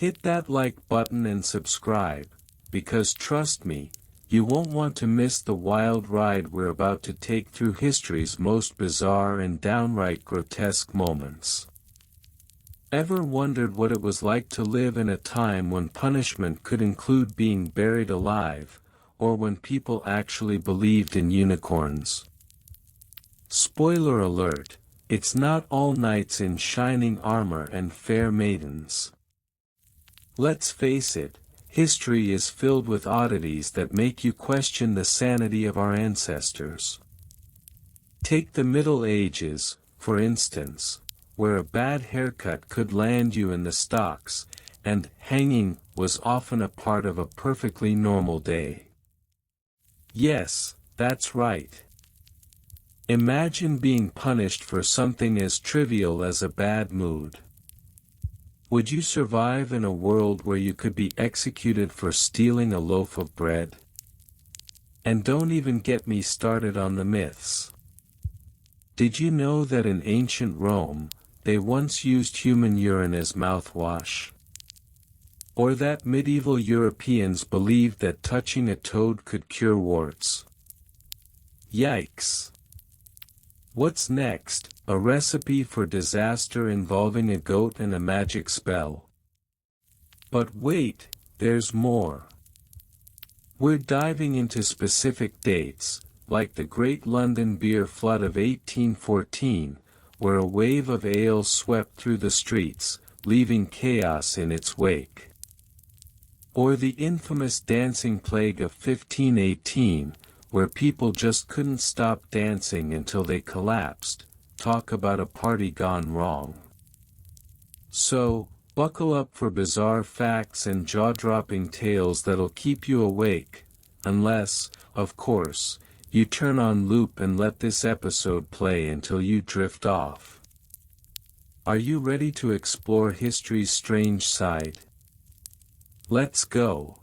Hit that like button and subscribe, because trust me, you won't want to miss the wild ride we're about to take through history's most bizarre and downright grotesque moments. Ever wondered what it was like to live in a time when punishment could include being buried alive, or when people actually believed in unicorns? Spoiler alert, it's not all knights in shining armor and fair maidens. Let's face it, history is filled with oddities that make you question the sanity of our ancestors. Take the Middle Ages, for instance, where a bad haircut could land you in the stocks, and hanging was often a part of a perfectly normal day. Yes, that's right. Imagine being punished for something as trivial as a bad mood. Would you survive in a world where you could be executed for stealing a loaf of bread? And don't even get me started on the myths. Did you know that in ancient Rome, they once used human urine as mouthwash? Or that medieval Europeans believed that touching a toad could cure warts? Yikes! What's next? A recipe for disaster involving a goat and a magic spell. But wait, there's more. We're diving into specific dates, like the Great London Beer Flood of 1814, where a wave of ale swept through the streets, leaving chaos in its wake. Or the infamous dancing plague of 1518, where people just couldn't stop dancing until they collapsed. Talk about a party gone wrong. So, buckle up for bizarre facts and jaw-dropping tales that'll keep you awake, unless, of course, you turn on loop and let this episode play until you drift off. Are you ready to explore history's strange side? Let's go.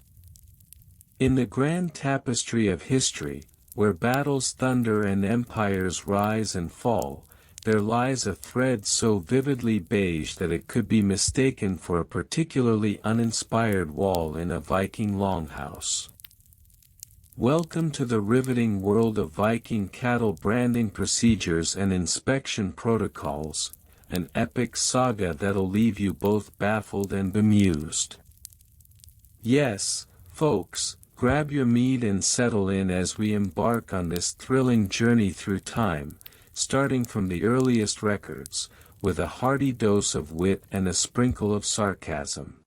In the grand tapestry of history, where battles thunder and empires rise and fall, there lies a thread so vividly beige that it could be mistaken for a particularly uninspired wall in a Viking longhouse. Welcome to the riveting world of Viking cattle branding procedures and inspection protocols, an epic saga that'll leave you both baffled and bemused. Yes, folks, grab your mead and settle in as we embark on this thrilling journey through time, starting from the earliest records, with a hearty dose of wit and a sprinkle of sarcasm.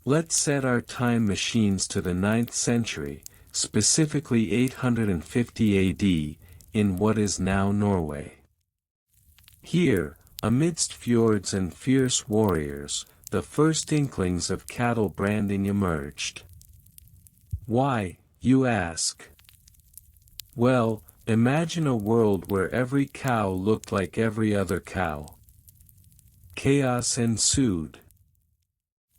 Let's set our time machines to the 9th century, specifically 850 AD, in what is now Norway. Here, amidst fjords and fierce warriors, the first inklings of cattle branding emerged. Why, you ask? Well, imagine a world where every cow looked like every other cow. Chaos ensued.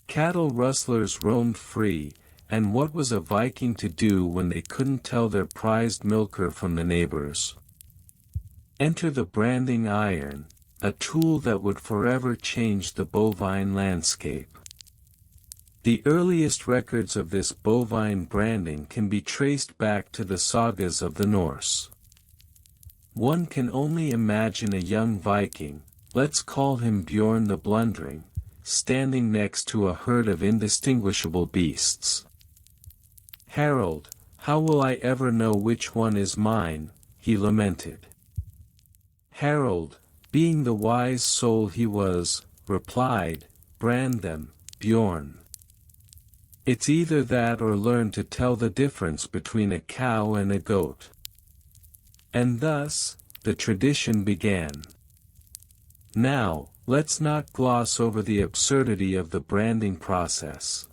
Cattle rustlers roamed free, and what was a Viking to do when they couldn't tell their prized milker from the neighbors? Enter the branding iron, a tool that would forever change the bovine landscape. The earliest records of this bovine branding can be traced back to the sagas of the Norse. One can only imagine a young Viking, let's call him Bjorn the Blundering, standing next to a herd of indistinguishable beasts. "Harold, how will I ever know which one is mine?" he lamented. Harold, being the wise soul he was, replied, "Brand them, Bjorn. It's either that or learn to tell the difference between a cow and a goat." And thus, the tradition began. Now, let's not gloss over the absurdity of the branding process.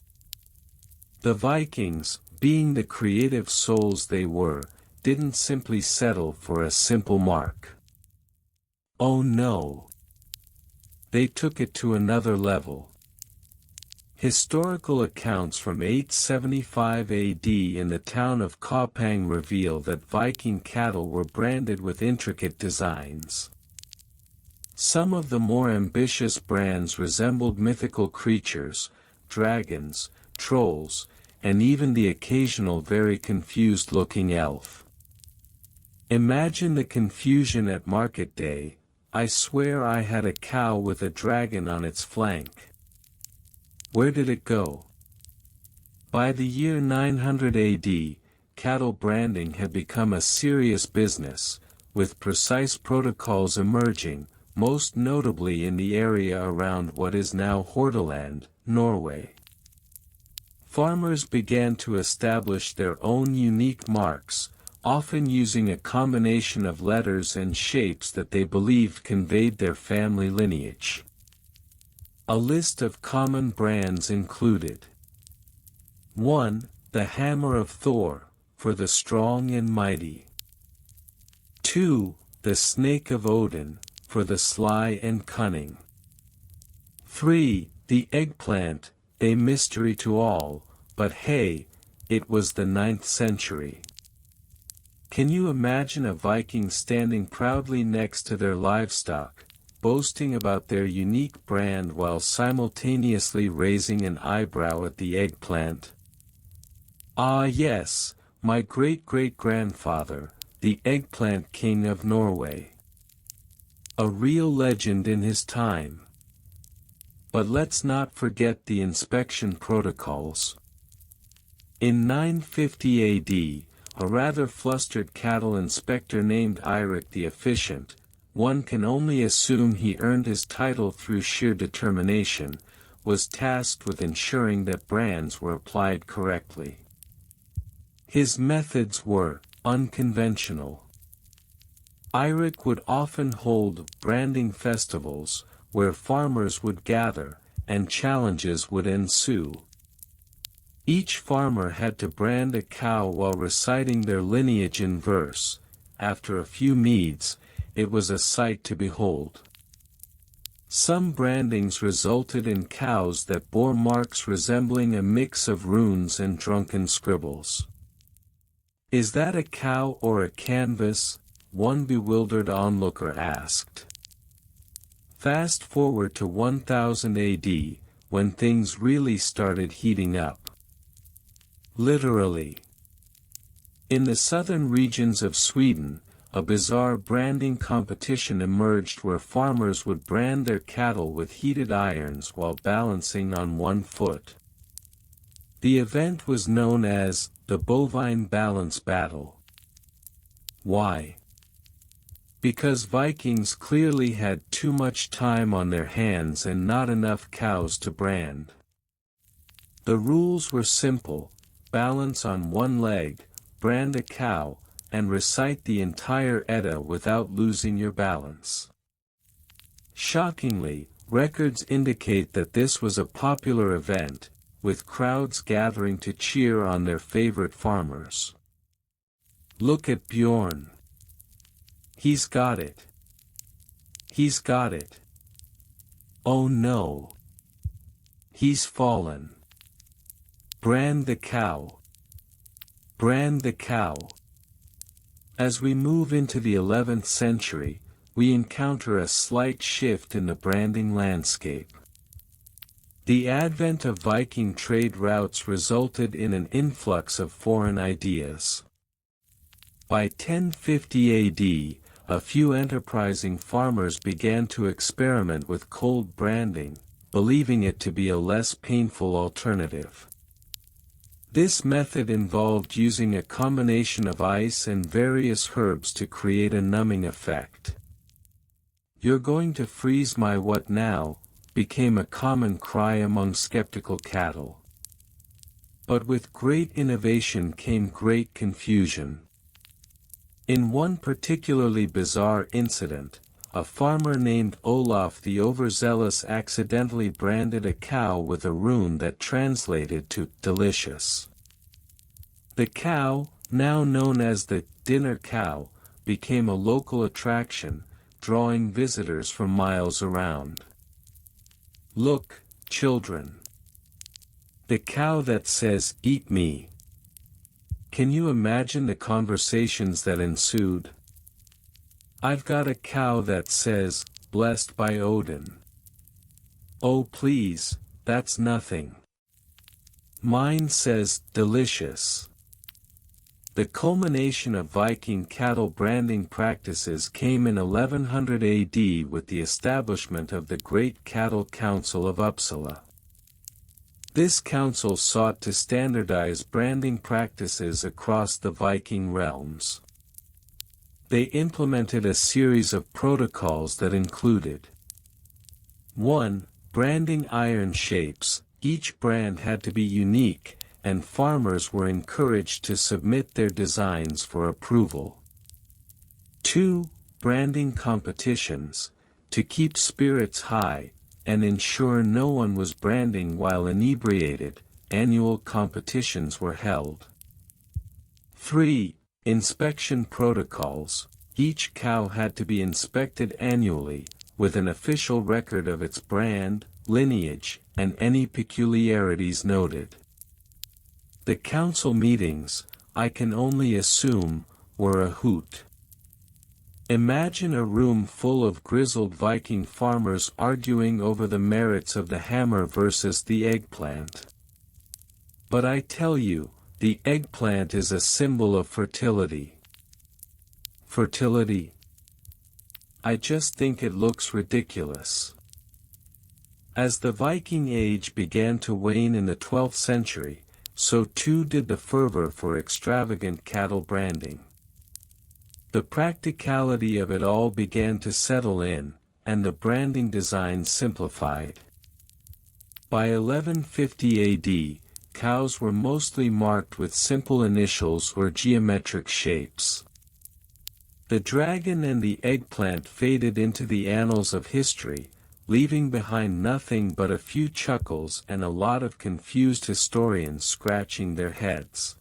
The Vikings, being the creative souls they were, didn't simply settle for a simple mark. Oh no! They took it to another level. Historical accounts from 875 AD in the town of Kaupang reveal that Viking cattle were branded with intricate designs. Some of the more ambitious brands resembled mythical creatures, dragons, trolls, and even the occasional very confused-looking elf. Imagine the confusion at market day. I swear I had a cow with a dragon on its flank. Where did it go? By the year 900 AD, cattle branding had become a serious business, with precise protocols emerging, most notably in the area around what is now Hordaland, Norway. Farmers began to establish their own unique marks, often using a combination of letters and shapes that they believed conveyed their family lineage. A list of common brands included: 1. The Hammer of Thor, for the strong and mighty. 2. The Snake of Odin, for the sly and cunning. 3. The Eggplant, a mystery to all, but hey, it was the 9th century. Can you imagine a Viking standing proudly next to their livestock, boasting about their unique brand while simultaneously raising an eyebrow at the eggplant? Ah yes, my great-great-grandfather, the Eggplant King of Norway. A real legend in his time. But let's not forget the inspection protocols. In 950 AD, a rather flustered cattle inspector named Eirik the Efficient, one can only assume he earned his title through sheer determination, was tasked with ensuring that brands were applied correctly. His methods were unconventional. Eirik would often hold branding festivals, where farmers would gather, and challenges would ensue. Each farmer had to brand a cow while reciting their lineage in verse. After a few meads, it was a sight to behold. Some brandings resulted in cows that bore marks resembling a mix of runes and drunken scribbles. "Is that a cow or a canvas?" one bewildered onlooker asked. Fast forward to 1000 AD, when things really started heating up. Literally. In the southern regions of Sweden, a bizarre branding competition emerged where farmers would brand their cattle with heated irons while balancing on one foot. The event was known as the Bovine Balance Battle. Why? Because Vikings clearly had too much time on their hands and not enough cows to brand. The rules were simple: balance on one leg, brand a cow, and recite the entire Edda without losing your balance. Shockingly, records indicate that this was a popular event, with crowds gathering to cheer on their favorite farmers. Look at Bjorn. He's got it. He's got it. Oh no. He's fallen. Brand the cow. Brand the cow. As we move into the 11th century, we encounter a slight shift in the branding landscape. The advent of Viking trade routes resulted in an influx of foreign ideas. By 1050 AD, a few enterprising farmers began to experiment with cold branding, believing it to be a less painful alternative. This method involved using a combination of ice and various herbs to create a numbing effect. "You're going to freeze my what now?" became a common cry among skeptical cattle. But with great innovation came great confusion. In one particularly bizarre incident, a farmer named Olaf the Overzealous accidentally branded a cow with a rune that translated to "delicious." The cow, now known as the dinner cow, became a local attraction, drawing visitors from miles around. Look, children. The cow that says, "Eat me." Can you imagine the conversations that ensued? "I've got a cow that says, blessed by Odin. Oh please, that's nothing. Mine says, delicious. The culmination of Viking cattle branding practices came in 1100 AD with the establishment of the Great Cattle Council of Uppsala. This council sought to standardize branding practices across the Viking realms. They implemented a series of protocols that included 1. Branding iron shapes. Each brand had to be unique, and farmers were encouraged to submit their designs for approval. 2. Branding competitions. To keep spirits high, and ensure no one was branding while inebriated, annual competitions were held. 3. Inspection protocols. Each cow had to be inspected annually, with an official record of its brand, lineage, and any peculiarities noted. The council meetings, I can only assume, were a hoot. Imagine a room full of grizzled Viking farmers arguing over the merits of the hammer versus the eggplant. But I tell you, the eggplant is a symbol of fertility. Fertility? I just think it looks ridiculous. As the Viking Age began to wane in the 12th century, so too did the fervor for extravagant cattle branding. The practicality of it all began to settle in, and the branding design simplified. By 1150 AD, cows were mostly marked with simple initials or geometric shapes. The dragon and the eggplant faded into the annals of history, leaving behind nothing but a few chuckles and a lot of confused historians scratching their heads.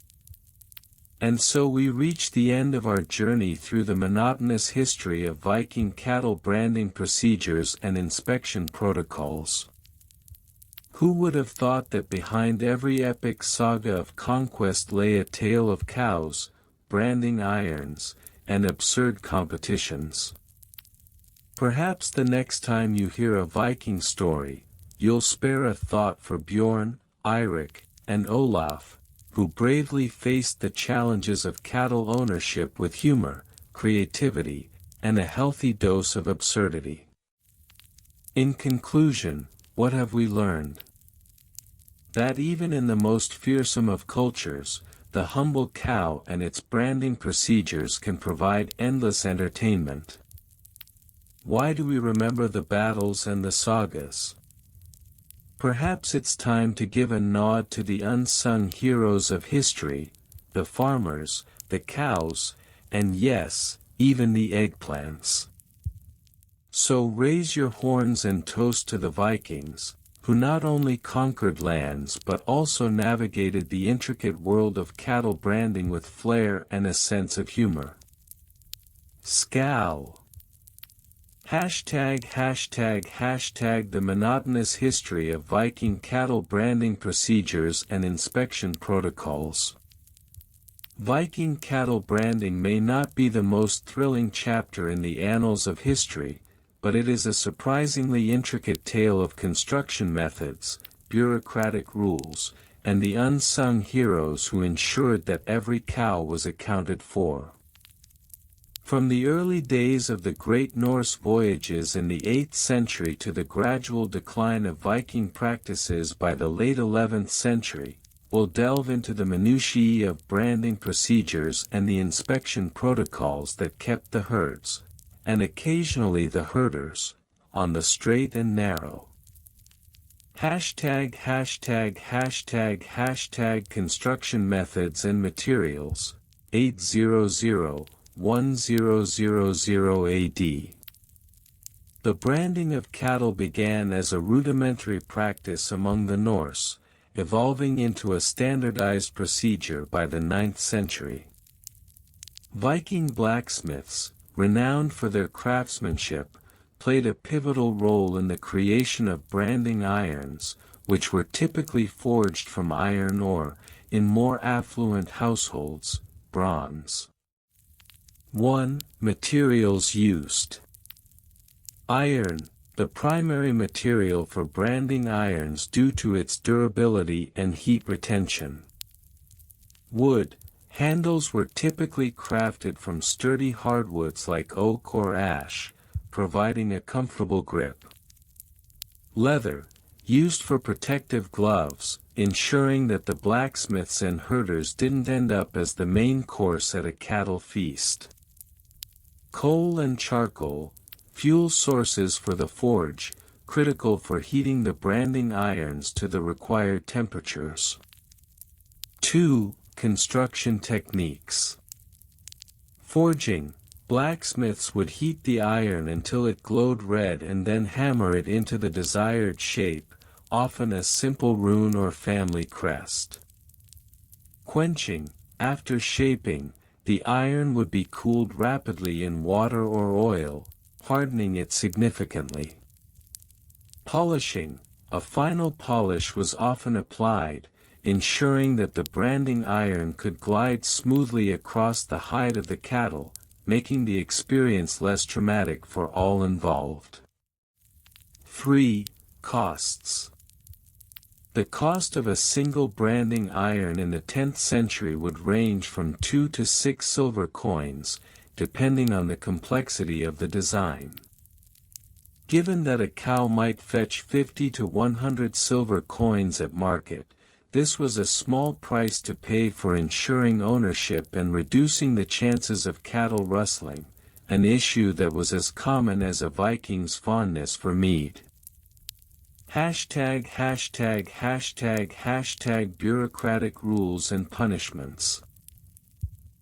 And so we reach the end of our journey through the monotonous history of Viking cattle branding procedures and inspection protocols. Who would have thought that behind every epic saga of conquest lay a tale of cows, branding irons, and absurd competitions? Perhaps the next time you hear a Viking story, you'll spare a thought for Bjorn, Eirik, and Olaf, who bravely faced the challenges of cattle ownership with humor, creativity, and a healthy dose of absurdity. In conclusion, what have we learned? That even in the most fearsome of cultures, the humble cow and its branding procedures can provide endless entertainment. Why do we remember the battles and the sagas? Perhaps it's time to give a nod to the unsung heroes of history, the farmers, the cows, and yes, even the eggplants. So raise your horns and toast to the Vikings, who not only conquered lands but also navigated the intricate world of cattle branding with flair and a sense of humor. Scowl! ### The monotonous history of Viking cattle branding procedures and inspection protocols. Viking cattle branding may not be the most thrilling chapter in the annals of history, but it is a surprisingly intricate tale of construction methods, bureaucratic rules, and the unsung heroes who ensured that every cow was accounted for. From the early days of the Great Norse voyages in the 8th century to the gradual decline of Viking practices by the late 11th century, we'll delve into the minutiae of branding procedures and the inspection protocols that kept the herds, and occasionally the herders, on the straight and narrow. ### Construction methods and materials, 800–1000 AD. The branding of cattle began as a rudimentary practice among the Norse, evolving into a standardized procedure by the 9th century. Viking blacksmiths, renowned for their craftsmanship, played a pivotal role in the creation of branding irons, which were typically forged from iron or, in more affluent households, bronze. 1. Materials used. Iron, the primary material for branding irons due to its durability and heat retention. Wood, handles were typically crafted from sturdy hardwoods like oak or ash, providing a comfortable grip. Leather, used for protective gloves, ensuring that the blacksmiths and herders didn't end up as the main course at a cattle feast. Coal and charcoal, fuel sources for the forge, critical for heating the branding irons to the required temperatures. 2. Construction techniques. Forging. Blacksmiths would heat the iron until it glowed red and then hammer it into the desired shape, often a simple rune or family crest. Quenching. After shaping, the iron would be cooled rapidly in water or oil, hardening it significantly. Polishing. A final polish was often applied, ensuring that the branding iron could glide smoothly across the hide of the cattle, making the experience less traumatic for all involved. 3. Costs. The cost of a single branding iron in the 10th century would range from 2 to 6 silver coins, depending on the complexity of the design. Given that a cow might fetch 50 to 100 silver coins at market, this was a small price to pay for ensuring ownership and reducing the chances of cattle rustling, an issue that was as common as a Viking's fondness for mead. Hashtag bureaucratic rules and punishments.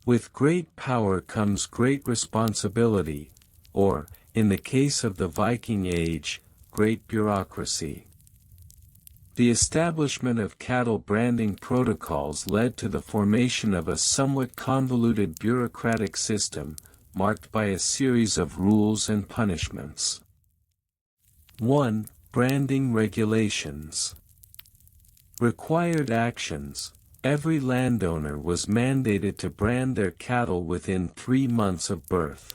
With great power comes great responsibility, or, in the case of the Viking Age, great bureaucracy. The establishment of cattle branding protocols led to the formation of a somewhat convoluted bureaucratic system, marked by a series of rules and punishments. 1. Branding regulations. Required actions. Every landowner was mandated to brand their cattle within 3 months of birth.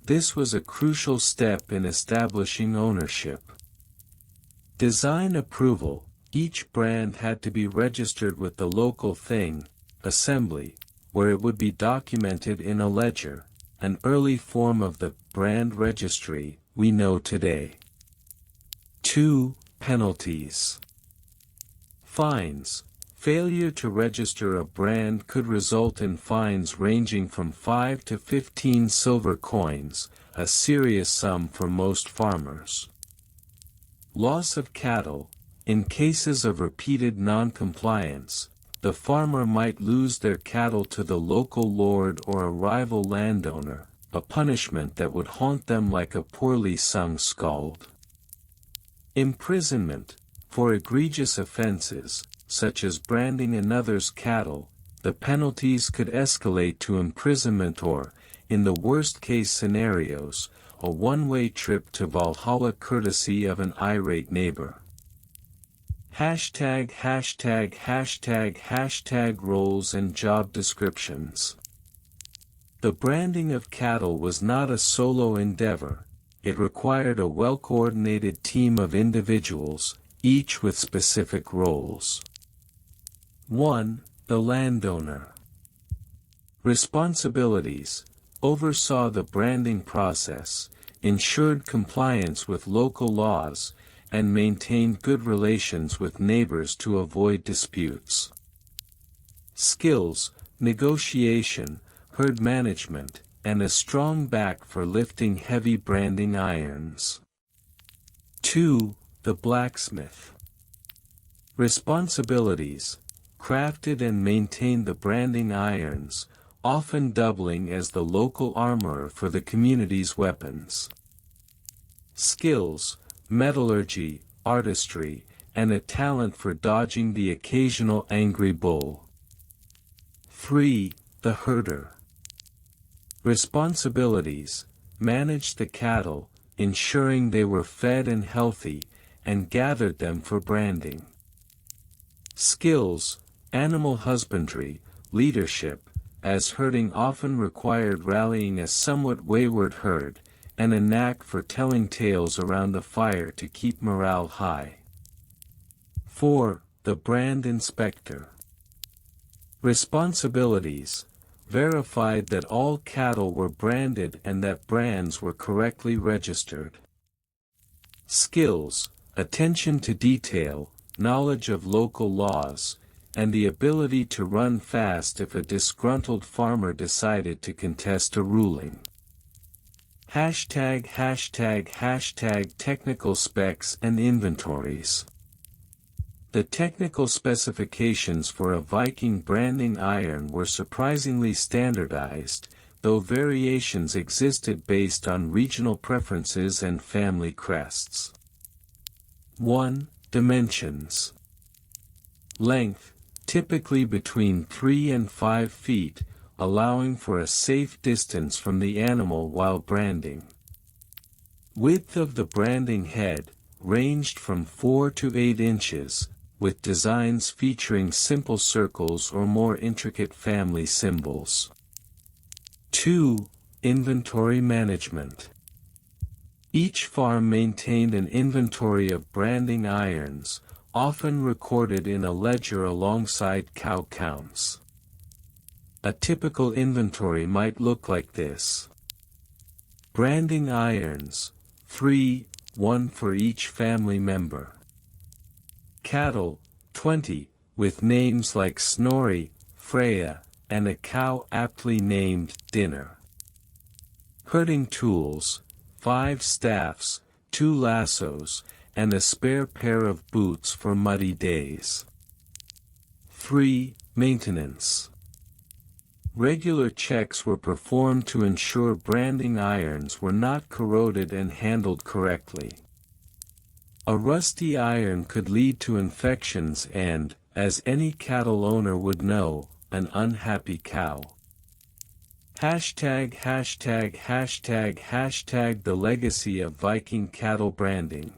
This was a crucial step in establishing ownership. Design approval. Each brand had to be registered with the local thing, assembly, where it would be documented in a ledger, an early form of the brand registry we know today. 2. Penalties. Fines. Failure to register a brand could result in fines ranging from 5 to 15 silver coins, a serious sum for most farmers. Loss of cattle. In cases of repeated non-compliance, the farmer might lose their cattle to the local lord or a rival landowner, a punishment that would haunt them like a poorly sung skald. Imprisonment. For egregious offenses, such as branding another's cattle, the penalties could escalate to imprisonment or, in the worst-case scenarios, a one-way trip to Valhalla courtesy of an irate neighbor. Hashtag roles and job descriptions. The branding of cattle was not a solo endeavor. It required a well-coordinated team of individuals, each with specific roles. 1. The landowner. Responsibilities. Oversaw the branding process, ensured compliance with local laws, and maintained good relations with neighbors to avoid disputes. Skills, negotiation, herd management, and a strong back for lifting heavy branding irons. 2. The blacksmith. Responsibilities, crafted and maintained the branding irons, often doubling as the local armorer for the community's weapons. Skills, metallurgy, artistry, and a talent for dodging the occasional angry bull. 3. The herder. Responsibilities, managed the cattle, ensuring they were fed and healthy, and gathered them for branding. Skills, animal husbandry, leadership, as herding often required rallying a somewhat wayward herd, and a knack for telling tales around the fire to keep morale high. 4. The brand inspector. Responsibilities: verified that all cattle were branded and that brands were correctly registered. Skills: attention to detail, knowledge of local laws, and the ability to run fast if a disgruntled farmer decided to contest a ruling. Hashtag technical specs and inventories. The technical specifications for a Viking branding iron were surprisingly standardized, though variations existed based on regional preferences and family crests. 1. Dimensions. Length: typically between 3 and 5 feet, allowing for a safe distance from the animal while branding. Width of the branding head ranged from 4 to 8 inches, with designs featuring simple circles or more intricate family symbols. 2. Inventory management. Each farm maintained an inventory of branding irons, often recorded in a ledger alongside cow counts. A typical inventory might look like this. Branding irons: 3, 1 for each family member. Cattle: 20, with names like Snorri, Freya, and a cow aptly named Dinner. Herding tools: 5 staffs, 2 lassos, and a spare pair of boots for muddy days. 3. Maintenance. Regular checks were performed to ensure branding irons were not corroded and handled correctly. A rusty iron could lead to infections and, as any cattle owner would know, an unhappy cow. Hashtag the legacy of Viking cattle branding.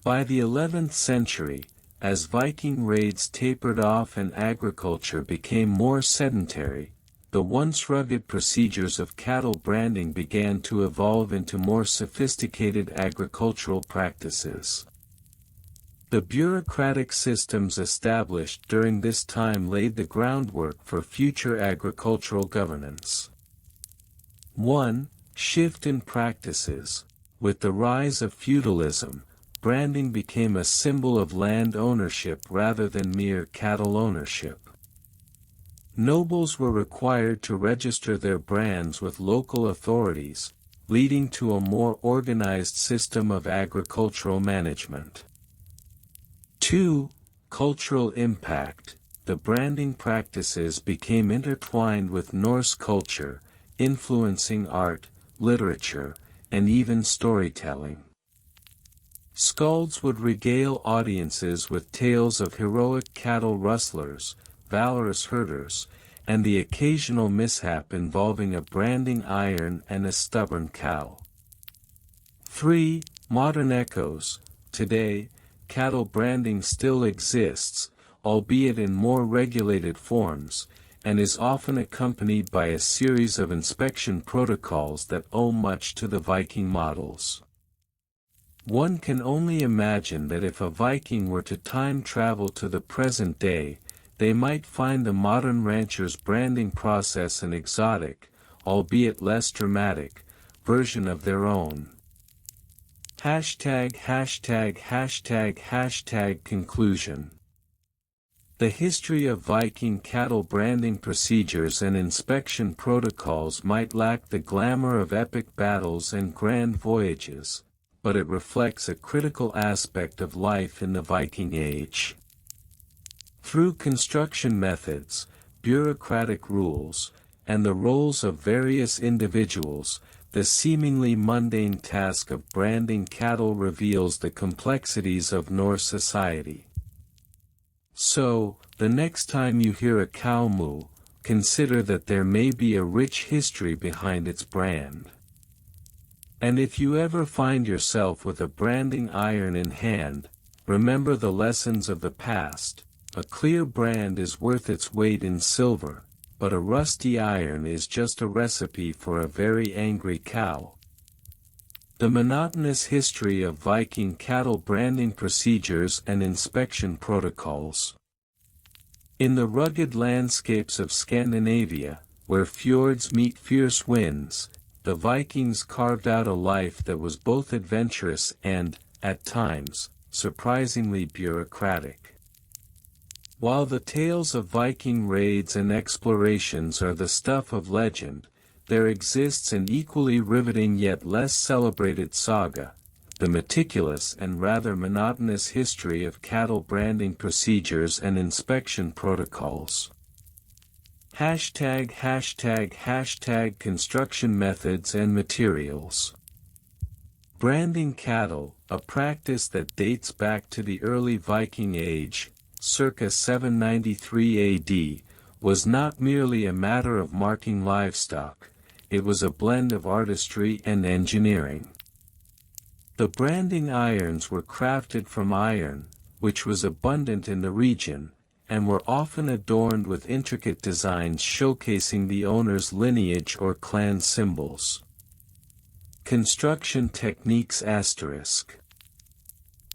By the 11th century, as Viking raids tapered off and agriculture became more sedentary, the once rugged procedures of cattle branding began to evolve into more sophisticated agricultural practices. The bureaucratic systems established during this time laid the groundwork for future agricultural governance. 1. Shift in practices. With the rise of feudalism, branding became a symbol of land ownership rather than mere cattle ownership. Nobles were required to register their brands with local authorities, leading to a more organized system of agricultural management. 2. Cultural impact. The branding practices became intertwined with Norse culture, influencing art, literature, and even storytelling. Skalds would regale audiences with tales of heroic cattle rustlers, valorous herders, and the occasional mishap involving a branding iron and a stubborn cow. 3. Modern echoes. Today, cattle branding still exists, albeit in more regulated forms, and is often accompanied by a series of inspection protocols that owe much to the Viking models. One can only imagine that if a Viking were to time travel to the present day, they might find the modern rancher's branding process an exotic, albeit less dramatic, version of their own. Hashtag conclusion. The history of Viking cattle branding procedures and inspection protocols might lack the glamour of epic battles and grand voyages, but it reflects a critical aspect of life in the Viking Age. Through construction methods, bureaucratic rules, and the roles of various individuals, the seemingly mundane task of branding cattle reveals the complexities of Norse society. So, the next time you hear a cow moo, consider that there may be a rich history behind its brand. And if you ever find yourself with a branding iron in hand, remember the lessons of the past. A clear brand is worth its weight in silver, but a rusty iron is just a recipe for a very angry cow. The monotonous history of Viking cattle branding procedures and inspection protocols. In the rugged landscapes of Scandinavia, where fjords meet fierce winds, the Vikings carved out a life that was both adventurous and, at times, surprisingly bureaucratic. While the tales of Viking raids and explorations are the stuff of legend, there exists an equally riveting yet less celebrated saga, the meticulous and rather monotonous history of cattle branding procedures and inspection protocols. ### Construction methods and materials. Branding cattle, a practice that dates back to the early Viking Age, circa 793 AD, was not merely a matter of marking livestock, it was a blend of artistry and engineering. The branding irons were crafted from iron, which was abundant in the region, and were often adorned with intricate designs showcasing the owner's lineage or clan symbols. Construction techniques *.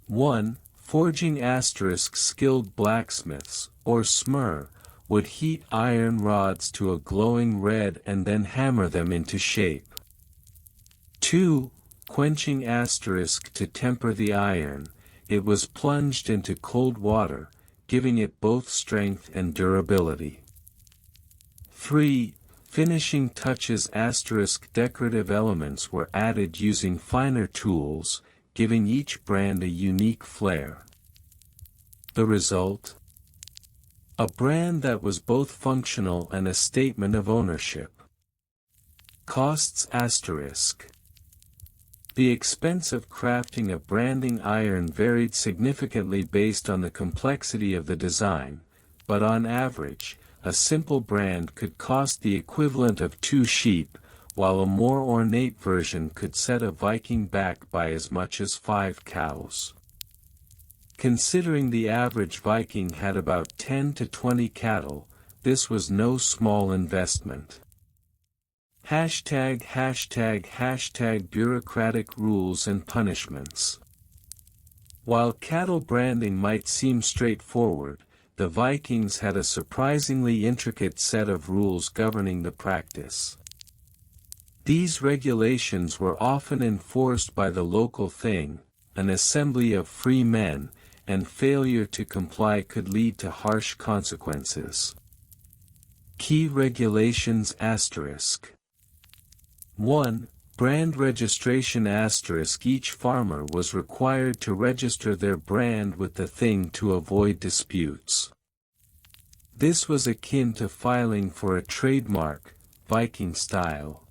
1. Forging *. Skilled blacksmiths, or smør, would heat iron rods to a glowing red and then hammer them into shape. 2. Quenching *. To temper the iron, it was plunged into cold water, giving it both strength and durability. 3. Finishing touches *. Decorative elements were added using finer tools, giving each brand a unique flair. The result? A brand that was both functional and a statement of ownership. Costs *. The expense of crafting a branding iron varied significantly based on the complexity of the design, but on average, a simple brand could cost the equivalent of 2 sheep, while a more ornate version could set a Viking back by as much as 5 cows. Considering the average Viking had about 10 to 20 cattle, this was no small investment. ### Bureaucratic rules and punishments. While cattle branding might seem straightforward, the Vikings had a surprisingly intricate set of rules governing the practice. These regulations were often enforced by the local thing, an assembly of free men, and failure to comply could lead to harsh consequences. Key regulations *. 1. Brand registration *. Each farmer was required to register their brand with the thing to avoid disputes. This was akin to filing for a trademark, Viking style.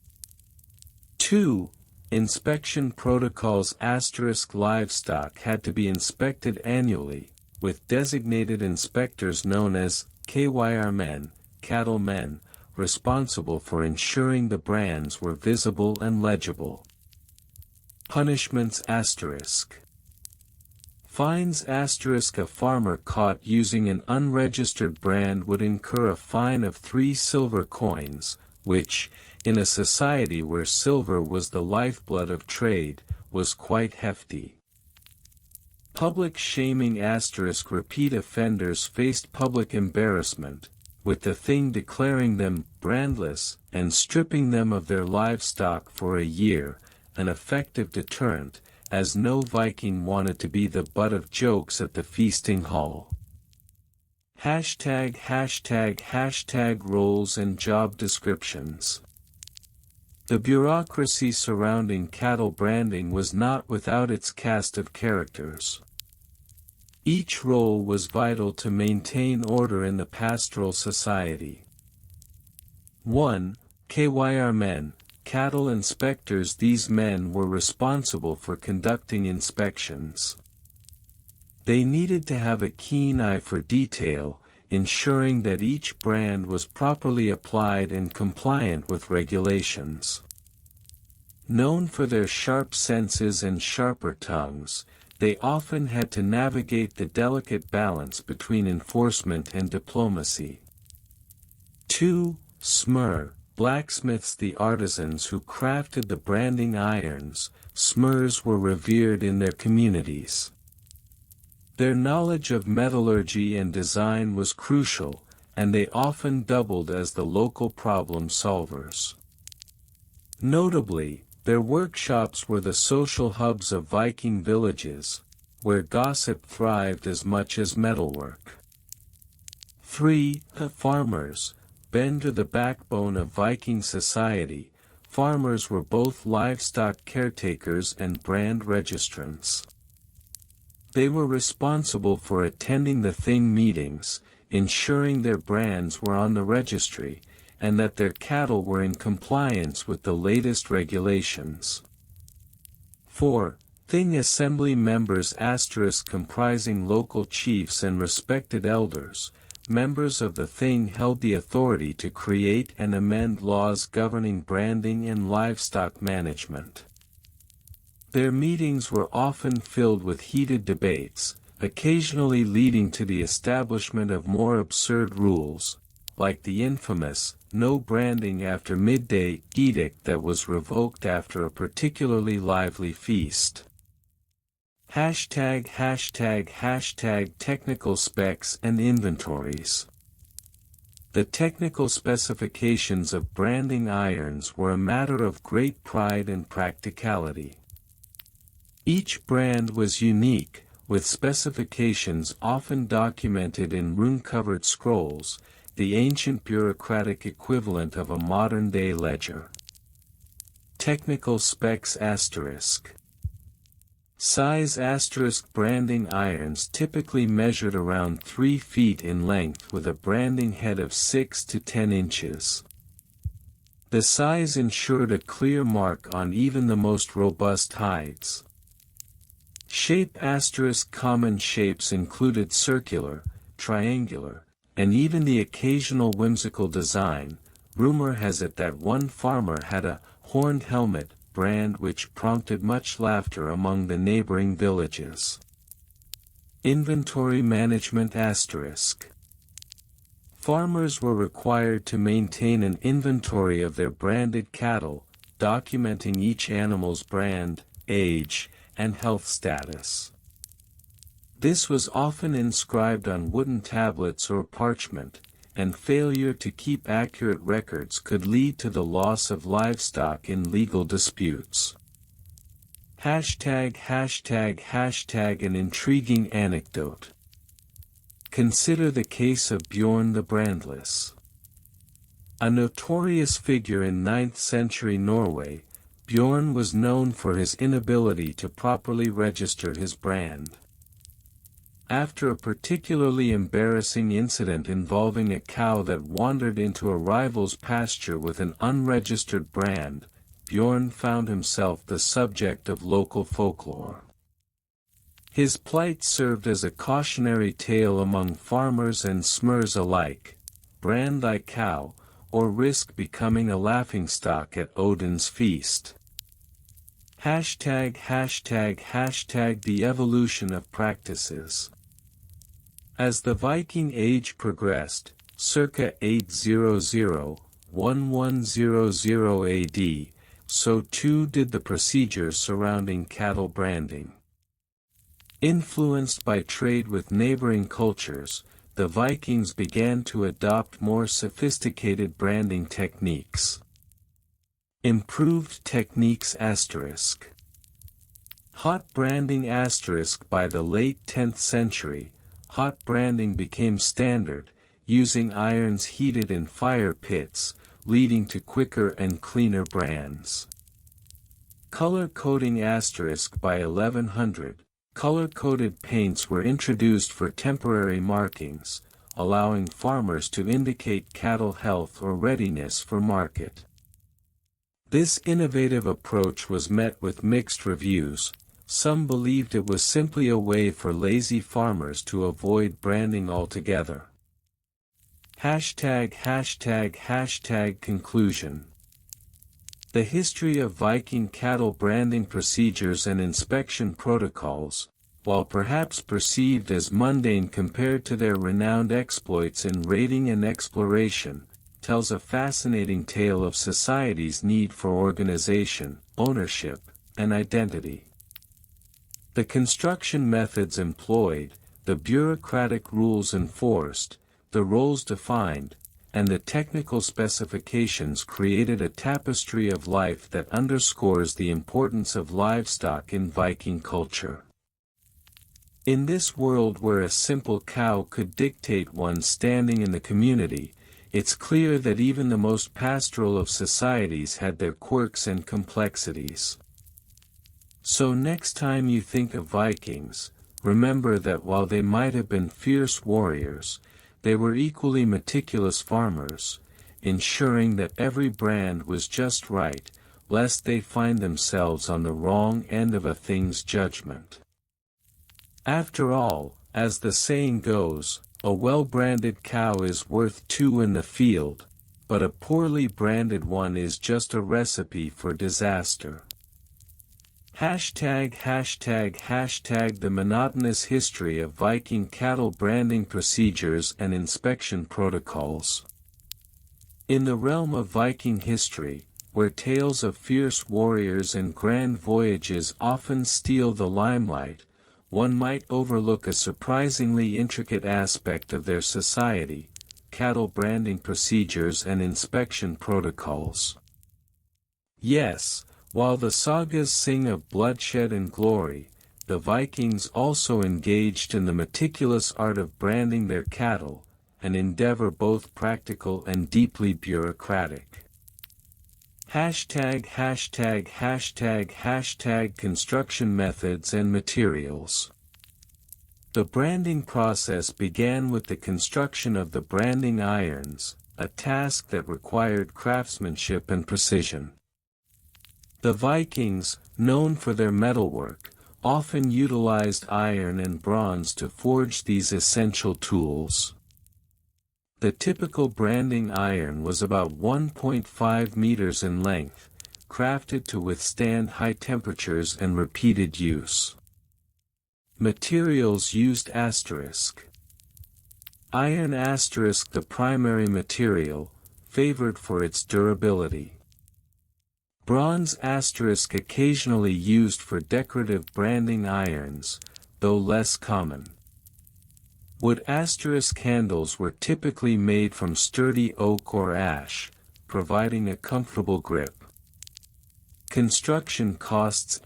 2. Inspection protocols *. Livestock had to be inspected annually, with designated inspectors known as kyr-men, cattle men, responsible for ensuring the brands were visible and legible. Punishments *. Fines *. A farmer caught using an unregistered brand would incur a fine of 3 silver coins, which, in a society where silver was the lifeblood of trade, was quite hefty. Public shaming *. Repeat offenders faced public embarrassment, with the thing declaring them brandless and stripping them of their livestock for a year, an effective deterrent, as no Viking wanted to be the butt of jokes at the feasting hall. ### Roles and job descriptions. The bureaucracy surrounding cattle branding was not without its cast of characters. Each role was vital to maintain order in the pastoral society. 1. Kyr-men, cattle inspectors. These men were responsible for conducting inspections. They needed to have a keen eye for detail, ensuring that each brand was properly applied and compliant with regulations. Known for their sharp senses and sharper tongues, they often had to navigate the delicate balance between enforcement and diplomacy. 2. Smør, blacksmiths the artisans who crafted the branding irons, smers were revered in their communities. Their knowledge of metallurgy and design was crucial, and they often doubled as the local problem solvers. Notably, their workshops were the social hubs of Viking villages, where gossip thrived as much as metalwork. 3. The farmers, bend to the backbone of Viking society. Farmers were both livestock caretakers and brand registrants. They were responsible for attending the thing meetings, ensuring their brands were on the registry, and that their cattle were in compliance with the latest regulations. 4. Thing assembly members comprising local chiefs and respected elders. Members of the thing held the authority to create and amend laws governing branding and livestock management. Their meetings were often filled with heated debates, occasionally leading to the establishment of more absurd rules, like the infamous "no branding after midday" edict that was revoked after a particularly lively feast. Technical specs and inventories. The technical specifications of branding irons were a matter of great pride and practicality. Each brand was unique, with specifications often documented in rune-covered scrolls, the ancient bureaucratic equivalent of a modern-day ledger. Technical specs *. Size * branding irons typically measured around 3 feet in length with a branding head of 6 to 10 inches. The size ensured a clear mark on even the most robust hides. Shape * common shapes included circular, triangular, and even the occasional whimsical design. Rumor has it that one farmer had a horned helmet brand which prompted much laughter among the neighboring villages. Inventory management *. Farmers were required to maintain an inventory of their branded cattle, documenting each animal's brand, age, and health status. This was often inscribed on wooden tablets or parchment, and failure to keep accurate records could lead to the loss of livestock in legal disputes. An intriguing anecdote. Consider the case of Bjorn the Brandless. A notorious figure in 9th century Norway, Bjorn was known for his inability to properly register his brand. After a particularly embarrassing incident involving a cow that wandered into a rival's pasture with an unregistered brand, Bjorn found himself the subject of local folklore. His plight served as a cautionary tale among farmers and smers alike: brand thy cow, or risk becoming a laughingstock at Odin's feast. The evolution of practices. As the Viking Age progressed, circa 800–1100 AD, so too did the procedures surrounding cattle branding. Influenced by trade with neighboring cultures, the Vikings began to adopt more sophisticated branding techniques. Improved techniques *. Hot branding *. By the late 10th century, hot branding became standard, using irons heated in fire pits, leading to quicker and cleaner brands. Color coding *. By 1100, color-coded paints were introduced for temporary markings, allowing farmers to indicate cattle health or readiness for market. This innovative approach was met with mixed reviews. Some believed it was simply a way for lazy farmers to avoid branding altogether. Conclusion. The history of Viking cattle branding procedures and inspection protocols, while perhaps perceived as mundane compared to their renowned exploits in raiding and exploration, tells a fascinating tale of society's need for organization, ownership, and identity. The construction methods employed, the bureaucratic rules enforced, the roles defined, and the technical specifications created a tapestry of life that underscores the importance of livestock in Viking culture. In this world where a simple cow could dictate one's standing in the community, it's clear that even the most pastoral of societies had their quirks and complexities. So next time you think of Vikings, remember that while they might have been fierce warriors, they were equally meticulous farmers, ensuring that every brand was just right, lest they find themselves on the wrong end of a thing's judgment. After all, as the saying goes, a well-branded cow is worth two in the field, but a poorly branded one is just a recipe for disaster. #### The monotonous history of Viking cattle branding procedures and inspection protocols. In the realm of Viking history, where tales of fierce warriors and grand voyages often steal the limelight, one might overlook a surprisingly intricate aspect of their society: cattle branding procedures and inspection protocols. Yes, while the sagas sing of bloodshed and glory, the Vikings also engaged in the meticulous art of branding their cattle, an endeavor both practical and deeply bureaucratic. #### Construction methods and materials. The branding process began with the construction of the branding irons, a task that required craftsmanship and precision. The Vikings, known for their metalwork, often utilized iron and bronze to forge these essential tools. The typical branding iron was about 1.5 meters in length, crafted to withstand high temperatures and repeated use. Materials used Iron the primary material, favored for its durability. Bronze occasionally used for decorative branding irons, though less common. Wood handles were typically made from sturdy oak or ash, providing a comfortable grip. Construction costs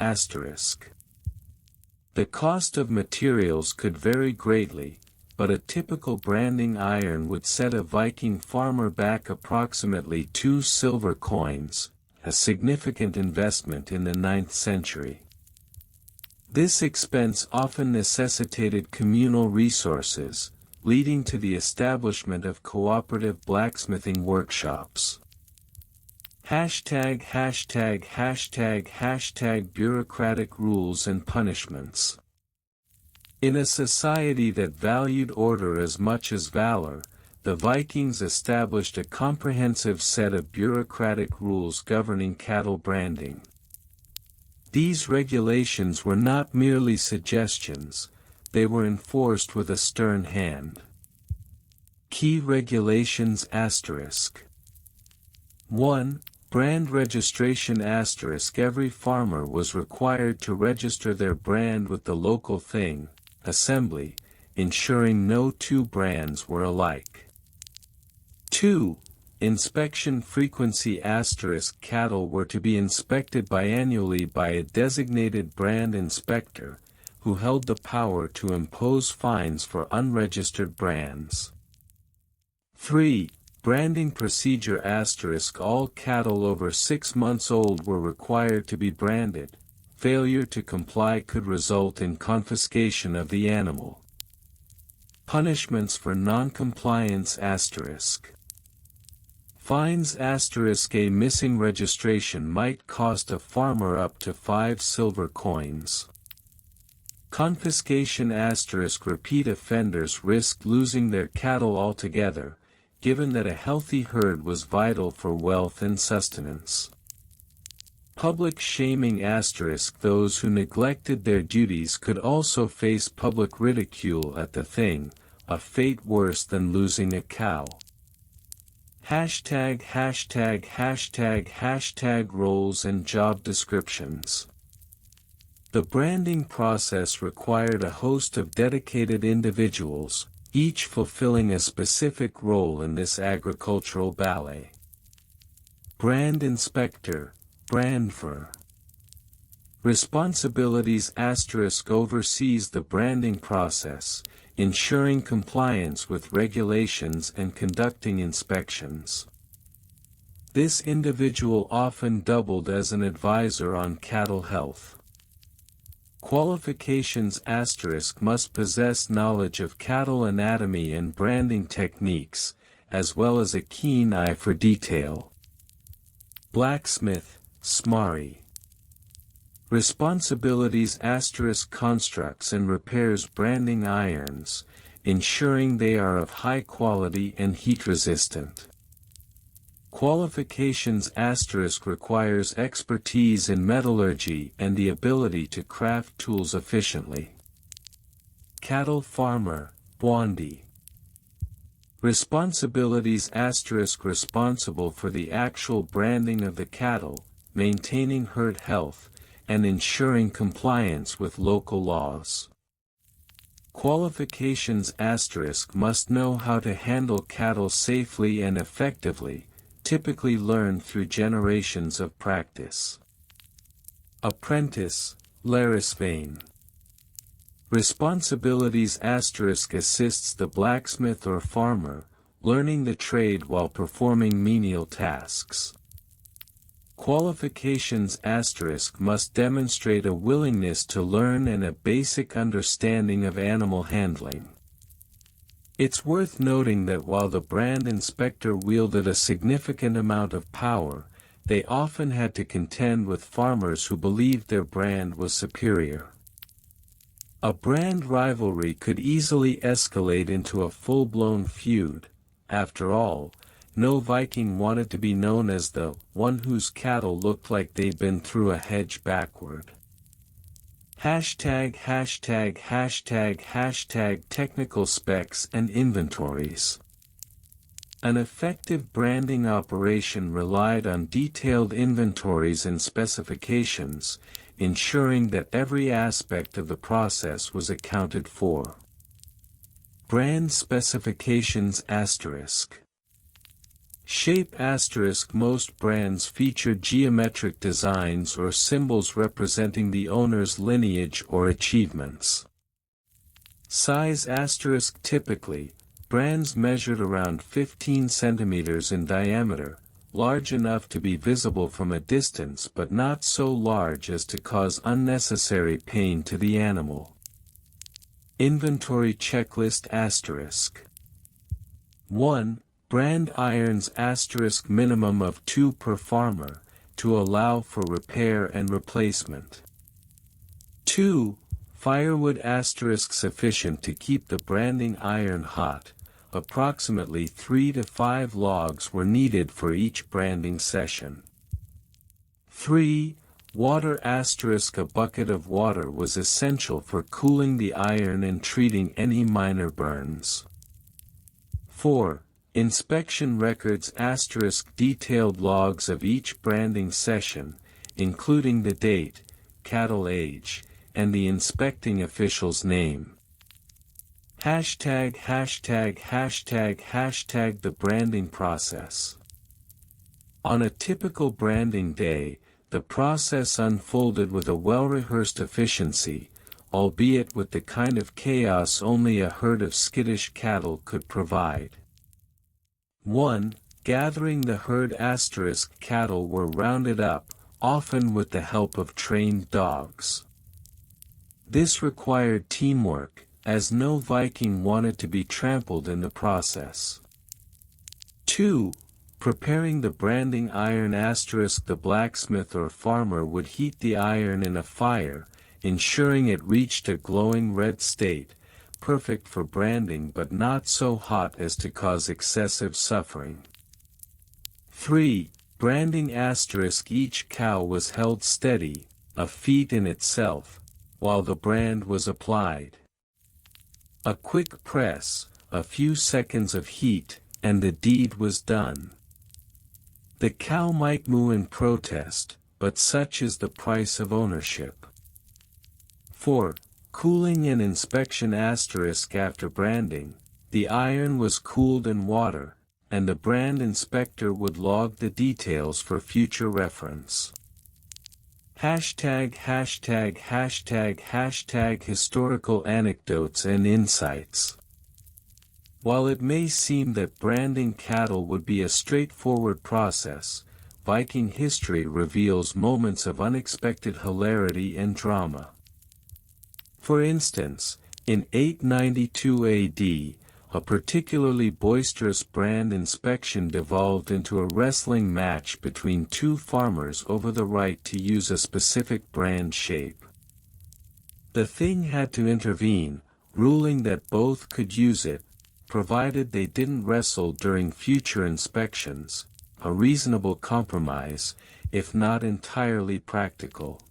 The cost of materials could vary greatly, but a typical branding iron would set a Viking farmer back approximately 2 silver coins, a significant investment in the 9th century. This expense often necessitated communal resources, leading to the establishment of cooperative blacksmithing workshops. #### Bureaucratic rules and punishments. In a society that valued order as much as valor, the Vikings established a comprehensive set of bureaucratic rules governing cattle branding. These regulations were not merely suggestions, they were enforced with a stern hand. Key regulations *. 1. Brand registration *. Every farmer was required to register their brand with the local thing, assembly, ensuring no two brands were alike. 2. Inspection frequency *. Cattle were to be inspected biannually by a designated brand inspector, who held the power to impose fines for unregistered brands. 3. Branding procedure *. All cattle over 6 months old were required to be branded. Failure to comply could result in confiscation of the animal. Punishments for non-compliance *. Fines *. A missing registration might cost a farmer up to 5 silver coins. Confiscation *. Repeat offenders risked losing their cattle altogether, given that a healthy herd was vital for wealth and sustenance. Public shaming *. Those who neglected their duties could also face public ridicule at the thing, a fate worse than losing a cow. Hashtag roles and job descriptions. The branding process required a host of dedicated individuals, each fulfilling a specific role in this agricultural ballet. Brand Inspector, Brandfer. Responsibilities * oversees the branding process, ensuring compliance with regulations and conducting inspections. This individual often doubled as an advisor on cattle health. Qualifications * must possess knowledge of cattle anatomy and branding techniques, as well as a keen eye for detail. Blacksmith, Smari. Responsibilities * constructs and repairs branding irons, ensuring they are of high quality and heat resistant. Qualifications * requires expertise in metallurgy and the ability to craft tools efficiently. Cattle farmer, Bwandi. Responsibilities * responsible for the actual branding of the cattle, maintaining herd health, and ensuring compliance with local laws. Qualifications * must know how to handle cattle safely and effectively, typically learned through generations of practice. Apprentice, Larisvane. Responsibilities * assists the blacksmith or farmer, learning the trade while performing menial tasks. Qualifications * must demonstrate a willingness to learn and a basic understanding of animal handling. It's worth noting that while the brand inspector wielded a significant amount of power, they often had to contend with farmers who believed their brand was superior. A brand rivalry could easily escalate into a full-blown feud. After all, no Viking wanted to be known as the one whose cattle looked like they'd been through a hedge backward. Hashtag technical specs and inventories. An effective branding operation relied on detailed inventories and specifications, ensuring that every aspect of the process was accounted for. Brand specifications *. Shape * most brands feature geometric designs or symbols representing the owner's lineage or achievements. Size * typically, brands measured around 15 centimeters in diameter, large enough to be visible from a distance but not so large as to cause unnecessary pain to the animal. Inventory checklist * 1. Brand irons * minimum of 2 per farmer, to allow for repair and replacement. 2. Firewood * sufficient to keep the branding iron hot, approximately 3 to 5 logs were needed for each branding session. 3. Water * a bucket of water was essential for cooling the iron and treating any minor burns. 4. Inspection records * detailed logs of each branding session, including the date, cattle age, and the inspecting official's name. Hashtag the branding process. On a typical branding day, the process unfolded with a well-rehearsed efficiency, albeit with the kind of chaos only a herd of skittish cattle could provide. 1. Gathering the herd * cattle were rounded up, often with the help of trained dogs. This required teamwork, as no Viking wanted to be trampled in the process. 2. Preparing the branding iron * the blacksmith or farmer would heat the iron in a fire, ensuring it reached a glowing red state, perfect for branding but not so hot as to cause excessive suffering. 3. Branding * each cow was held steady, a feat in itself, while the brand was applied. A quick press, a few seconds of heat, and the deed was done. The cow might moo in protest, but such is the price of ownership. 4. Cooling and inspection. After branding, the iron was cooled in water, and the brand inspector would log the details for future reference. Historical anecdotes and insights. While it may seem that branding cattle would be a straightforward process, Viking history reveals moments of unexpected hilarity and drama. For instance, in 892 AD, a particularly boisterous brand inspection devolved into a wrestling match between two farmers over the right to use a specific brand shape. The Thing had to intervene, ruling that both could use it, provided they didn't wrestle during future inspections, a reasonable compromise, if not entirely practical.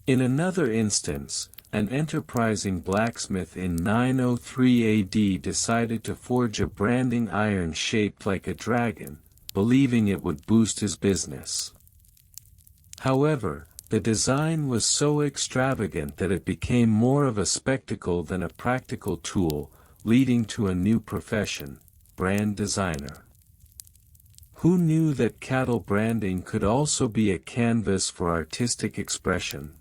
In another instance, an enterprising blacksmith in 903 AD decided to forge a branding iron shaped like a dragon, believing it would boost his business. However, the design was so extravagant that it became more of a spectacle than a practical tool, leading to a new profession, brand designer. Who knew that cattle branding could also be a canvas for artistic expression?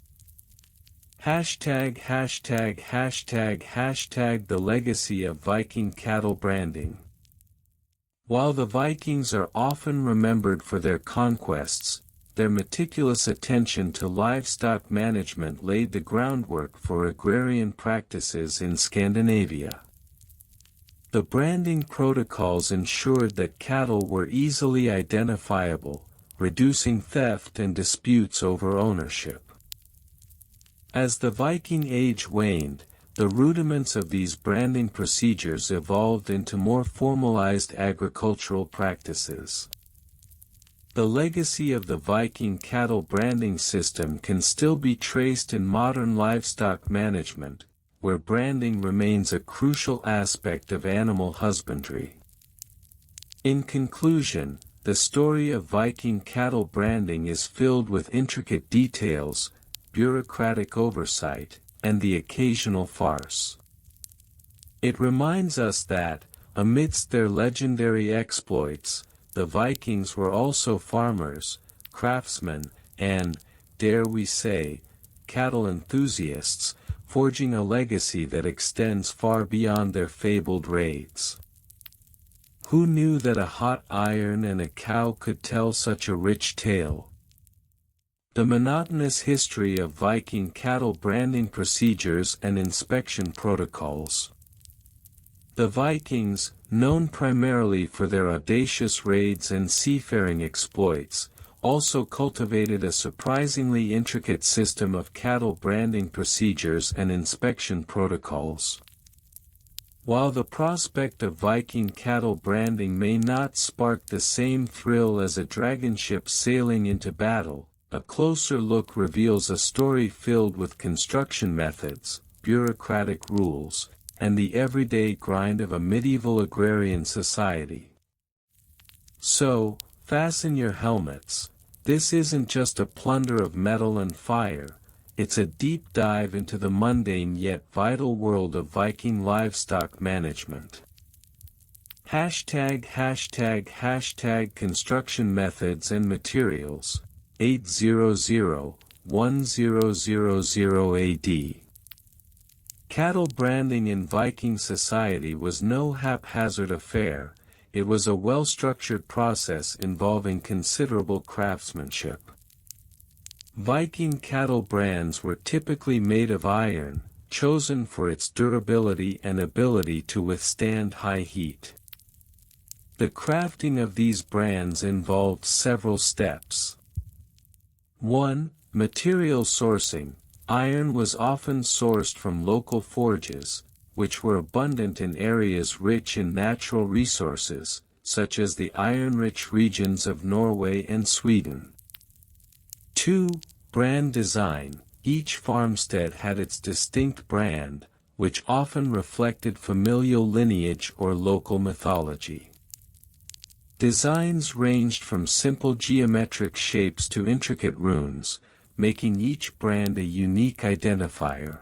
The legacy of Viking cattle branding. While the Vikings are often remembered for their conquests, their meticulous attention to livestock management laid the groundwork for agrarian practices in Scandinavia. The branding protocols ensured that cattle were easily identifiable, reducing theft and disputes over ownership. As the Viking Age waned, the rudiments of these branding procedures evolved into more formalized agricultural practices. The legacy of the Viking cattle branding system can still be traced in modern livestock management, where branding remains a crucial aspect of animal husbandry. In conclusion, the story of Viking cattle branding is filled with intricate details, bureaucratic oversight, and the occasional farce. It reminds us that, amidst their legendary exploits, the Vikings were also farmers, craftsmen, and, dare we say, cattle enthusiasts, forging a legacy that extends far beyond their fabled raids. Who knew that a hot iron and a cow could tell such a rich tale? The monotonous history of Viking cattle branding procedures and inspection protocols. The Vikings, known primarily for their audacious raids and seafaring exploits, also cultivated a surprisingly intricate system of cattle branding procedures and inspection protocols. While the prospect of Viking cattle branding may not spark the same thrill as a dragon ship sailing into battle, a closer look reveals a story filled with construction methods, bureaucratic rules, and the everyday grind of a medieval agrarian society. So, fasten your helmets. This isn't just a plunder of metal and fire, it's a deep dive into the mundane yet vital world of Viking livestock management. Construction methods and materials. 800–1000 AD. Cattle branding in Viking society was no haphazard affair, it was a well-structured process involving considerable craftsmanship. Viking cattle brands were typically made of iron, chosen for its durability and ability to withstand high heat. The crafting of these brands involved several steps. 1. Material sourcing. Iron was often sourced from local forges, which were abundant in areas rich in natural resources, such as the iron-rich regions of Norway and Sweden. 2. Brand design. Each farmstead had its distinct brand, which often reflected familial lineage or local mythology. Designs ranged from simple geometric shapes to intricate runes, making each brand a unique identifier.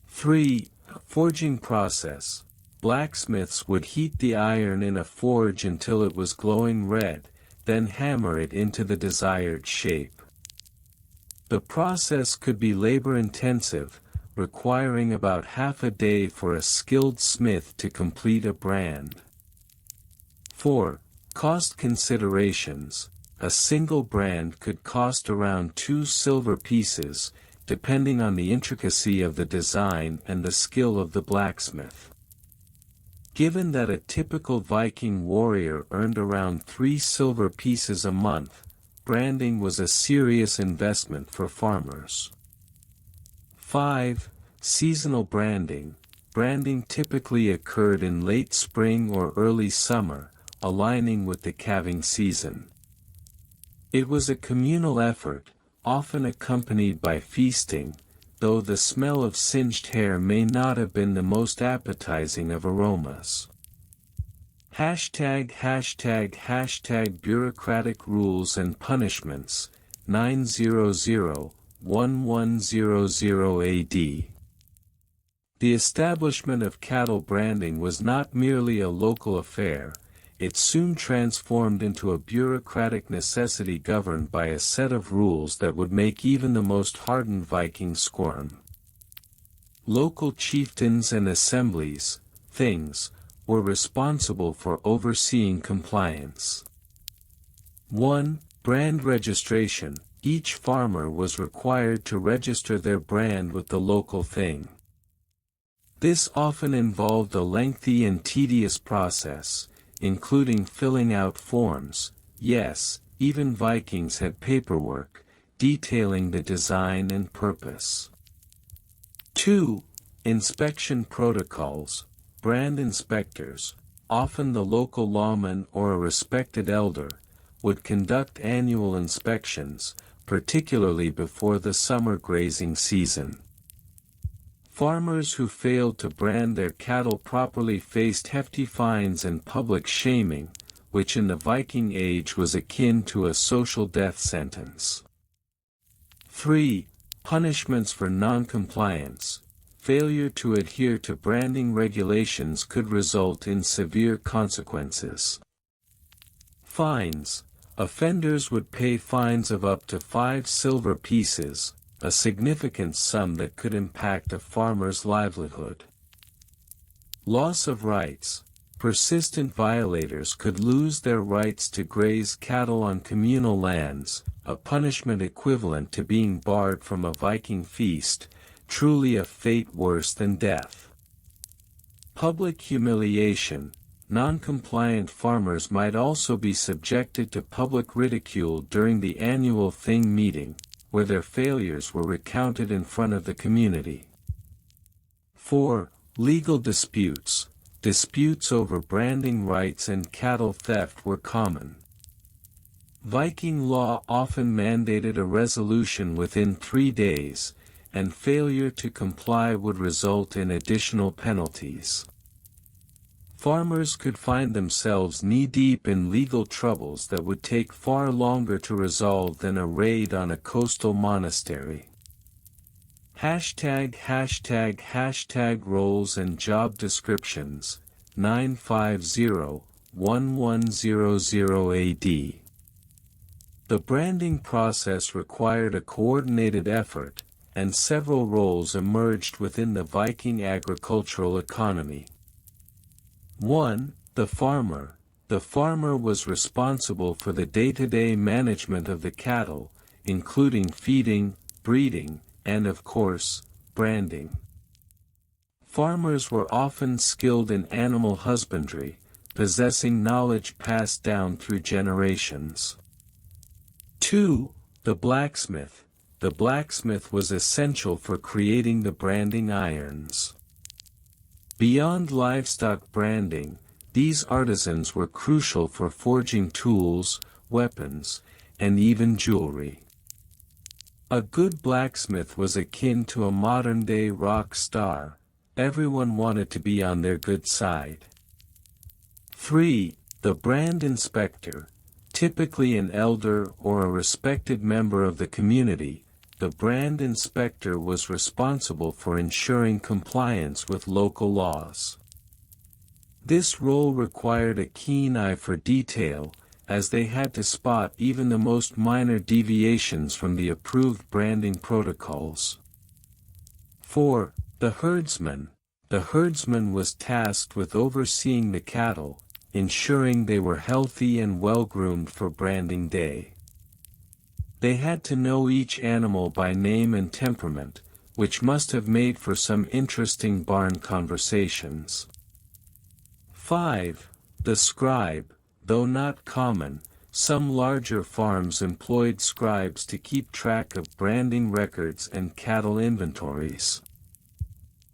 3. Forging process. Blacksmiths would heat the iron in a forge until it was glowing red, then hammer it into the desired shape. The process could be labor-intensive, requiring about half a day for a skilled smith to complete a brand. 4. Cost considerations. A single brand could cost around 2 silver pieces, depending on the intricacy of the design and the skill of the blacksmith. Given that a typical Viking warrior earned around 3 silver pieces a month, branding was a serious investment for farmers. 5. Seasonal branding. Branding typically occurred in late spring or early summer, aligning with the calving season. It was a communal effort, often accompanied by feasting, though the smell of singed hair may not have been the most appetizing of aromas. ### Bureaucratic Rules and Punishments, 900–1100 AD. The establishment of cattle branding was not merely a local affair, it soon transformed into a bureaucratic necessity governed by a set of rules that would make even the most hardened Viking squirm. Local chieftains and assemblies, things, were responsible for overseeing compliance. 1. Brand registration. Each farmer was required to register their brand with the local thing. This often involved a lengthy and tedious process, including filling out forms. Yes, even Vikings had paperwork, detailing the design and purpose. 2. Inspection protocols. Brand inspectors, often the local lawman or a respected elder, would conduct annual inspections, particularly before the summer grazing season. Farmers who failed to brand their cattle properly faced hefty fines and public shaming, which in the Viking Age was akin to a social death sentence. 3. Punishments for non-compliance. Failure to adhere to branding regulations could result in severe consequences. Fines. Offenders would pay fines of up to 5 silver pieces, a significant sum that could impact a farmer's livelihood. Loss of rights. Persistent violators could lose their rights to graze cattle on communal lands, a punishment equivalent to being barred from a Viking feast, truly a fate worse than death. Public humiliation. Non-compliant farmers might also be subjected to public ridicule during the annual thing meeting, where their failures were recounted in front of the community. 4. Legal disputes. Disputes over branding rights and cattle theft were common. Viking law often mandated a resolution within 3 days, and failure to comply would result in additional penalties. Farmers could find themselves knee-deep in legal troubles that would take far longer to resolve than a raid on a coastal monastery. ### Roles and Job Descriptions, 950–1100 AD. The branding process required a coordinated effort, and several roles emerged within the Viking agricultural economy. 1. The farmer. The farmer was responsible for the day-to-day management of the cattle, including feeding, breeding, and of course, branding. Farmers were often skilled in animal husbandry, possessing knowledge passed down through generations. 2. The blacksmith. The blacksmith was essential for creating the branding irons. Beyond livestock branding, these artisans were crucial for forging tools, weapons, and even jewelry. A good blacksmith was akin to a modern-day rock star. Everyone wanted to be on their good side. 3. The brand inspector, typically an elder or a respected member of the community, the brand inspector was responsible for ensuring compliance with local laws. This role required a keen eye for detail, as they had to spot even the most minor deviations from the approved branding protocols. 4. The herdsman. The herdsman was tasked with overseeing the cattle, ensuring they were healthy and well-groomed for branding day. They had to know each animal by name and temperament, which must have made for some interesting barn conversations. 5. The scribe. Though not common, some larger farms employed scribes to keep track of branding records and cattle inventories.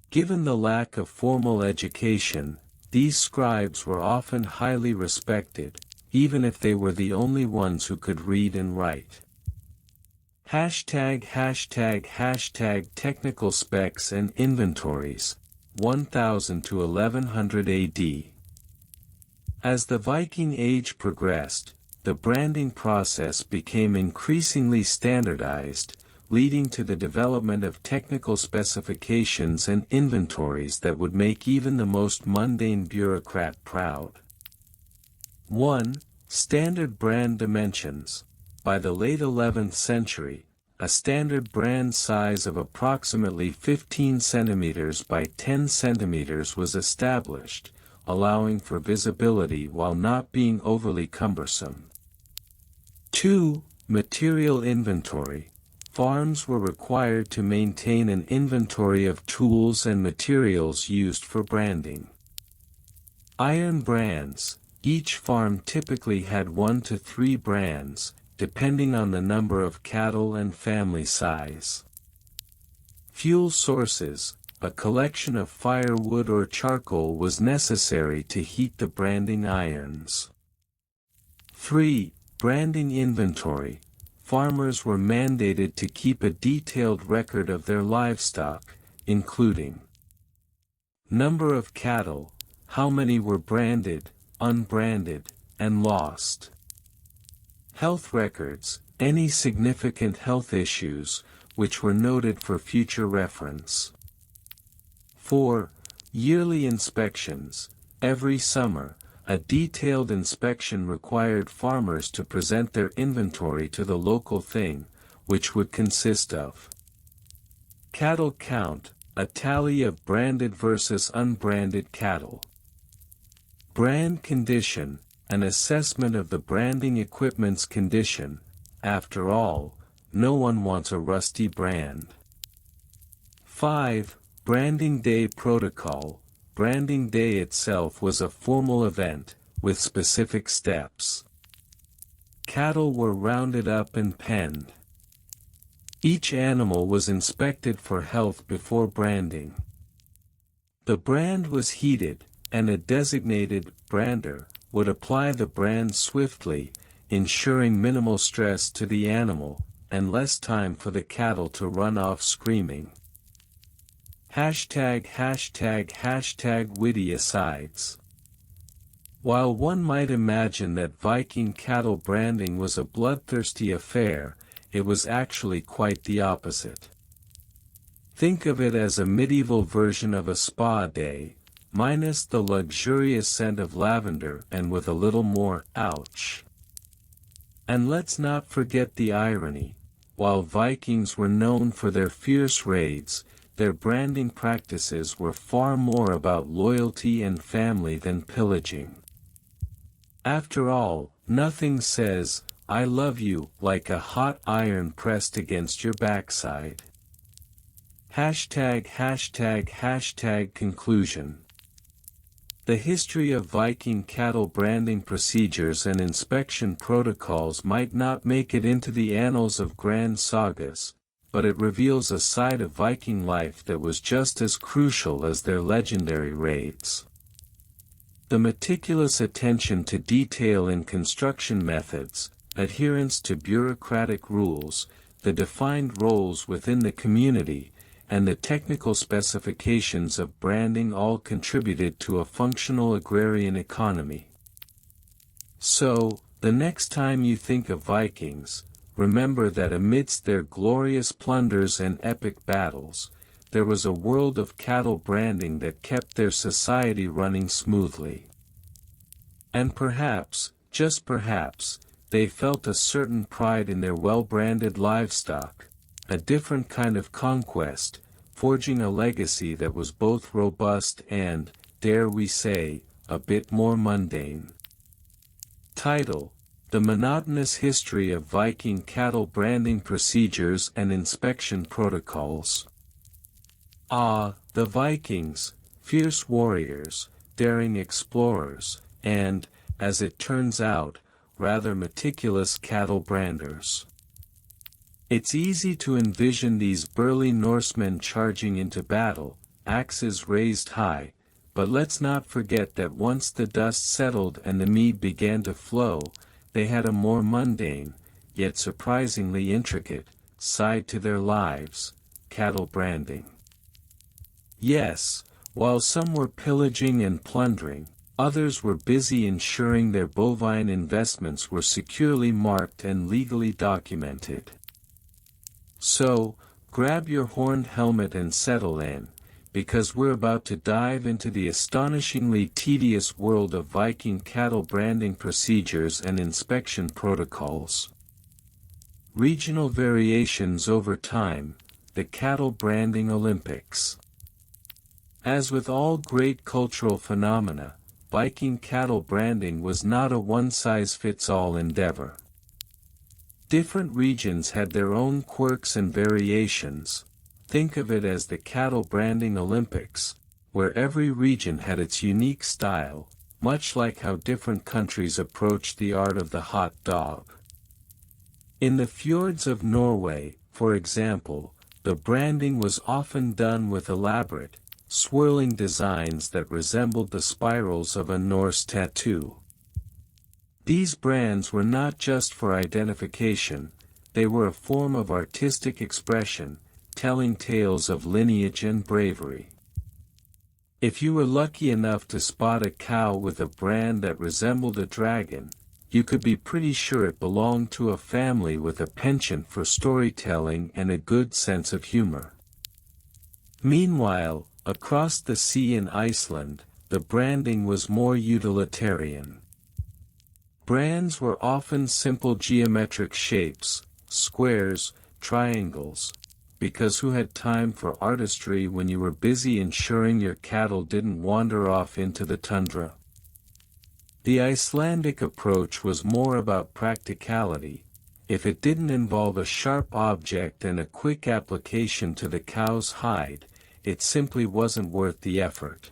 Given the lack of formal education, these scribes were often highly respected, even if they were the only ones who could read and write. ### Technical specs and inventories, 1000 to 1100 AD. As the Viking Age progressed, the branding process became increasingly standardized, leading to the development of technical specifications and inventories that would make even the most mundane bureaucrat proud. 1. Standard brand dimensions. By the late 11th century, a standard brand size of approximately 15 cm by 10 cm was established, allowing for visibility while not being overly cumbersome. 2. Material inventory. Farms were required to maintain an inventory of tools and materials used for branding. Iron brands. Each farm typically had 1 to 3 brands, depending on the number of cattle and family size. Fuel sources. A collection of firewood or charcoal was necessary to heat the branding irons. 3. Branding inventory. Farmers were mandated to keep a detailed record of their livestock, including number of cattle, how many were branded, unbranded, and lost. Health records, any significant health issues, which were noted for future reference. 4. Yearly inspections. Every summer, a detailed inspection required farmers to present their inventory to the local thing, which would consist of cattle count, a tally of branded versus unbranded cattle. Brand condition, an assessment of the branding equipment's condition. After all, no one wants a rusty brand. 5. Branding Day Protocol. Branding Day itself was a formal event, with specific steps. Cattle were rounded up and penned. Each animal was inspected for health before branding. The brand was heated, and a designated brander would apply the brand swiftly, ensuring minimal stress to the animal, and less time for the cattle to run off screaming. ###witty asides. While one might imagine that Viking cattle branding was a bloodthirsty affair, it was actually quite the opposite. Think of it as a medieval version of a spa day, minus the luxurious scent of lavender and with a little more ouch. And let's not forget the irony. While Vikings were known for their fierce raids, their branding practices were far more about loyalty and family than pillaging. After all, nothing says, "I love you," like a hot iron pressed against your backside. ###conclusion. The history of Viking cattle branding procedures and inspection protocols might not make it into the annals of grand sagas, but it reveals a side of Viking life that was just as crucial as their legendary raids. The meticulous attention to detail in construction methods, adherence to bureaucratic rules, the defined roles within the community, and the technical specifications of branding all contributed to a functional agrarian economy. So, the next time you think of Vikings, remember that amidst their glorious plunders and epic battles, there was a world of cattle branding that kept their society running smoothly. And perhaps, just perhaps, they felt a certain pride in their well-branded livestock, a different kind of conquest, forging a legacy that was both robust and, dare we say, a bit more mundane. Title: The Monotonous History of Viking Cattle Branding Procedures and Inspection Protocols. The Vikings, fierce warriors, daring explorers, and, as it turns out, rather meticulous cattle branders. It's easy to envision these burly Norsemen charging into battle, axes raised high, but let's not forget that once the dust settled and the mead began to flow, they had a more mundane, yet surprisingly intricate, side to their lives: cattle branding. Yes, while some were pillaging and plundering, others were busy ensuring their bovine investments were securely marked and legally documented. So, grab your horned helmet and settle in, because we're about to dive into the astonishingly tedious world of Viking cattle branding procedures and inspection protocols. Regional variations over time: the Cattle Branding Olympics. As with all great cultural phenomena, Viking cattle branding was not a one-size-fits-all endeavor. Different regions had their own quirks and variations. Think of it as the Cattle Branding Olympics, where every region had its unique style, much like how different countries approach the art of the hot dog. In the fjords of Norway, for example, the branding was often done with elaborate, swirling designs that resembled the spirals of a Norse tattoo. These brands were not just for identification, they were a form of artistic expression, telling tales of lineage and bravery. If you were lucky enough to spot a cow with a brand that resembled a dragon, you could be pretty sure it belonged to a family with a penchant for storytelling and a good sense of humor. Meanwhile, across the sea in Iceland, the branding was more utilitarian. Brands were often simple geometric shapes, squares, triangles, because who had time for artistry when you were busy ensuring your cattle didn't wander off into the tundra? The Icelandic approach was more about practicality. If it didn't involve a sharp object and a quick application to the cow's hide, it simply wasn't worth the effort.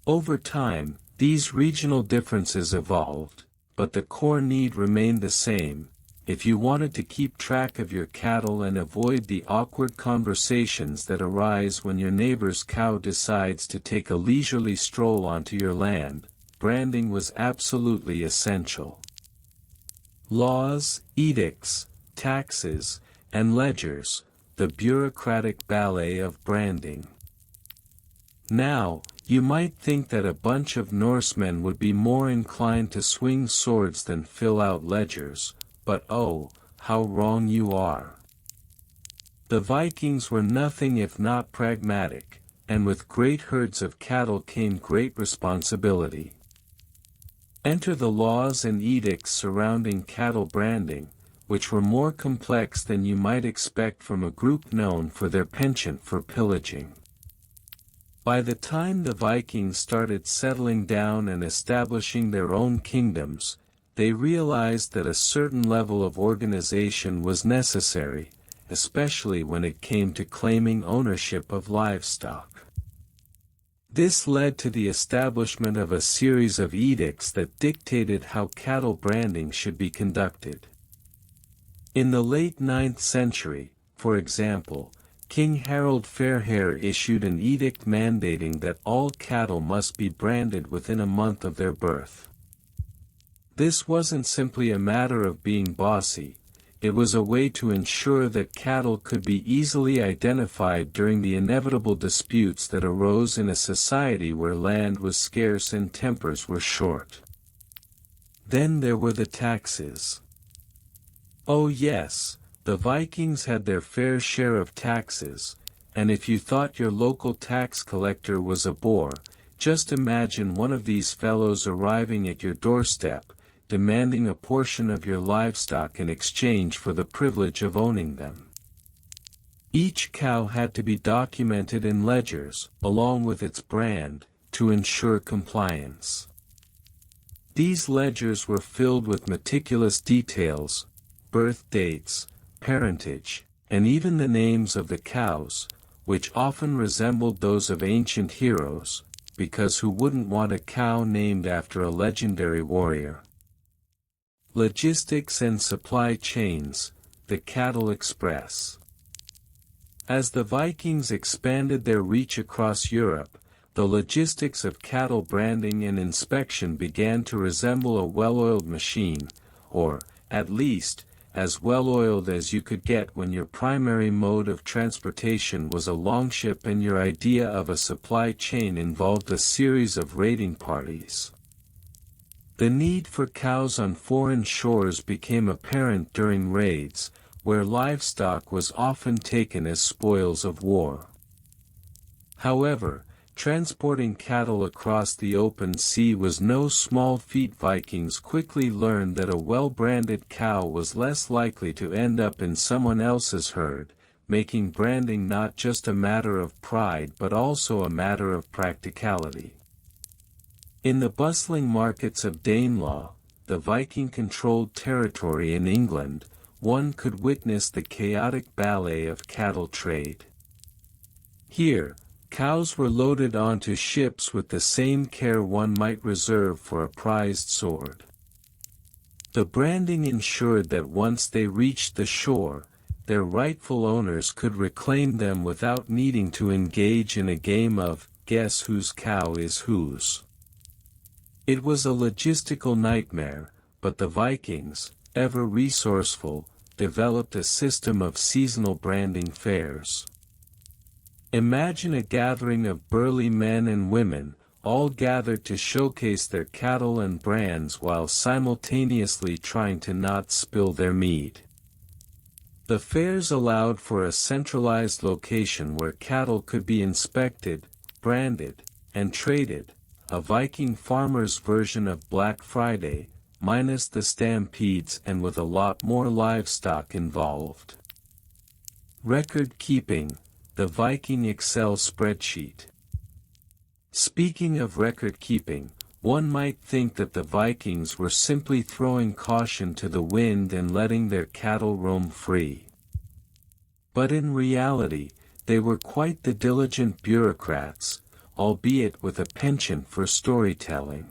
Over time, these regional differences evolved, but the core need remained the same. If you wanted to keep track of your cattle and avoid the awkward conversations that arise when your neighbor's cow decides to take a leisurely stroll onto your land, branding was absolutely essential. Laws, edicts, taxes, and ledgers, the bureaucratic ballet of branding. Now, you might think that a bunch of Norsemen would be more inclined to swing swords than fill out ledgers, but oh, how wrong you are. The Vikings were nothing if not pragmatic, and with great herds of cattle came great responsibility. Enter the laws and edicts surrounding cattle branding, which were more complex than you might expect from a group known for their penchant for pillaging. By the time the Vikings started settling down and establishing their own kingdoms, they realized that a certain level of organization was necessary, especially when it came to claiming ownership of livestock. This led to the establishment of a series of edicts that dictated how cattle branding should be conducted. In the late 9th century, for example, King Harald Fairhair issued an edict mandating that all cattle must be branded within a month of their birth. This wasn't simply a matter of being bossy, it was a way to ensure that cattle could be easily identified during the inevitable disputes that arose in a society where land was scarce and tempers were short. Then there were the taxes. Oh yes, the Vikings had their fair share of taxes, and if you thought your local tax collector was a bore, just imagine one of these fellows arriving at your doorstep, demanding a portion of your livestock in exchange for the privilege of owning them. Each cow had to be documented in ledgers, along with its brand, to ensure compliance. These ledgers were filled with meticulous details, birth dates, parentage, and even the names of the cows, which often resembled those of ancient heroes, because who wouldn't want a cow named after a legendary warrior? Logistics and supply chains, the Cattle Express. As the Vikings expanded their reach across Europe, the logistics of cattle branding and inspection began to resemble a well-oiled machine, or, at least, as well-oiled as you could get when your primary mode of transportation was a longship and your idea of a supply chain involved a series of raiding parties. The need for cows on foreign shores became apparent during raids, where livestock was often taken as spoils of war. However, transporting cattle across the open sea was no small feat. Vikings quickly learned that a well-branded cow was less likely to end up in someone else's herd, making branding not just a matter of pride but also a matter of practicality. In the bustling markets of Danelaw, the Viking-controlled territory in England, one could witness the chaotic ballet of cattle trade. Here, cows were loaded onto ships with the same care one might reserve for a prized sword. The branding ensured that once they reached the shore, their rightful owners could reclaim them without needing to engage in a game of guess whose cow is whose. It was a logistical nightmare, but the Vikings, ever resourceful, developed a system of seasonal branding fairs. Imagine a gathering of burly men and women, all gathered to showcase their cattle and brands while simultaneously trying to not spill their mead. The fairs allowed for a centralized location where cattle could be inspected, branded, and traded, a Viking farmer's version of Black Friday, minus the stampedes and with a lot more livestock involved. Record keeping, the Viking Excel spreadsheet. Speaking of record keeping, one might think that the Vikings were simply throwing caution to the wind and letting their cattle roam free. But in reality, they were quite the diligent bureaucrats, albeit with a penchant for storytelling.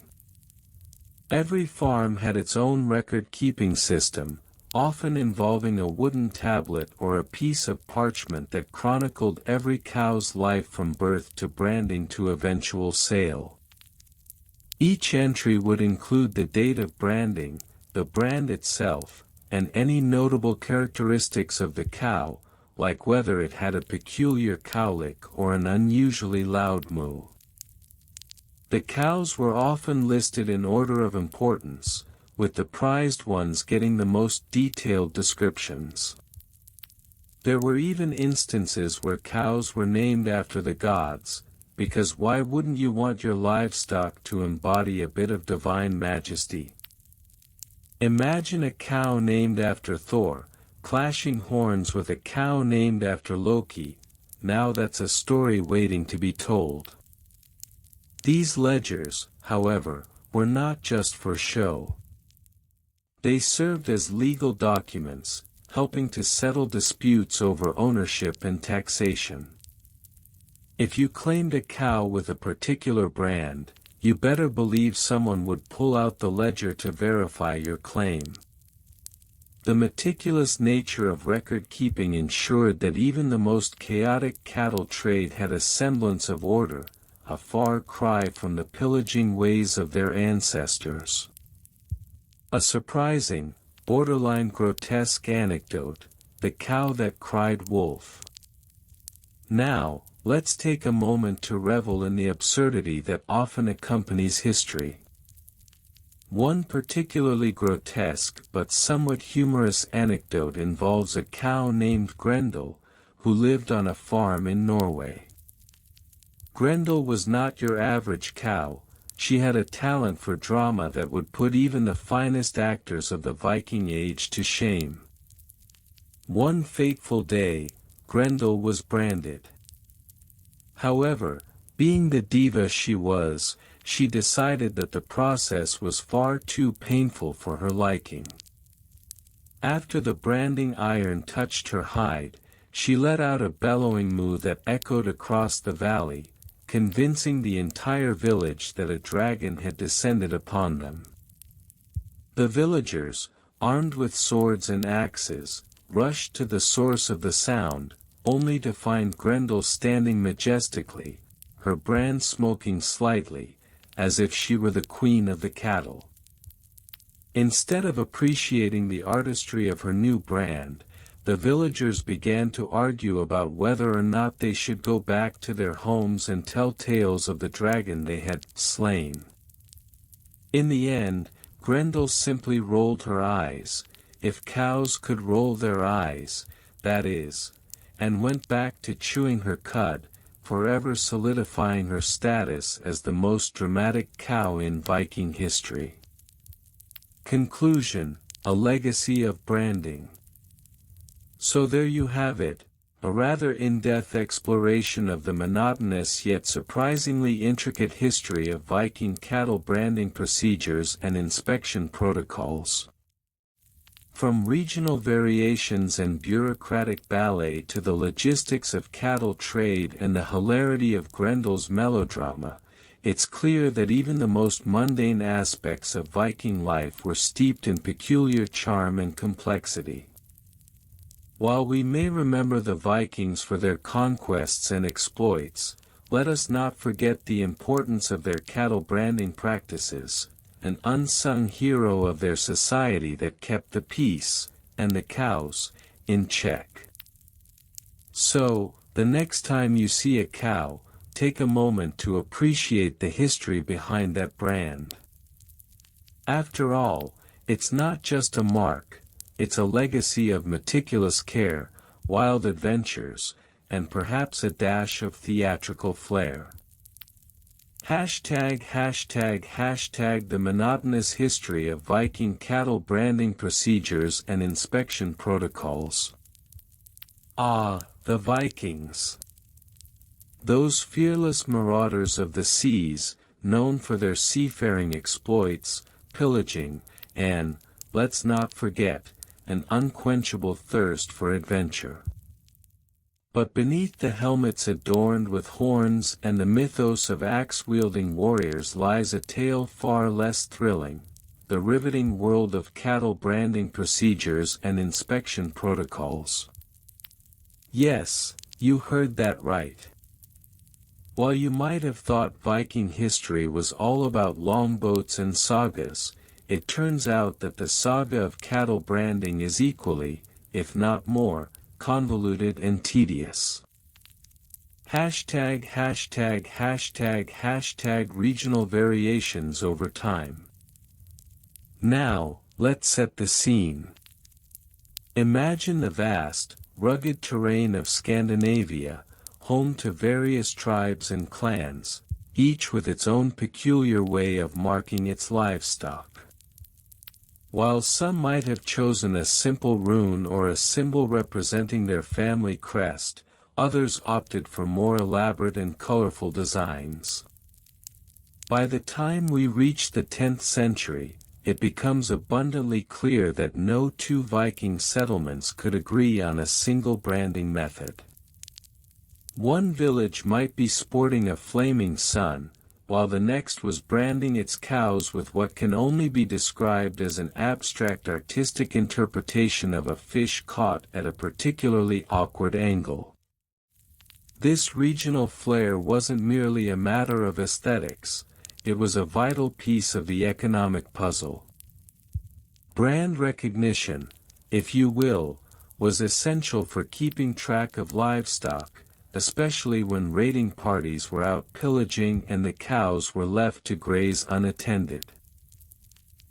Every farm had its own record-keeping system, often involving a wooden tablet or a piece of parchment that chronicled every cow's life from birth to branding to eventual sale. Each entry would include the date of branding, the brand itself, and any notable characteristics of the cow, like whether it had a peculiar cowlick or an unusually loud moo. The cows were often listed in order of importance, with the prized ones getting the most detailed descriptions. There were even instances where cows were named after the gods, because why wouldn't you want your livestock to embody a bit of divine majesty? Imagine a cow named after Thor, clashing horns with a cow named after Loki. Now that's a story waiting to be told. These ledgers, however, were not just for show. They served as legal documents, helping to settle disputes over ownership and taxation. If you claimed a cow with a particular brand, you better believe someone would pull out the ledger to verify your claim. The meticulous nature of record-keeping ensured that even the most chaotic cattle trade had a semblance of order, a far cry from the pillaging ways of their ancestors. A surprising, borderline grotesque anecdote, the cow that cried wolf. Now, let's take a moment to revel in the absurdity that often accompanies history. One particularly grotesque but somewhat humorous anecdote involves a cow named Grendel, who lived on a farm in Norway. Grendel was not your average cow. She had a talent for drama that would put even the finest actors of the Viking age to shame. One fateful day, Grendel was branded. However, being the diva she was, she decided that the process was far too painful for her liking. After the branding iron touched her hide, she let out a bellowing moo that echoed across the valley, convincing the entire village that a dragon had descended upon them. The villagers, armed with swords and axes, rushed to the source of the sound, only to find Grendel standing majestically, her brand smoking slightly, as if she were the queen of the cattle. Instead of appreciating the artistry of her new brand, the villagers began to argue about whether or not they should go back to their homes and tell tales of the dragon they had slain. In the end, Grendel simply rolled her eyes, if cows could roll their eyes, that is, and went back to chewing her cud, forever solidifying her status as the most dramatic cow in Viking history. Conclusion: a legacy of branding. So there you have it, a rather in-depth exploration of the monotonous yet surprisingly intricate history of Viking cattle branding procedures and inspection protocols. From regional variations and bureaucratic ballet to the logistics of cattle trade and the hilarity of Grendel's melodrama, it's clear that even the most mundane aspects of Viking life were steeped in peculiar charm and complexity. While we may remember the Vikings for their conquests and exploits, let us not forget the importance of their cattle branding practices, an unsung hero of their society that kept the peace, and the cows, in check. So, the next time you see a cow, take a moment to appreciate the history behind that brand. After all, it's not just a mark, it's a legacy of meticulous care, wild adventures, and perhaps a dash of theatrical flair. #### The monotonous history of Viking cattle branding procedures and inspection protocols. Ah, the Vikings! Those fearless marauders of the seas, known for their seafaring exploits, pillaging, and, let's not forget, an unquenchable thirst for adventure. But beneath the helmets adorned with horns and the mythos of axe-wielding warriors lies a tale far less thrilling, the riveting world of cattle branding procedures and inspection protocols. Yes, you heard that right. While you might have thought Viking history was all about longboats and sagas, it turns out that the saga of cattle branding is equally, if not more, convoluted and tedious. #### Regional variations over time. Now, let's set the scene. Imagine the vast, rugged terrain of Scandinavia, home to various tribes and clans, each with its own peculiar way of marking its livestock. While some might have chosen a simple rune or a symbol representing their family crest, others opted for more elaborate and colorful designs. By the time we reach the 10th century, it becomes abundantly clear that no two Viking settlements could agree on a single branding method. One village might be sporting a flaming sun, while the next was branding its cows with what can only be described as an abstract artistic interpretation of a fish caught at a particularly awkward angle. This regional flair wasn't merely a matter of aesthetics, it was a vital piece of the economic puzzle. Brand recognition, if you will, was essential for keeping track of livestock, especially when raiding parties were out pillaging and the cows were left to graze unattended.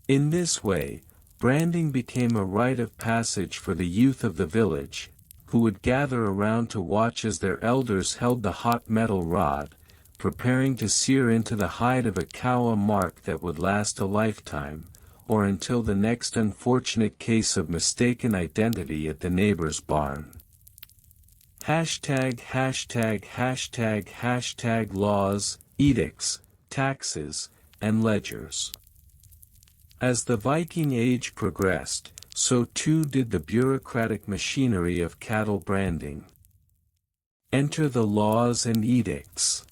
In this way, branding became a rite of passage for the youth of the village, who would gather around to watch as their elders held the hot metal rod, preparing to sear into the hide of a cow a mark that would last a lifetime, or until the next unfortunate case of mistaken identity at the neighbor's barn. ###### laws, edicts, taxes, and ledgers. As the Viking Age progressed, so too did the bureaucratic machinery of cattle branding. Enter the laws and edicts.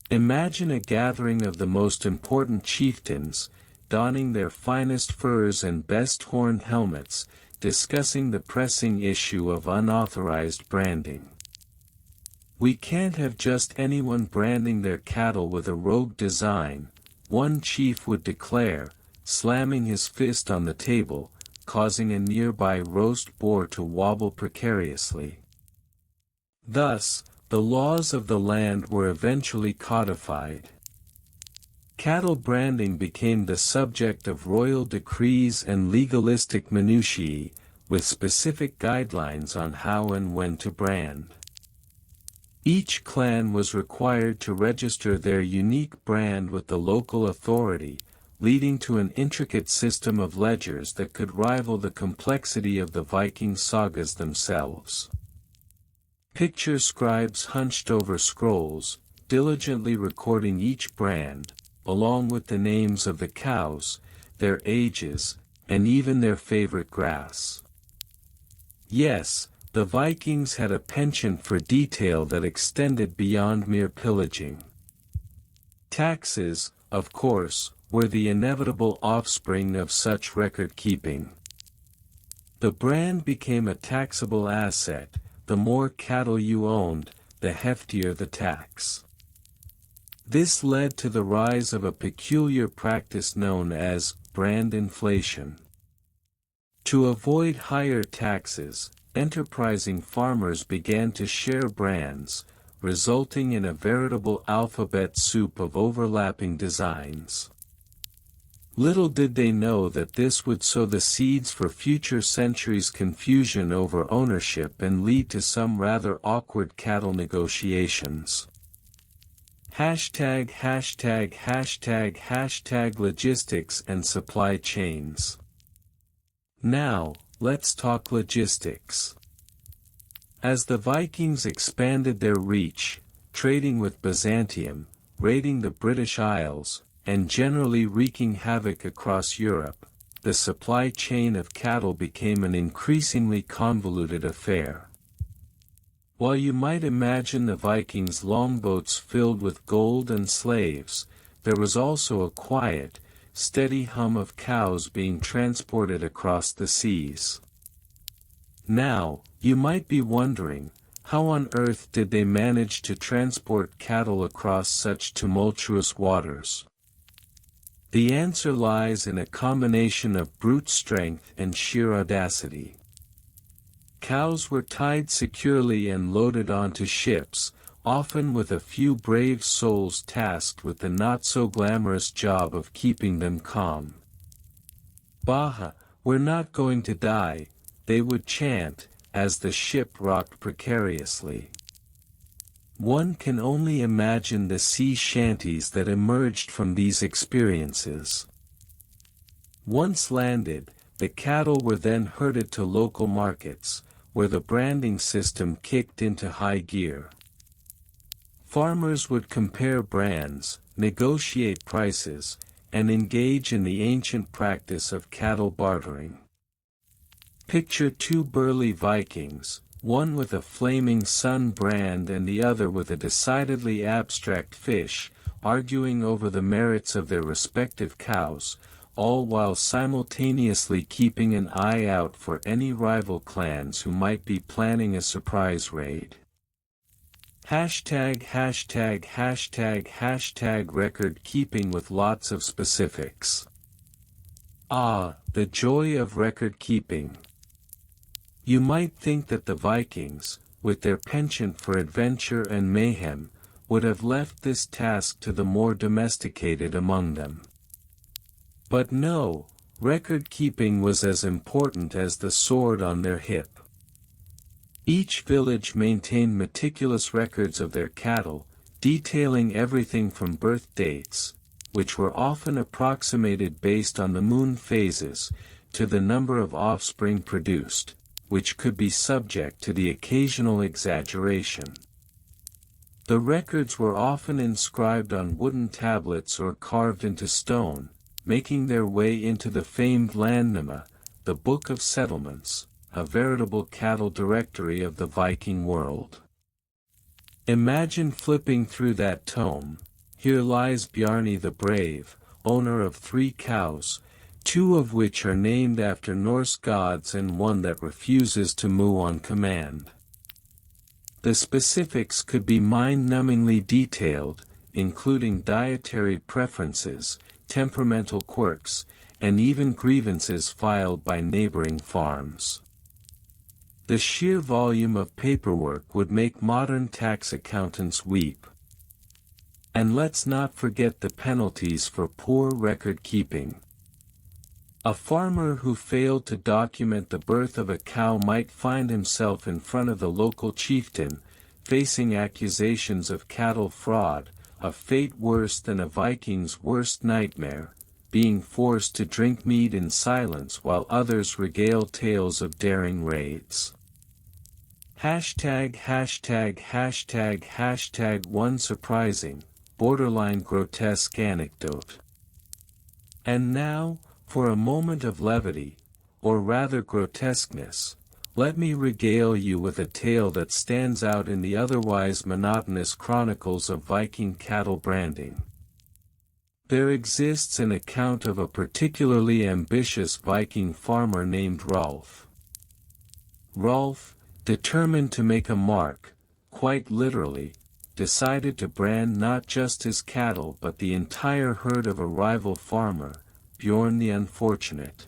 Imagine a gathering of the most important chieftains, donning their finest furs and best horned helmets, discussing the pressing issue of unauthorized branding. "We can't have just anyone branding their cattle with a rogue design," one chief would declare, slamming his fist on the table, causing a nearby roast boar to wobble precariously. Thus, the laws of the land were eventually codified. Cattle branding became the subject of royal decrees and legalistic minutiae, with specific guidelines on how and when to brand. Each clan was required to register their unique brand with the local authority, leading to an intricate system of ledgers that could rival the complexity of the Viking sagas themselves. Picture scribes hunched over scrolls, diligently recording each brand, along with the names of the cows, their ages, and even their favorite grass. Yes, the Vikings had a penchant for detail that extended beyond mere pillaging. Taxes, of course, were the inevitable offspring of such record-keeping. The brand became a taxable asset. The more cattle you owned, the heftier the tax. This led to the rise of a peculiar practice known as brand inflation. To avoid higher taxes, enterprising farmers began to share brands, resulting in a veritable alphabet soup of overlapping designs. Little did they know that this would sow the seeds for future centuries' confusion over ownership and lead to some rather awkward cattle negotiations. ##### logistics and supply chains. Now, let's talk logistics. As the Vikings expanded their reach, trading with Byzantium, raiding the British Isles, and generally wreaking havoc across Europe, the supply chain of cattle became an increasingly convoluted affair. While you might imagine the Vikings' longboats filled with gold and slaves, there was also a quiet, steady hum of cows being transported across the seas. Now, you might be wondering, how on earth did they manage to transport cattle across such tumultuous waters? The answer lies in a combination of brute strength and sheer audacity. Cows were tied securely and loaded onto ships, often with a few brave souls tasked with the not-so-glamorous job of keeping them calm. "Baja, we're not going to die," they would chant, as the ship rocked precariously. One can only imagine the sea shanties that emerged from these experiences. Once landed, the cattle were then herded to local markets, where the branding system kicked into high gear. Farmers would compare brands, negotiate prices, and engage in the ancient practice of cattle bartering. Picture two burly Vikings, one with a flaming sun brand and the other with a decidedly abstract fish, arguing over the merits of their respective cows, all while simultaneously keeping an eye out for any rival clans who might be planning a surprise raid. ##### record keeping with lots of specifics. Ah, the joy of record keeping. You might think that the Vikings, with their penchant for adventure and mayhem, would have left this task to the more domesticated among them. But no, record-keeping was as important as the sword on their hip. Each village maintained meticulous records of their cattle, detailing everything from birth dates, which were often approximated based on the moon phases, to the number of offspring produced, which could be subject to the occasional exaggeration. The records were often inscribed on wooden tablets or carved into stone, making their way into the famed Landnama, the Book of Settlements, a veritable cattle directory of the Viking world. Imagine flipping through that tome. Here lies Bjarni the Brave, owner of 3 cows, 2 of which are named after Norse gods and one that refuses to moo on command. The specifics could be mind-numbingly detailed, including dietary preferences, temperamental quirks, and even grievances filed by neighboring farms. The sheer volume of paperwork would make modern tax accountants weep. And let's not forget the penalties for poor record-keeping. A farmer who failed to document the birth of a cow might find himself in front of the local chieftain, facing accusations of cattle fraud, a fate worse than a Viking's worst nightmare, being forced to drink mead in silence while others regale tales of daring raids. One surprising, borderline grotesque anecdote. And now, for a moment of levity, or rather grotesqueness, let me regale you with a tale that stands out in the otherwise monotonous chronicles of Viking cattle branding. There exists an account of a particularly ambitious Viking farmer named Rolf. Rolf, determined to make a mark, quite literally, decided to brand not just his cattle but the entire herd of a rival farmer, Bjorn the Unfortunate.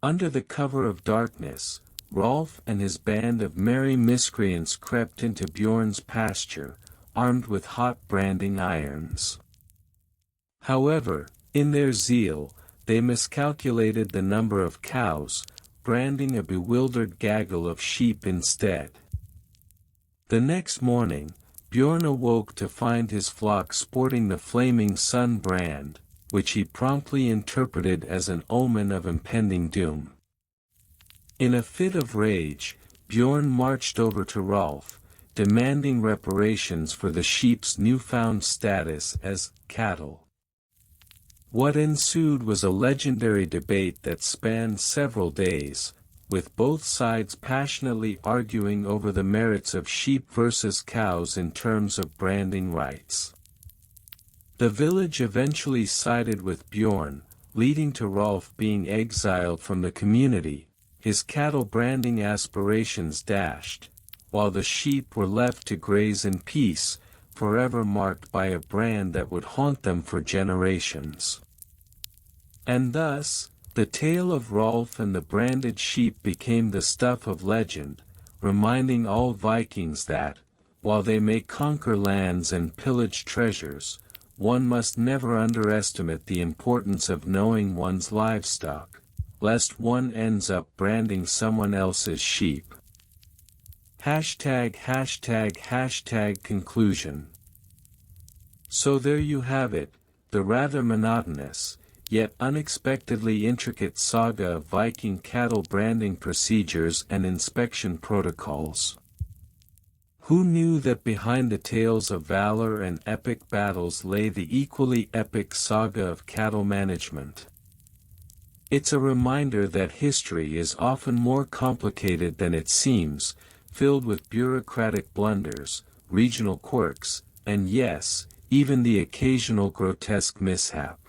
Under the cover of darkness, Rolf and his band of merry miscreants crept into Bjorn's pasture, armed with hot branding irons. However, in their zeal, they miscalculated the number of cows, branding a bewildered gaggle of sheep instead. The next morning, Bjorn awoke to find his flock sporting the flaming sun brand, which he promptly interpreted as an omen of impending doom. In a fit of rage, Bjorn marched over to Rolf, demanding reparations for the sheep's newfound status as cattle. What ensued was a legendary debate that spanned several days, with both sides passionately arguing over the merits of sheep versus cows in terms of branding rights. The village eventually sided with Bjorn, leading to Rolf being exiled from the community, his cattle branding aspirations dashed, while the sheep were left to graze in peace, forever marked by a brand that would haunt them for generations. And thus, the tale of Rolf and the branded sheep became the stuff of legend, reminding all Vikings that, while they may conquer lands and pillage treasures, one must never underestimate the importance of knowing one's livestock, lest one ends up branding someone else's sheep. Conclusion. So there you have it, the rather monotonous, yet unexpectedly intricate saga of Viking cattle branding procedures and inspection protocols. Who knew that behind the tales of valor and epic battles lay the equally epic saga of cattle management? It's a reminder that history is often more complicated than it seems, filled with bureaucratic blunders, regional quirks, and yes, even the occasional grotesque mishap.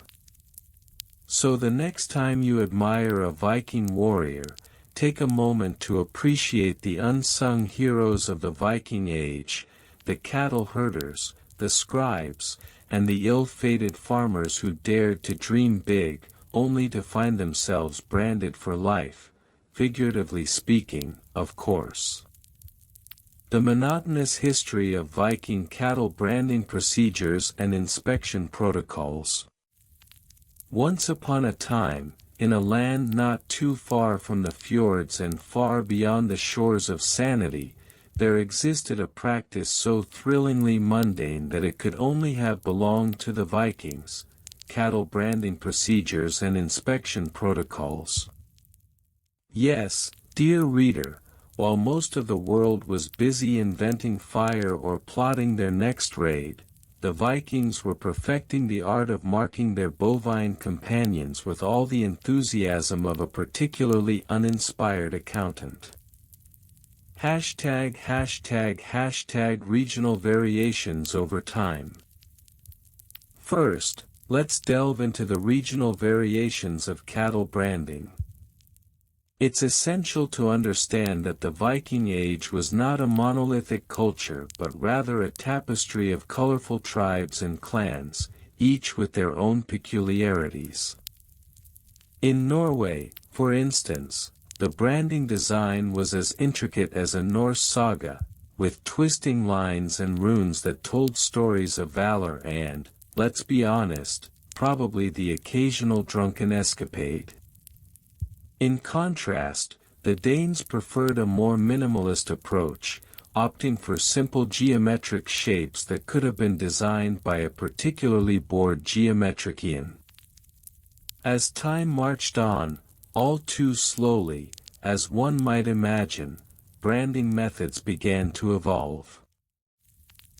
So the next time you admire a Viking warrior, take a moment to appreciate the unsung heroes of the Viking Age, the cattle herders, the scribes, and the ill-fated farmers who dared to dream big, only to find themselves branded for life, figuratively speaking, of course. The monotonous history of Viking cattle branding procedures and inspection protocols. Once upon a time, in a land not too far from the fjords and far beyond the shores of sanity, there existed a practice so thrillingly mundane that it could only have belonged to the Vikings: cattle branding procedures and inspection protocols. Yes, dear reader, while most of the world was busy inventing fire or plotting their next raid, the Vikings were perfecting the art of marking their bovine companions with all the enthusiasm of a particularly uninspired accountant. Hashtag regional variations over time. First, let's delve into the regional variations of cattle branding. It's essential to understand that the Viking Age was not a monolithic culture but rather a tapestry of colorful tribes and clans, each with their own peculiarities. In Norway, for instance, the branding design was as intricate as a Norse saga, with twisting lines and runes that told stories of valor and, let's be honest, probably the occasional drunken escapade. In contrast, the Danes preferred a more minimalist approach, opting for simple geometric shapes that could have been designed by a particularly bored geometrician. As time marched on, all too slowly, as one might imagine, branding methods began to evolve.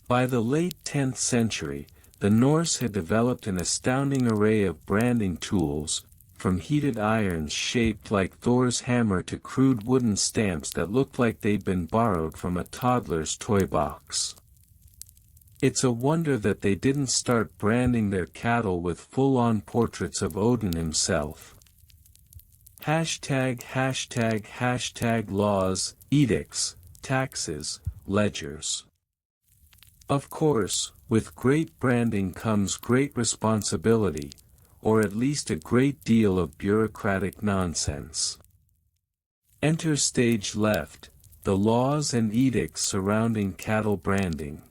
By the late 10th century, the Norse had developed an astounding array of branding tools, from heated irons shaped like Thor's hammer to crude wooden stamps that looked like they'd been borrowed from a toddler's toy box. It's a wonder that they didn't start branding their cattle with full-on portraits of Odin himself. Hashtag laws, edicts, taxes, ledgers. Of course, with great branding comes great responsibility, or at least a great deal of bureaucratic nonsense. Enter stage left, the laws and edicts surrounding cattle branding.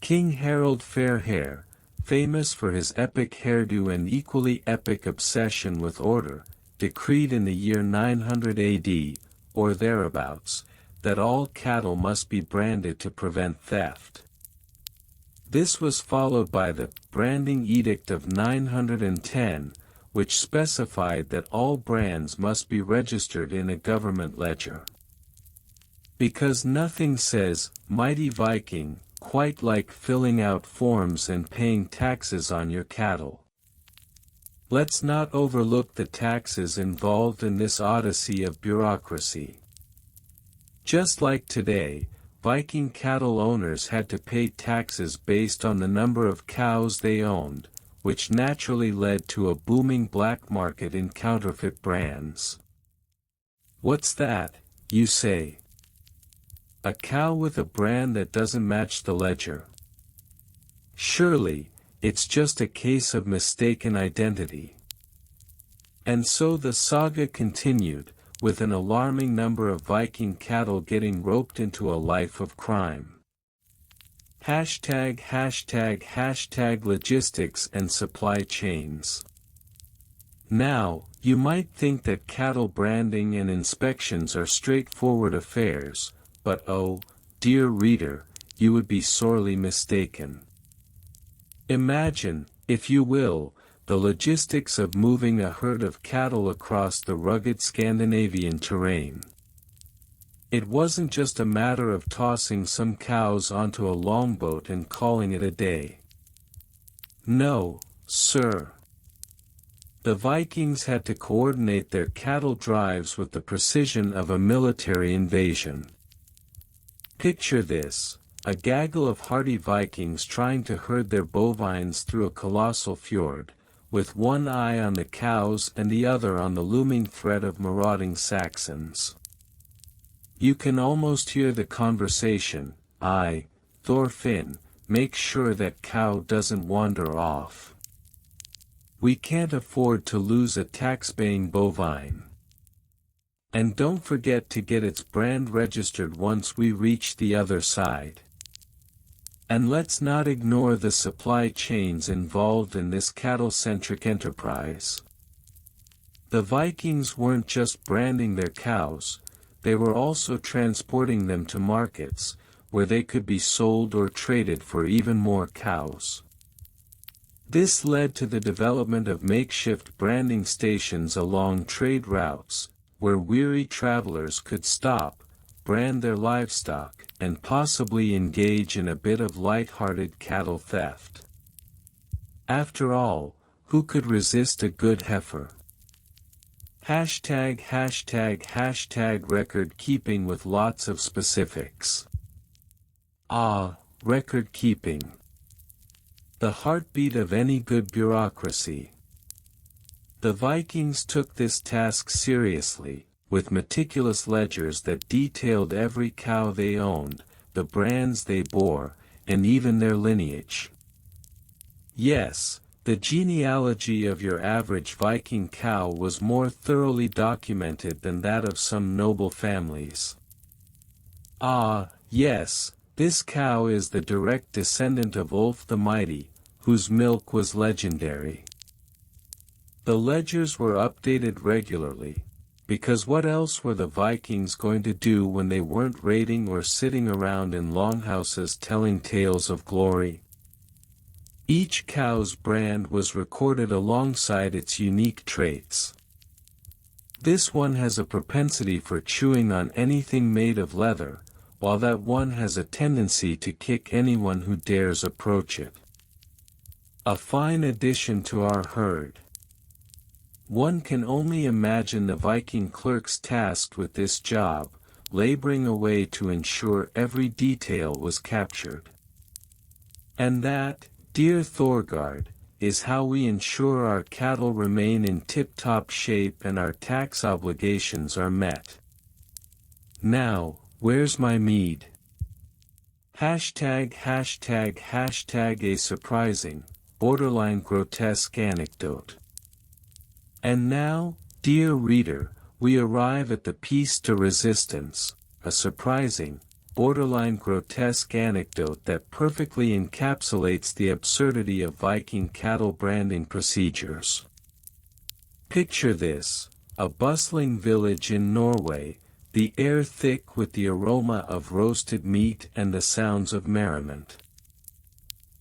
King Harald Fairhair, famous for his epic hairdo and equally epic obsession with order, decreed in the year 900 AD, or thereabouts, that all cattle must be branded to prevent theft. This was followed by the Branding Edict of 910, which specified that all brands must be registered in a government ledger. Because nothing says, "Mighty Viking," quite like filling out forms and paying taxes on your cattle. Let's not overlook the taxes involved in this odyssey of bureaucracy. Just like today, Viking cattle owners had to pay taxes based on the number of cows they owned, which naturally led to a booming black market in counterfeit brands. What's that, you say? A cow with a brand that doesn't match the ledger? Surely, it's just a case of mistaken identity. And so the saga continued, with an alarming number of Viking cattle getting roped into a life of crime. Hashtag logistics and supply chains. Now, you might think that cattle branding and inspections are straightforward affairs, but oh, dear reader, you would be sorely mistaken. Imagine, if you will, the logistics of moving a herd of cattle across the rugged Scandinavian terrain. It wasn't just a matter of tossing some cows onto a longboat and calling it a day. No, sir. The Vikings had to coordinate their cattle drives with the precision of a military invasion. Picture this: a gaggle of hardy Vikings trying to herd their bovines through a colossal fjord, with one eye on the cows and the other on the looming threat of marauding Saxons. You can almost hear the conversation: "Aye, Thorfinn, make sure that cow doesn't wander off. We can't afford to lose a tax-paying bovine. And don't forget to get its brand registered once we reach the other side." And let's not ignore the supply chains involved in this cattle-centric enterprise. The Vikings weren't just branding their cows, they were also transporting them to markets, where they could be sold or traded for even more cows. This led to the development of makeshift branding stations along trade routes, where weary travelers could stop, brand their livestock, and possibly engage in a bit of light-hearted cattle theft. After all, who could resist a good heifer? Hashtag record keeping with lots of specifics. Record keeping. The heartbeat of any good bureaucracy. The Vikings took this task seriously, with meticulous ledgers that detailed every cow they owned, the brands they bore, and even their lineage. Yes, the genealogy of your average Viking cow was more thoroughly documented than that of some noble families. Yes, this cow is the direct descendant of Ulf the Mighty, whose milk was legendary. The ledgers were updated regularly, because what else were the Vikings going to do when they weren't raiding or sitting around in longhouses telling tales of glory? Each cow's brand was recorded alongside its unique traits. This one has a propensity for chewing on anything made of leather, while that one has a tendency to kick anyone who dares approach it. A fine addition to our herd. One can only imagine the Viking clerks tasked with this job, laboring away to ensure every detail was captured. And that, dear Thorgard, is how we ensure our cattle remain in tip-top shape and our tax obligations are met. Now, where's my mead? Hashtag a surprising, borderline grotesque anecdote. And now, dear reader, we arrive at the piece de resistance, a surprising, borderline grotesque anecdote that perfectly encapsulates the absurdity of Viking cattle branding procedures. Picture this, a bustling village in Norway, the air thick with the aroma of roasted meat and the sounds of merriment.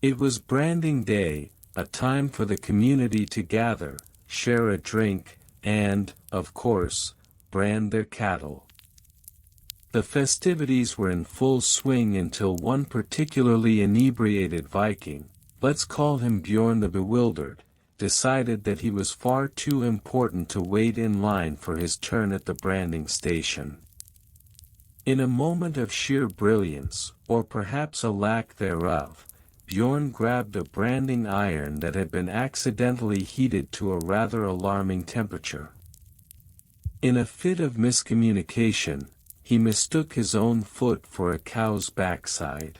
It was branding day, a time for the community to gather, share a drink, and, of course, brand their cattle. The festivities were in full swing until one particularly inebriated Viking, let's call him Bjorn the Bewildered, decided that he was far too important to wait in line for his turn at the branding station. In a moment of sheer brilliance, or perhaps a lack thereof, Bjorn grabbed a branding iron that had been accidentally heated to a rather alarming temperature. In a fit of miscommunication, he mistook his own foot for a cow's backside.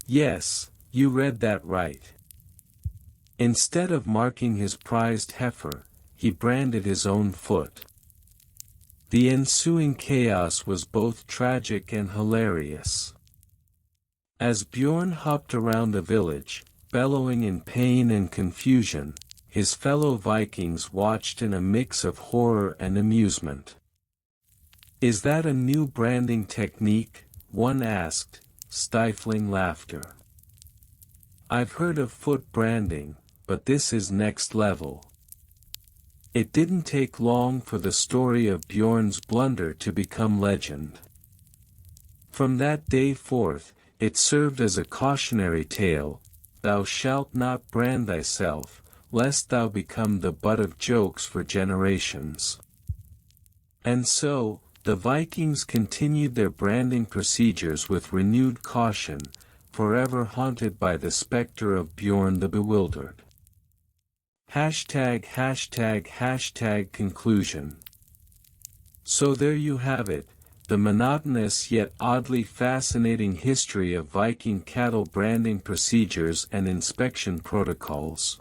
Yes, you read that right. Instead of marking his prized heifer, he branded his own foot. The ensuing chaos was both tragic and hilarious. As Bjorn hopped around the village, bellowing in pain and confusion, his fellow Vikings watched in a mix of horror and amusement. Is that a new branding technique? One asked, stifling laughter. I've heard of foot branding, but this is next level. It didn't take long for the story of Bjorn's blunder to become legend. From that day forth, it served as a cautionary tale, thou shalt not brand thyself, lest thou become the butt of jokes for generations. And so, the Vikings continued their branding procedures with renewed caution, forever haunted by the specter of Bjorn the Bewildered. Hashtag conclusion. So there you have it, the monotonous yet oddly fascinating history of Viking cattle branding procedures and inspection protocols.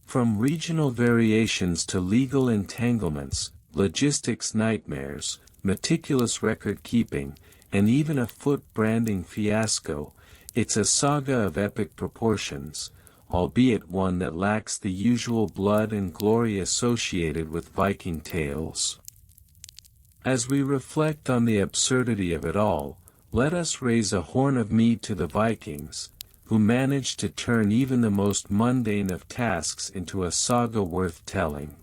From regional variations to legal entanglements, logistics nightmares, meticulous record keeping, and even a foot branding fiasco, It's a saga of epic proportions, albeit one that lacks the usual blood and glory associated with Viking tales. As we reflect on the absurdity of it all, let us raise a horn of mead to the Vikings, who managed to turn even the most mundane of tasks into a saga worth telling.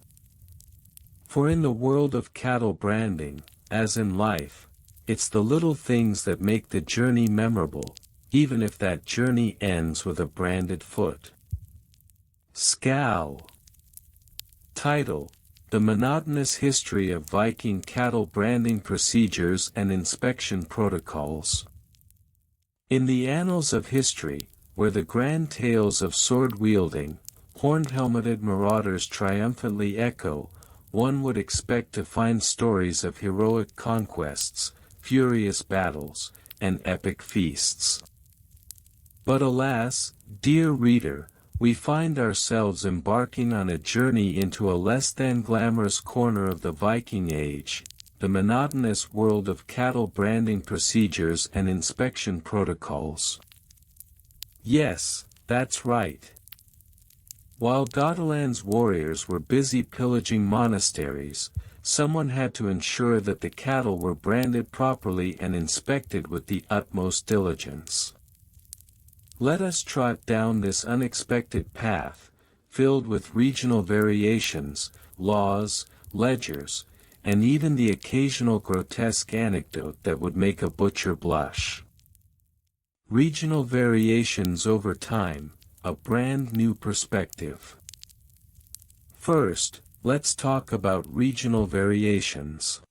For in the world of cattle branding, as in life, it's the little things that make the journey memorable, even if that journey ends with a branded foot. Scowl. Title: The Monotonous History of Viking Cattle Branding Procedures and Inspection Protocols. In the annals of history, where the grand tales of sword-wielding, horned-helmeted marauders triumphantly echo, one would expect to find stories of heroic conquests, furious battles, and epic feasts. But alas, dear reader, we find ourselves embarking on a journey into a less than glamorous corner of the Viking Age, the monotonous world of cattle branding procedures and inspection protocols. Yes, that's right. While Gotaland's warriors were busy pillaging monasteries, someone had to ensure that the cattle were branded properly and inspected with the utmost diligence. Let us trot down this unexpected path, filled with regional variations, laws, ledgers, and even the occasional grotesque anecdote that would make a butcher blush. Regional variations over time, a brand new perspective. First, let's talk about regional variations.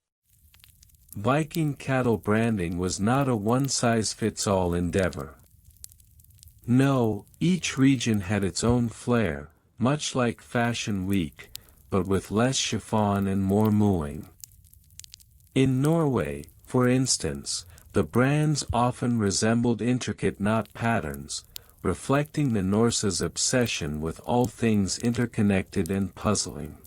Viking cattle branding was not a one-size-fits-all endeavor. No, each region had its own flair, much like Fashion Week, but with less chiffon and more mooing. In Norway, for instance, the brands often resembled intricate knot patterns, reflecting the Norse's obsession with all things interconnected and puzzling.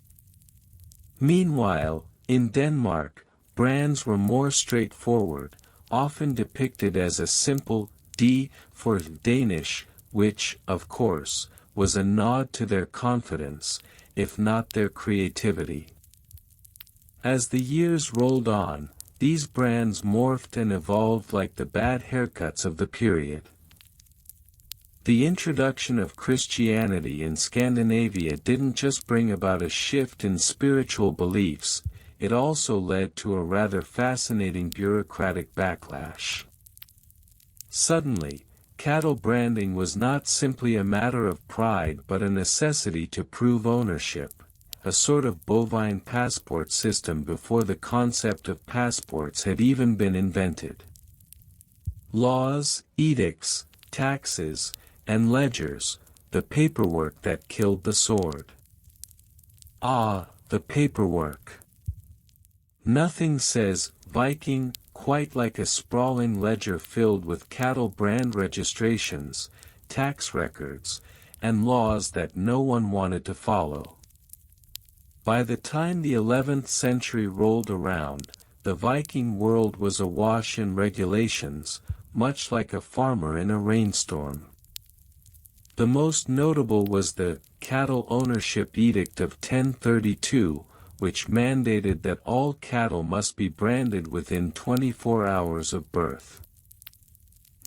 Meanwhile, in Denmark, brands were more straightforward, often depicted as a simple D for Danish, which, of course, was a nod to their confidence, if not their creativity. As the years rolled on, these brands morphed and evolved like the bad haircuts of the period. The introduction of Christianity in Scandinavia didn't just bring about a shift in spiritual beliefs, it also led to a rather fascinating bureaucratic backlash. Suddenly, cattle branding was not simply a matter of pride but a necessity to prove ownership, a sort of bovine passport system before the concept of passports had even been invented. Laws, edicts, taxes, and ledgers, the paperwork that killed the sword. Ah, the paperwork. Nothing says Viking quite like a sprawling ledger filled with cattle brand registrations, tax records, and laws that no one wanted to follow. By the time the 11th century rolled around, the Viking world was awash in regulations, much like a farmer in a rainstorm. The most notable was the Cattle Ownership Edict of 1032, which mandated that all cattle must be branded within 24 hours of birth.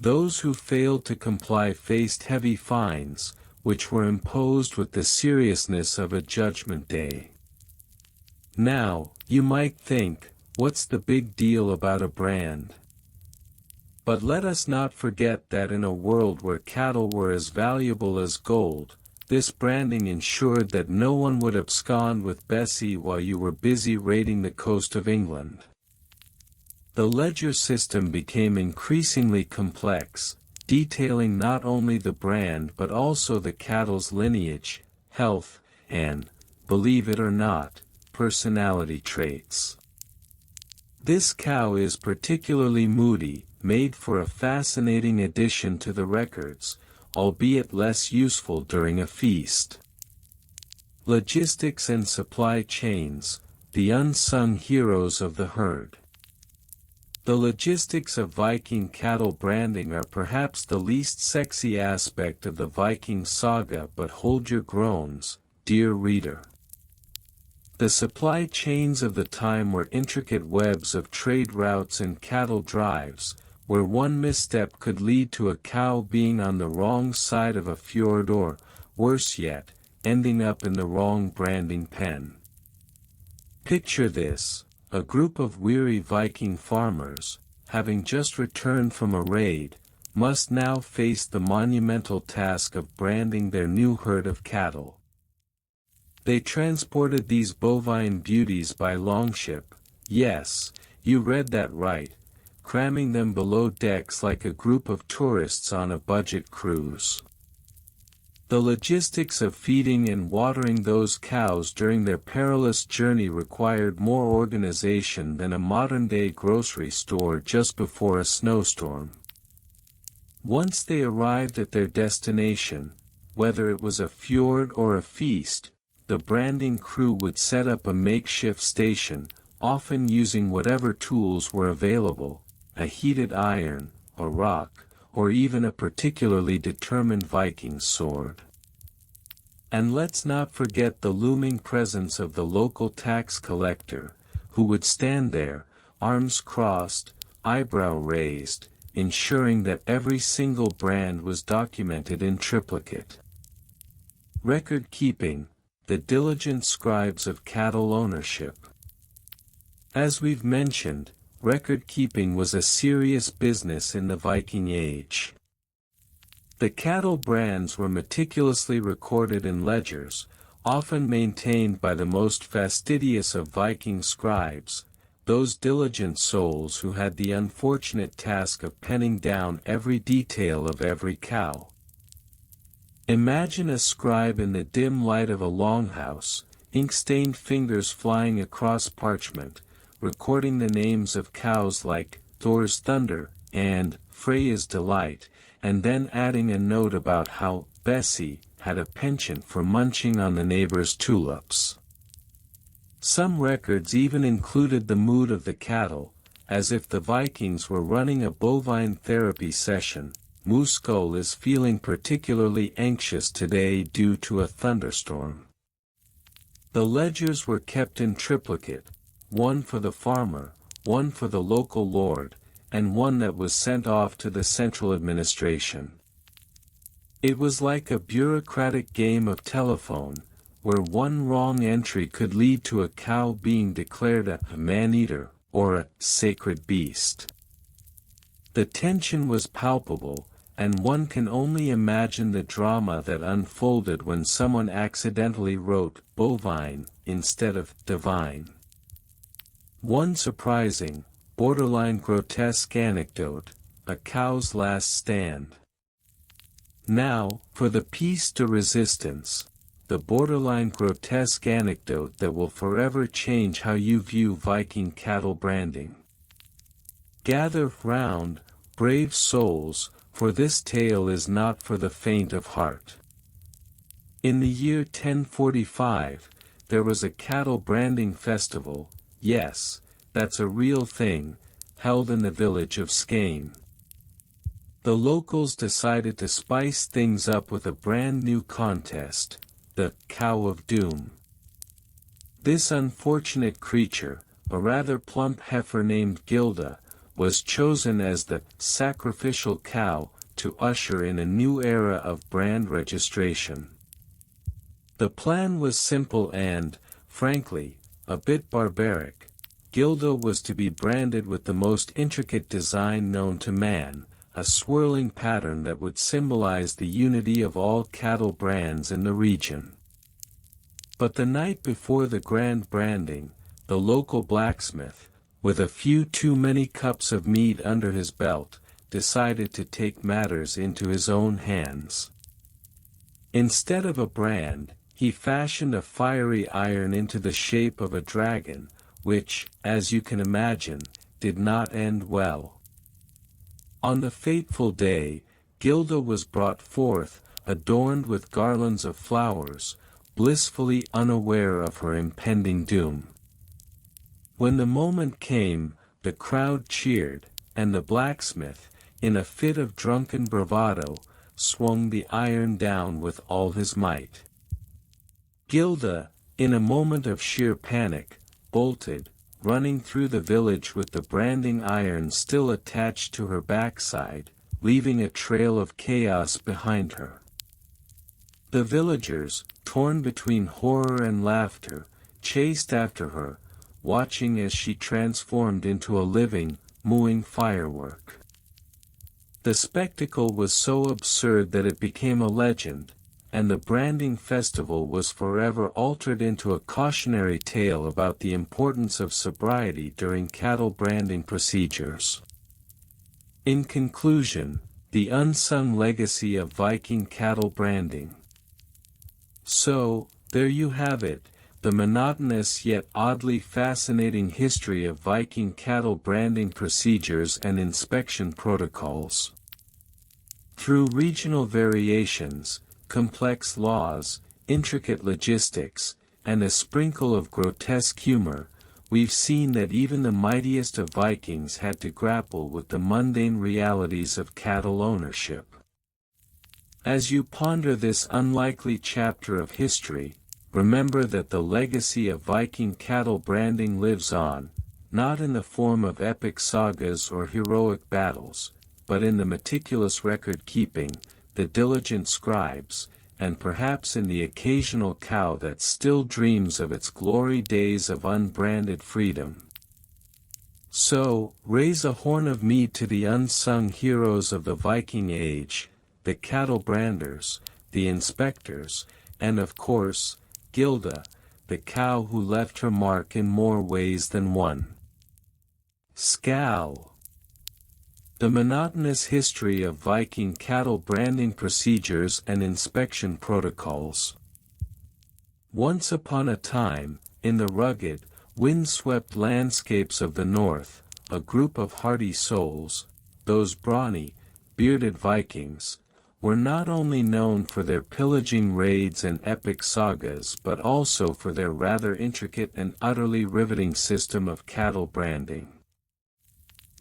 Those who failed to comply faced heavy fines, which were imposed with the seriousness of a judgment day. Now, you might think, what's the big deal about a brand? But let us not forget that in a world where cattle were as valuable as gold, this branding ensured that no one would abscond with Bessie while you were busy raiding the coast of England. The ledger system became increasingly complex, detailing not only the brand but also the cattle's lineage, health, and, believe it or not, personality traits. This cow is particularly moody, made for a fascinating addition to the records, albeit less useful during a feast. Logistics and supply chains, the unsung heroes of the herd. The logistics of Viking cattle branding are perhaps the least sexy aspect of the Viking saga, but hold your groans, dear reader. The supply chains of the time were intricate webs of trade routes and cattle drives, where one misstep could lead to a cow being on the wrong side of a fjord or, worse yet, ending up in the wrong branding pen. Picture this: a group of weary Viking farmers, having just returned from a raid, must now face the monumental task of branding their new herd of cattle. They transported these bovine beauties by longship, yes, you read that right, cramming them below decks like a group of tourists on a budget cruise. The logistics of feeding and watering those cows during their perilous journey required more organization than a modern-day grocery store just before a snowstorm. Once they arrived at their destination, whether it was a fjord or a feast, the branding crew would set up a makeshift station, often using whatever tools were available, a heated iron, a rock, or even a particularly determined Viking sword. And let's not forget the looming presence of the local tax collector, who would stand there, arms crossed, eyebrow raised, ensuring that every single brand was documented in triplicate. Record keeping, the diligent scribes of cattle ownership. As we've mentioned, record-keeping was a serious business in the Viking Age. The cattle brands were meticulously recorded in ledgers, often maintained by the most fastidious of Viking scribes, those diligent souls who had the unfortunate task of penning down every detail of every cow. Imagine a scribe in the dim light of a longhouse, ink-stained fingers flying across parchment, recording the names of cows like Thor's Thunder and Freya's Delight, and then adding a note about how Bessie had a penchant for munching on the neighbor's tulips. Some records even included the mood of the cattle, as if the Vikings were running a bovine therapy session. Muskol is feeling particularly anxious today due to a thunderstorm. The ledgers were kept in triplicate, one for the farmer, one for the local lord, and one that was sent off to the central administration. It was like a bureaucratic game of telephone, where one wrong entry could lead to a cow being declared a man-eater, or a sacred beast. The tension was palpable, and one can only imagine the drama that unfolded when someone accidentally wrote bovine instead of divine. One surprising, borderline grotesque anecdote: a cow's last stand. Now, for the piece de resistance, the borderline grotesque anecdote that will forever change how you view Viking cattle branding. Gather round, brave souls, for this tale is not for the faint of heart. In the year 1045, there was a cattle branding festival, yes, that's a real thing, held in the village of Skane. The locals decided to spice things up with a brand new contest, the Cow of Doom. This unfortunate creature, a rather plump heifer named Gilda, was chosen as the sacrificial cow to usher in a new era of brand registration. The plan was simple and, frankly, a bit barbaric. Gilda was to be branded with the most intricate design known to man, a swirling pattern that would symbolize the unity of all cattle brands in the region. But the night before the grand branding, the local blacksmith, with a few too many cups of mead under his belt, decided to take matters into his own hands. Instead of a brand, he fashioned a fiery iron into the shape of a dragon, which, as you can imagine, did not end well. On the fateful day, Gilda was brought forth, adorned with garlands of flowers, blissfully unaware of her impending doom. When the moment came, the crowd cheered, and the blacksmith, in a fit of drunken bravado, swung the iron down with all his might. Gilda, in a moment of sheer panic, bolted, running through the village with the branding iron still attached to her backside, leaving a trail of chaos behind her. The villagers, torn between horror and laughter, chased after her, watching as she transformed into a living, mooing firework. The spectacle was so absurd that it became a legend, and the branding festival was forever altered into a cautionary tale about the importance of sobriety during cattle branding procedures. In conclusion, the unsung legacy of Viking cattle branding. So, there you have it, the monotonous yet oddly fascinating history of Viking cattle branding procedures and inspection protocols. Through regional variations, complex laws, intricate logistics, and a sprinkle of grotesque humor, we've seen that even the mightiest of Vikings had to grapple with the mundane realities of cattle ownership. As you ponder this unlikely chapter of history, remember that the legacy of Viking cattle branding lives on, not in the form of epic sagas or heroic battles, but in the meticulous record-keeping, the diligent scribes, and perhaps in the occasional cow that still dreams of its glory days of unbranded freedom. So, raise a horn of mead to the unsung heroes of the Viking Age, the cattle branders, the inspectors, and of course, Gilda, the cow who left her mark in more ways than one. Scowl. The monotonous history of Viking cattle branding procedures and inspection protocols. Once upon a time, in the rugged, wind-swept landscapes of the north, a group of hardy souls, those brawny, bearded Vikings, were not only known for their pillaging raids and epic sagas but also for their rather intricate and utterly riveting system of cattle branding.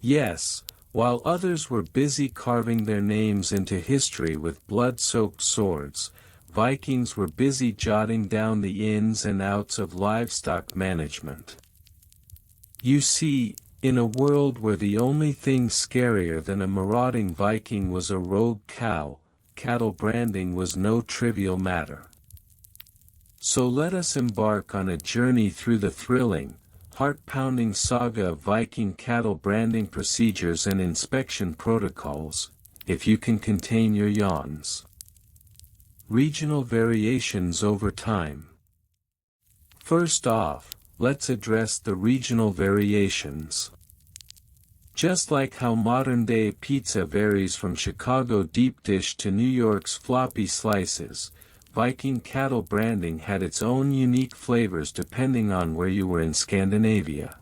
Yes, while others were busy carving their names into history with blood-soaked swords, Vikings were busy jotting down the ins and outs of livestock management. You see, in a world where the only thing scarier than a marauding Viking was a rogue cow, cattle branding was no trivial matter. So let us embark on a journey through the thrilling, heart-pounding saga of Viking cattle branding procedures and inspection protocols, if you can contain your yawns. Regional variations over time. First off, let's address the regional variations. Just like how modern-day pizza varies from Chicago deep dish to New York's floppy slices, Viking cattle branding had its own unique flavors depending on where you were in Scandinavia.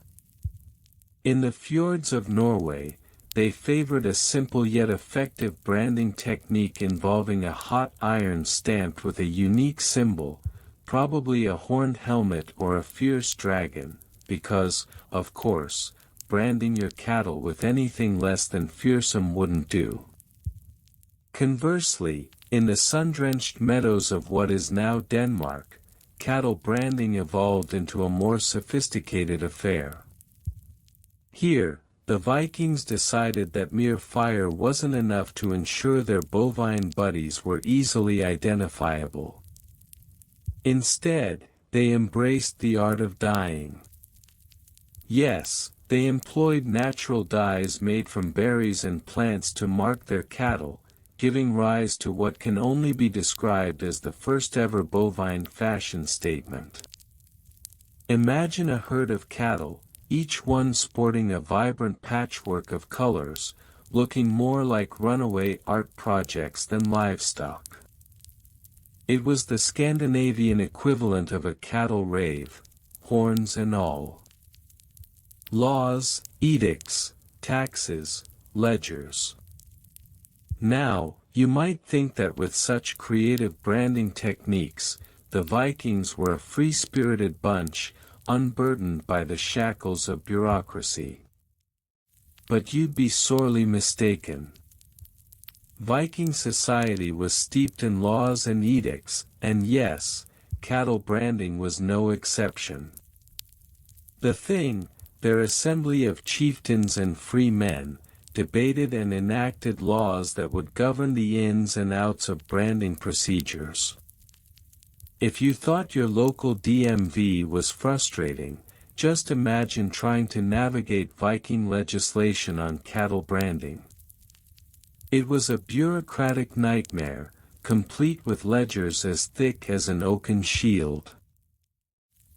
In the fjords of Norway, they favored a simple yet effective branding technique involving a hot iron stamped with a unique symbol, probably a horned helmet or a fierce dragon, because, of course, branding your cattle with anything less than fearsome wouldn't do. Conversely, in the sun-drenched meadows of what is now Denmark, cattle branding evolved into a more sophisticated affair. Here, the Vikings decided that mere fire wasn't enough to ensure their bovine buddies were easily identifiable. Instead, they embraced the art of dyeing. Yes, they employed natural dyes made from berries and plants to mark their cattle, giving rise to what can only be described as the first ever bovine fashion statement. Imagine a herd of cattle, each one sporting a vibrant patchwork of colors, looking more like runaway art projects than livestock. It was the Scandinavian equivalent of a cattle rave, horns and all. Laws, edicts, taxes, ledgers. Now, you might think that with such creative branding techniques, the Vikings were a free-spirited bunch, unburdened by the shackles of bureaucracy. But you'd be sorely mistaken. Viking society was steeped in laws and edicts, and yes, cattle branding was no exception. The Thing, their assembly of chieftains and free men, debated and enacted laws that would govern the ins and outs of branding procedures. If you thought your local DMV was frustrating, just imagine trying to navigate Viking legislation on cattle branding. It was a bureaucratic nightmare, complete with ledgers as thick as an oaken shield.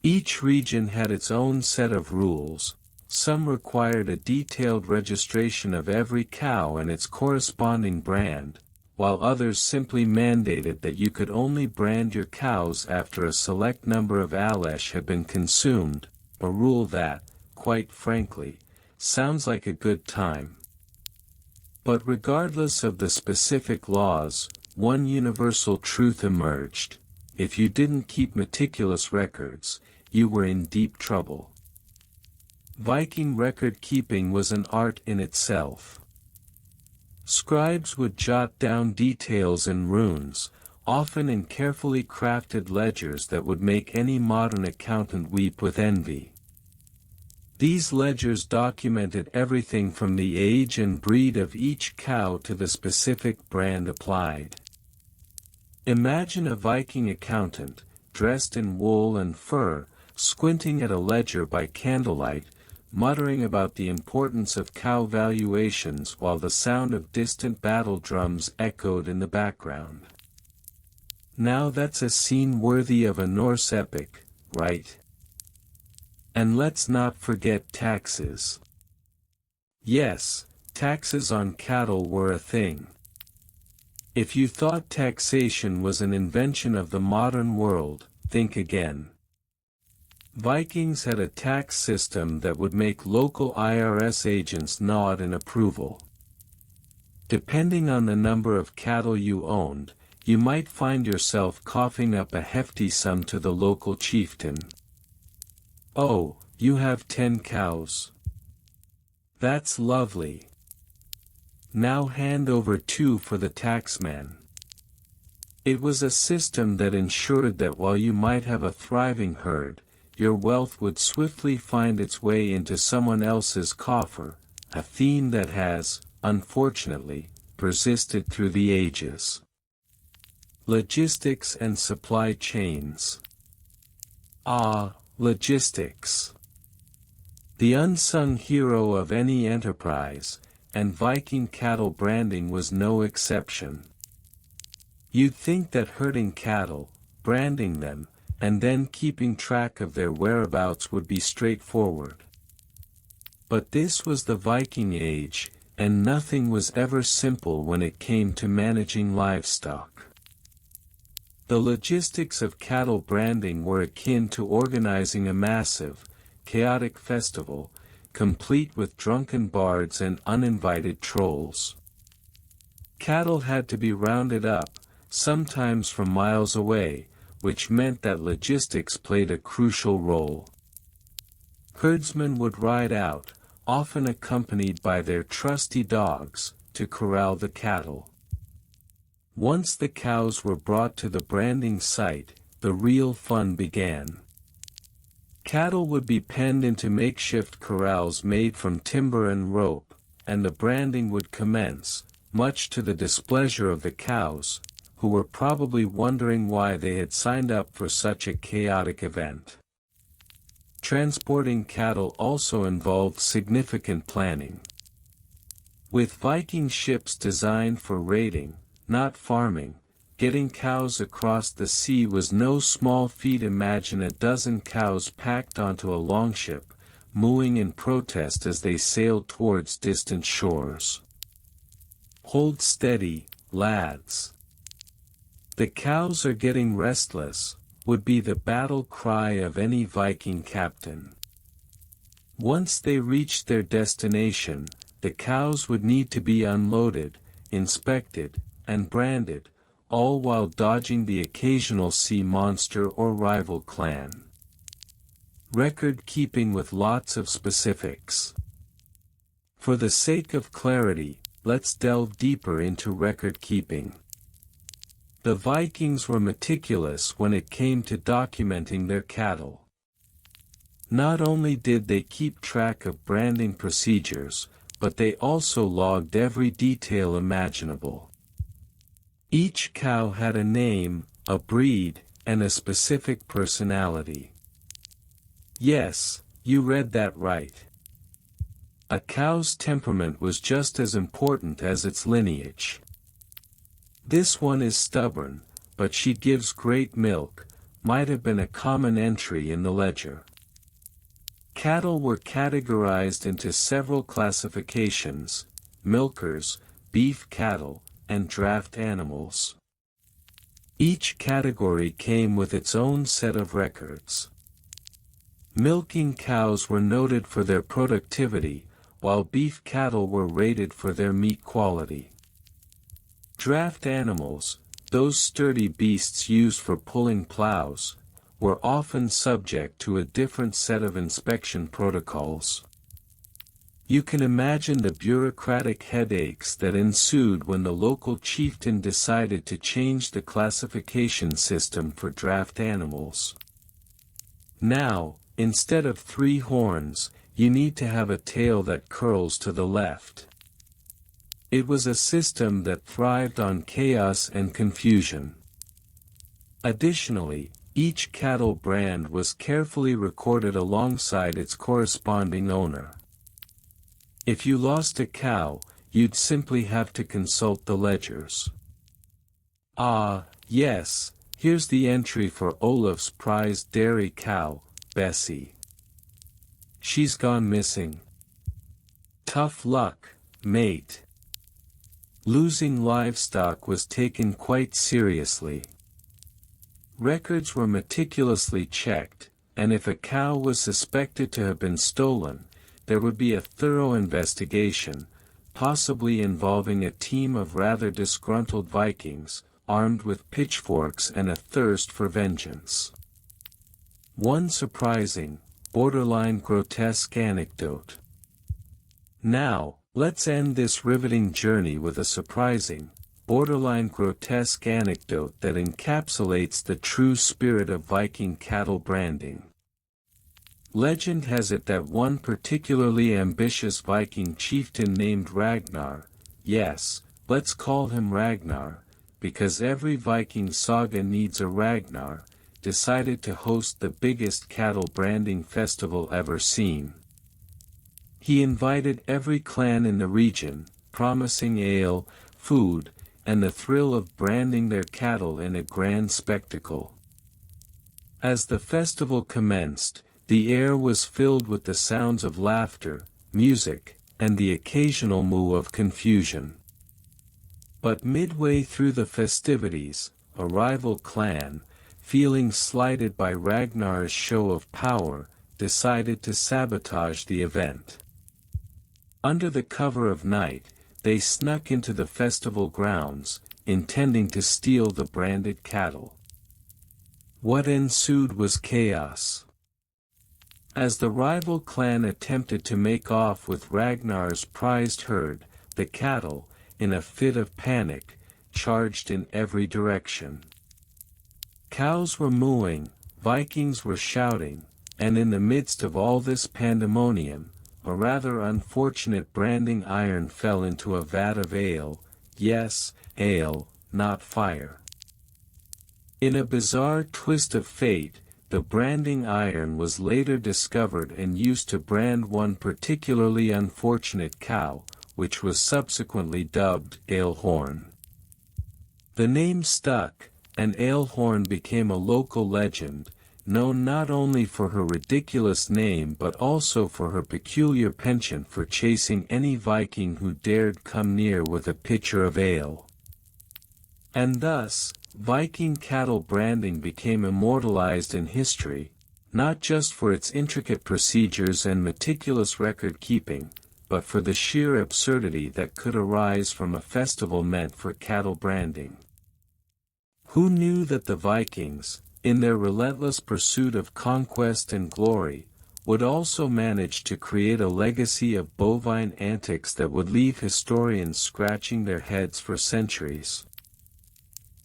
Each region had its own set of rules. Some required a detailed registration of every cow and its corresponding brand, while others simply mandated that you could only brand your cows after a select number of Alesh had been consumed, a rule that, quite frankly, sounds like a good time. But regardless of the specific laws, one universal truth emerged: if you didn't keep meticulous records, you were in deep trouble. Viking record-keeping was an art in itself. Scribes would jot down details in runes, often in carefully crafted ledgers that would make any modern accountant weep with envy. These ledgers documented everything from the age and breed of each cow to the specific brand applied. Imagine a Viking accountant, dressed in wool and fur, squinting at a ledger by candlelight, muttering about the importance of cow valuations while the sound of distant battle drums echoed in the background. Now that's a scene worthy of a Norse epic, right? And let's not forget taxes. Yes, taxes on cattle were a thing. If you thought taxation was an invention of the modern world, think again. Vikings had a tax system that would make local IRS agents nod in approval. Depending on the number of cattle you owned, you might find yourself coughing up a hefty sum to the local chieftain. "Oh, you have 10 cows. That's lovely. Now hand over 2 for the taxman." It was a system that ensured that while you might have a thriving herd, your wealth would swiftly find its way into someone else's coffer, a theme that has, unfortunately, persisted through the ages. Logistics and supply chains. Ah, logistics. The unsung hero of any enterprise, and Viking cattle branding was no exception. You'd think that herding cattle, branding them, and then keeping track of their whereabouts would be straightforward. But this was the Viking Age, and nothing was ever simple when it came to managing livestock. The logistics of cattle branding were akin to organizing a massive, chaotic festival, complete with drunken bards and uninvited trolls. Cattle had to be rounded up, sometimes from miles away, which meant that logistics played a crucial role. Herdsmen would ride out, often accompanied by their trusty dogs, to corral the cattle. Once the cows were brought to the branding site, the real fun began. Cattle would be penned into makeshift corrals made from timber and rope, and the branding would commence, much to the displeasure of the cows, who were probably wondering why they had signed up for such a chaotic event. Transporting cattle also involved significant planning. With Viking ships designed for raiding, not farming, getting cows across the sea was no small feat. Imagine a dozen cows packed onto a longship, mooing in protest as they sailed towards distant shores. "Hold steady, lads. The cows are getting restless," would be the battle cry of any Viking captain. Once they reached their destination, the cows would need to be unloaded, inspected, and branded, all while dodging the occasional sea monster or rival clan. Record keeping with lots of specifics. For the sake of clarity, let's delve deeper into record keeping. The Vikings were meticulous when it came to documenting their cattle. Not only did they keep track of branding procedures, but they also logged every detail imaginable. Each cow had a name, a breed, and a specific personality. Yes, you read that right. A cow's temperament was just as important as its lineage. "This one is stubborn, but she gives great milk," might have been a common entry in the ledger. Cattle were categorized into several classifications: milkers, beef cattle, and draft animals. Each category came with its own set of records. Milking cows were noted for their productivity, while beef cattle were rated for their meat quality. Draft animals, those sturdy beasts used for pulling plows, were often subject to a different set of inspection protocols. You can imagine the bureaucratic headaches that ensued when the local chieftain decided to change the classification system for draft animals. Now, instead of 3 horns, you need to have a tail that curls to the left. It was a system that thrived on chaos and confusion. Additionally, each cattle brand was carefully recorded alongside its corresponding owner. If you lost a cow, you'd simply have to consult the ledgers. Ah, yes, here's the entry for Olaf's prized dairy cow, Bessie. She's gone missing. Tough luck, mate. Losing livestock was taken quite seriously. Records were meticulously checked, and if a cow was suspected to have been stolen, there would be a thorough investigation, possibly involving a team of rather disgruntled Vikings, armed with pitchforks and a thirst for vengeance. One surprising, borderline grotesque anecdote. Now, let's end this riveting journey with a surprising, borderline grotesque anecdote that encapsulates the true spirit of Viking cattle branding. Legend has it that one particularly ambitious Viking chieftain named Ragnar, yes, let's call him Ragnar, because every Viking saga needs a Ragnar, decided to host the biggest cattle branding festival ever seen. He invited every clan in the region, promising ale, food, and the thrill of branding their cattle in a grand spectacle. As the festival commenced, the air was filled with the sounds of laughter, music, and the occasional moo of confusion. But midway through the festivities, a rival clan, feeling slighted by Ragnar's show of power, decided to sabotage the event. Under the cover of night, they snuck into the festival grounds, intending to steal the branded cattle. What ensued was chaos. As the rival clan attempted to make off with Ragnar's prized herd, the cattle, in a fit of panic, charged in every direction. Cows were mooing, Vikings were shouting, and in the midst of all this pandemonium, a rather unfortunate branding iron fell into a vat of ale, yes, ale, not fire. In a bizarre twist of fate, the branding iron was later discovered and used to brand one particularly unfortunate cow, which was subsequently dubbed Alehorn. The name stuck, and Alehorn became a local legend, known not only for her ridiculous name but also for her peculiar penchant for chasing any Viking who dared come near with a pitcher of ale. And thus, Viking cattle branding became immortalized in history, not just for its intricate procedures and meticulous record-keeping, but for the sheer absurdity that could arise from a festival meant for cattle branding. Who knew that the Vikings, in their relentless pursuit of conquest and glory, would also manage to create a legacy of bovine antics that would leave historians scratching their heads for centuries.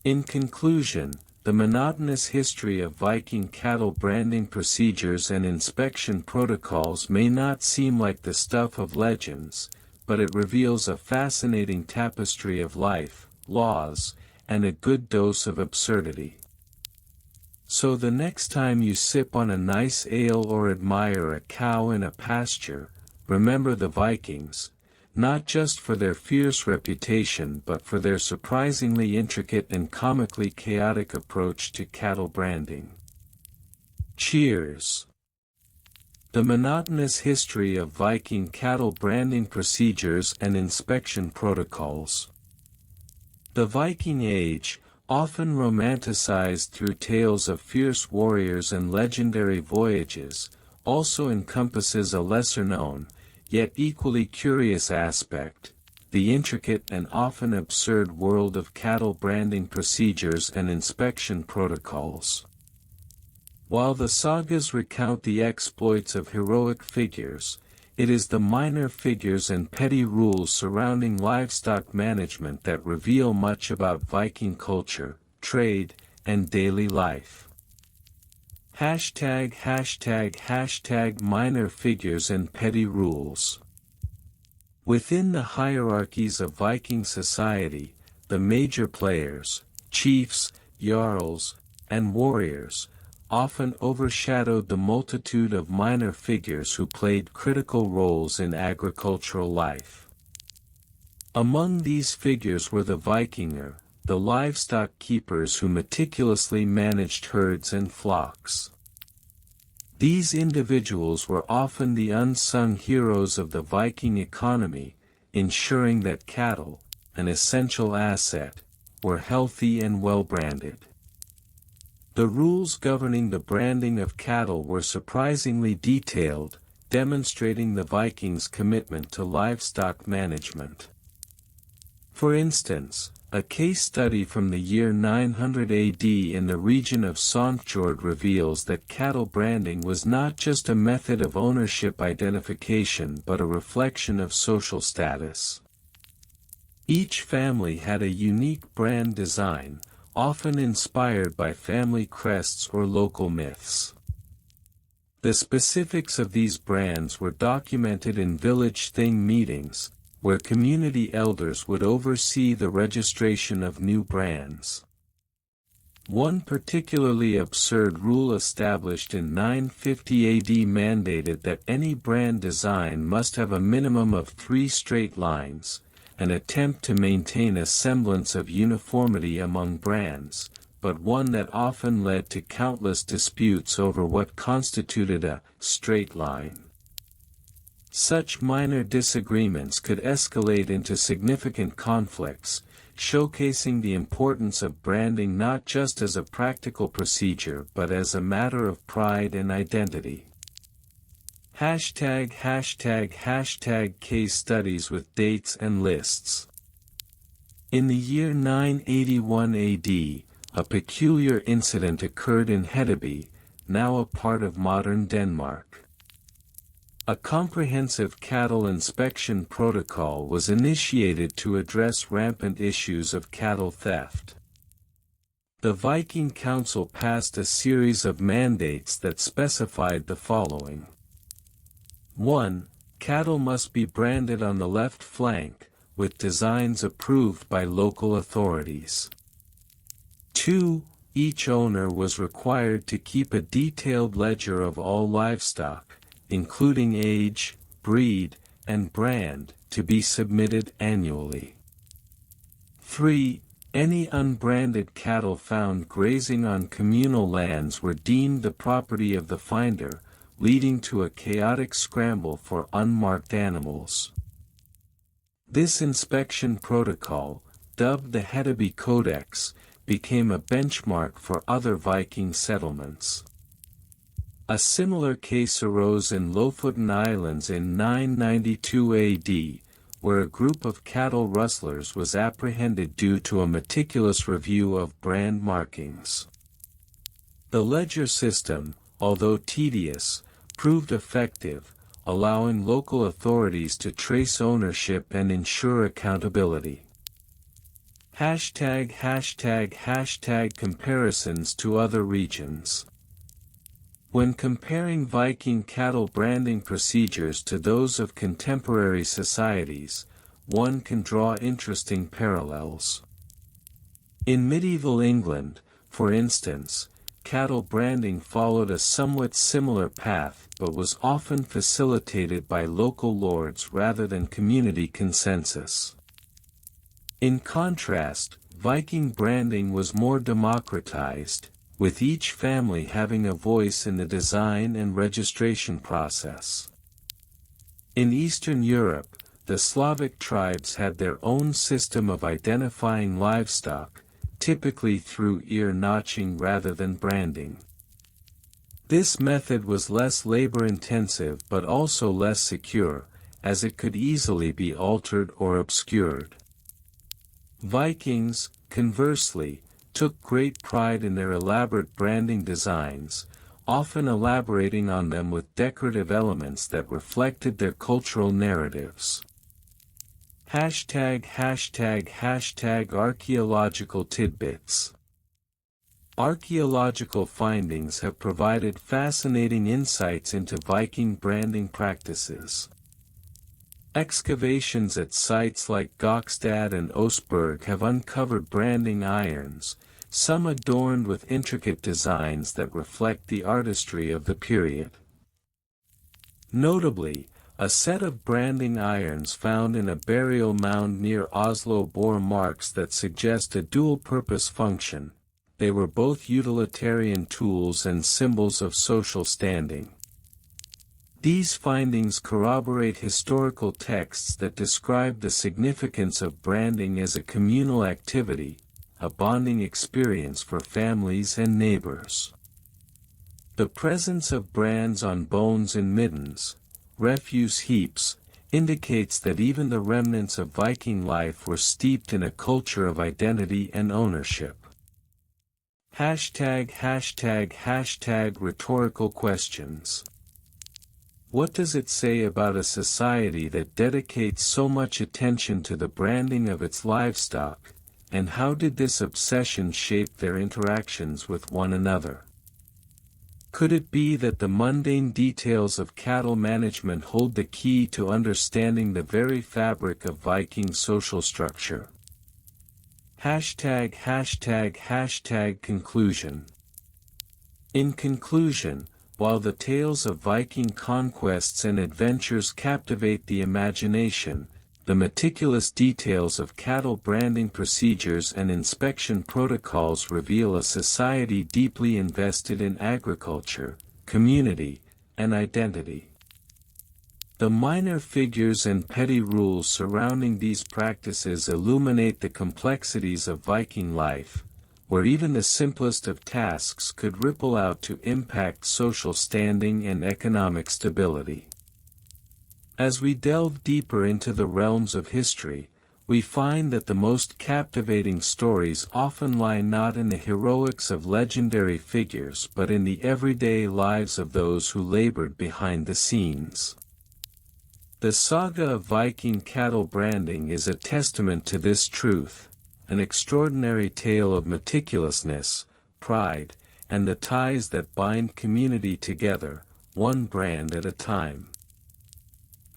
In conclusion, the monotonous history of Viking cattle branding procedures and inspection protocols may not seem like the stuff of legends, but it reveals a fascinating tapestry of life, laws, and a good dose of absurdity. So the next time you sip on a nice ale or admire a cow in a pasture, remember the Vikings, not just for their fierce reputation but for their surprisingly intricate and comically chaotic approach to cattle branding. Cheers! The monotonous history of Viking cattle branding procedures and inspection protocols. The Viking Age, often romanticized through tales of fierce warriors and legendary voyages, also encompasses a lesser-known, yet equally curious aspect, the intricate and often absurd world of cattle branding procedures and inspection protocols. While the sagas recount the exploits of heroic figures, it is the minor figures and petty rules surrounding livestock management that reveal much about Viking culture, trade, and daily life. #####minor figures and petty rules. Within the hierarchies of Viking society, the major players, chiefs, jarls, and warriors, often overshadowed the multitude of minor figures who played critical roles in agricultural life. Among these figures were the Vikinger, the livestock keepers who meticulously managed herds and flocks. These individuals were often the unsung heroes of the Viking economy, ensuring that cattle, an essential asset, were healthy and well-branded. The rules governing the branding of cattle were surprisingly detailed, demonstrating the Vikings' commitment to livestock management. For instance, a case study from the year 900 AD in the region of Sontjord reveals that cattle branding was not just a method of ownership identification but a reflection of social status. Each family had a unique brand design, often inspired by family crests or local myths. The specifics of these brands were documented in village thing meetings, where community elders would oversee the registration of new brands. One particularly absurd rule established in 950 AD mandated that any brand design must have a minimum of 3 straight lines, an attempt to maintain a semblance of uniformity among brands, but one that often led to countless disputes over what constituted a straight line. Such minor disagreements could escalate into significant conflicts, showcasing the importance of branding not just as a practical procedure but as a matter of pride and identity. ####Case studies with dates and lists. In the year 981 AD, a peculiar incident occurred in Hedeby, now a part of modern Denmark. A comprehensive cattle inspection protocol was initiated to address rampant issues of cattle theft. The Viking Council passed a series of mandates that specified the following. 1. Cattle must be branded on the left flank, with designs approved by local authorities. 2. Each owner was required to keep a detailed ledger of all livestock, including age, breed, and brand, to be submitted annually. 3. Any unbranded cattle found grazing on communal lands were deemed the property of the finder, leading to a chaotic scramble for unmarked animals. This inspection protocol, dubbed the Hedeby Codex, became a benchmark for other Viking settlements. A similar case arose in Lofoten Islands in 992 AD, where a group of cattle rustlers was apprehended due to a meticulous review of brand markings. The ledger system, although tedious, proved effective, allowing local authorities to trace ownership and ensure accountability. ### Comparisons to other regions. When comparing Viking cattle branding procedures to those of contemporary societies, one can draw interesting parallels. In medieval England, for instance, cattle branding followed a somewhat similar path but was often facilitated by local lords rather than community consensus. In contrast, Viking branding was more democratized, with each family having a voice in the design and registration process. In Eastern Europe, the Slavic tribes had their own system of identifying livestock, typically through ear notching rather than branding. This method was less labor-intensive but also less secure, as it could easily be altered or obscured. Vikings, conversely, took great pride in their elaborate branding designs, often elaborating on them with decorative elements that reflected their cultural narratives. ###Archaeological tidbits. Archaeological findings have provided fascinating insights into Viking branding practices. Excavations at sites like Gokstad and Oseberg have uncovered branding irons, some adorned with intricate designs that reflect the artistry of the period. Notably, a set of branding irons found in a burial mound near Oslo bore marks that suggest a dual-purpose function. They were both utilitarian tools and symbols of social standing. These findings corroborate historical texts that describe the significance of branding as a communal activity, a bonding experience for families and neighbors. The presence of brands on bones and middens, refuse heaps, indicates that even the remnants of Viking life were steeped in a culture of identity and ownership. ###Rhetorical questions. What does it say about a society that dedicates so much attention to the branding of its livestock, and how did this obsession shape their interactions with one another? Could it be that the mundane details of cattle management hold the key to understanding the very fabric of Viking social structure? ###Conclusion. In conclusion, while the tales of Viking conquests and adventures captivate the imagination, the meticulous details of cattle branding procedures and inspection protocols reveal a society deeply invested in agriculture, community, and identity. The minor figures and petty rules surrounding these practices illuminate the complexities of Viking life, where even the simplest of tasks could ripple out to impact social standing and economic stability. As we delve deeper into the realms of history, we find that the most captivating stories often lie not in the heroics of legendary figures but in the everyday lives of those who labored behind the scenes. The saga of Viking cattle branding is a testament to this truth, an extraordinary tale of meticulousness, pride, and the ties that bind community together, one brand at a time.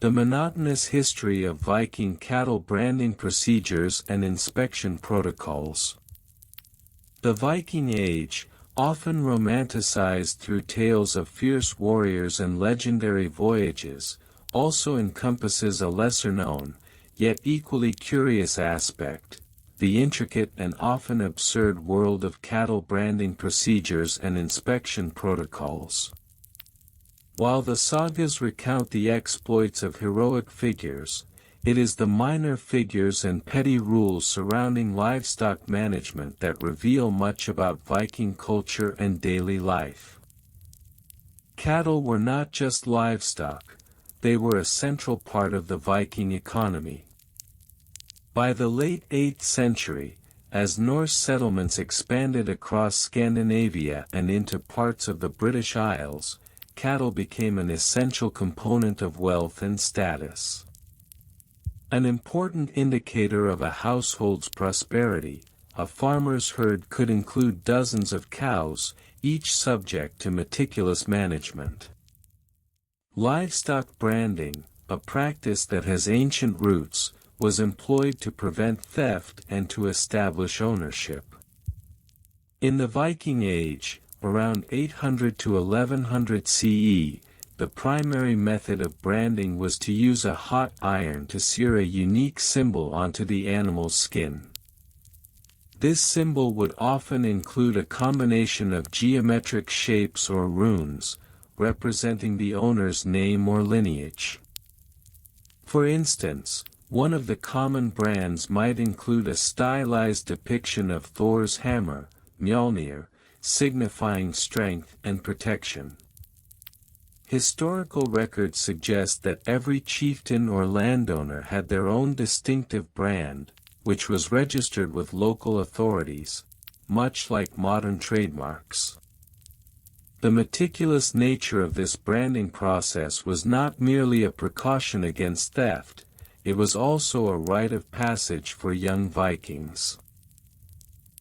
The monotonous history of Viking cattle branding procedures and inspection protocols. The Viking Age, often romanticized through tales of fierce warriors and legendary voyages, also encompasses a lesser-known, yet equally curious aspect: the intricate and often absurd world of cattle branding procedures and inspection protocols. While the sagas recount the exploits of heroic figures, it is the minor figures and petty rules surrounding livestock management that reveal much about Viking culture and daily life. Cattle were not just livestock, they were a central part of the Viking economy. By the late 8th century, as Norse settlements expanded across Scandinavia and into parts of the British Isles, cattle became an essential component of wealth and status. An important indicator of a household's prosperity, a farmer's herd could include dozens of cows, each subject to meticulous management. Livestock branding, a practice that has ancient roots, was employed to prevent theft and to establish ownership. In the Viking Age, around 800 to 1100 CE, the primary method of branding was to use a hot iron to sear a unique symbol onto the animal's skin. This symbol would often include a combination of geometric shapes or runes, representing the owner's name or lineage. For instance, one of the common brands might include a stylized depiction of Thor's hammer, Mjolnir, signifying strength and protection. Historical records suggest that every chieftain or landowner had their own distinctive brand, which was registered with local authorities, much like modern trademarks. The meticulous nature of this branding process was not merely a precaution against theft, it was also a rite of passage for young Vikings.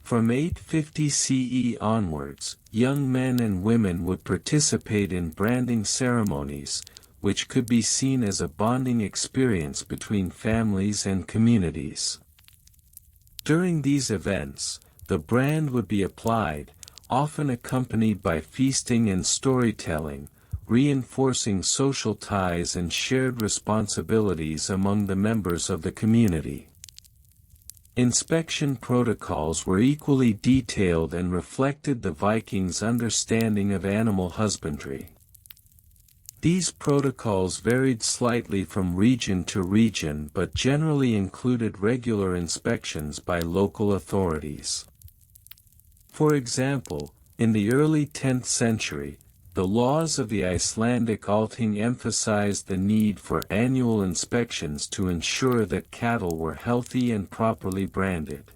From 850 CE onwards, young men and women would participate in branding ceremonies, which could be seen as a bonding experience between families and communities. During these events, the brand would be applied, often accompanied by feasting and storytelling, reinforcing social ties and shared responsibilities among the members of the community. Inspection protocols were equally detailed and reflected the Vikings' understanding of animal husbandry. These protocols varied slightly from region to region but generally included regular inspections by local authorities. For example, in the early 10th century, the laws of the Icelandic Althing emphasized the need for annual inspections to ensure that cattle were healthy and properly branded.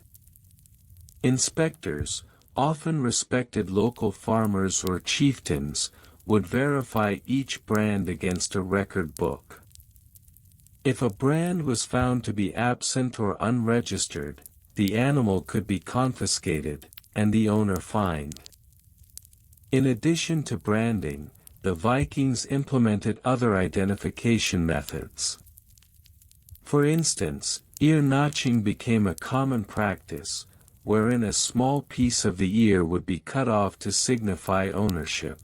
Inspectors, often respected local farmers or chieftains, would verify each brand against a record book. If a brand was found to be absent or unregistered, the animal could be confiscated, and the owner fined. In addition to branding, the Vikings implemented other identification methods. For instance, ear notching became a common practice, wherein a small piece of the ear would be cut off to signify ownership.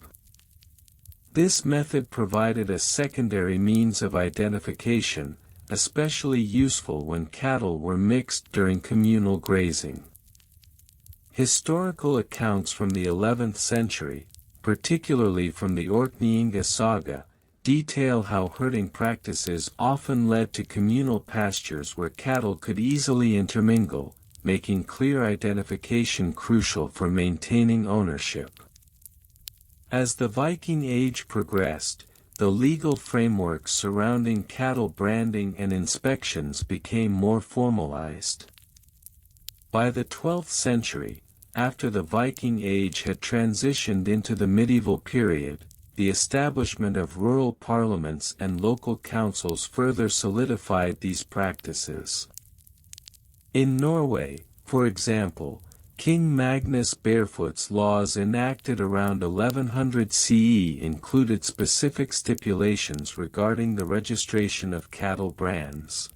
This method provided a secondary means of identification, especially useful when cattle were mixed during communal grazing. Historical accounts from the 11th century, particularly from the Orkneyinga saga, detail how herding practices often led to communal pastures where cattle could easily intermingle, making clear identification crucial for maintaining ownership. As the Viking Age progressed, the legal framework surrounding cattle branding and inspections became more formalized. By the 12th century, after the Viking Age had transitioned into the medieval period, the establishment of rural parliaments and local councils further solidified these practices. In Norway, for example, King Magnus Barefoot's laws enacted around 1100 CE included specific stipulations regarding the registration of cattle brands.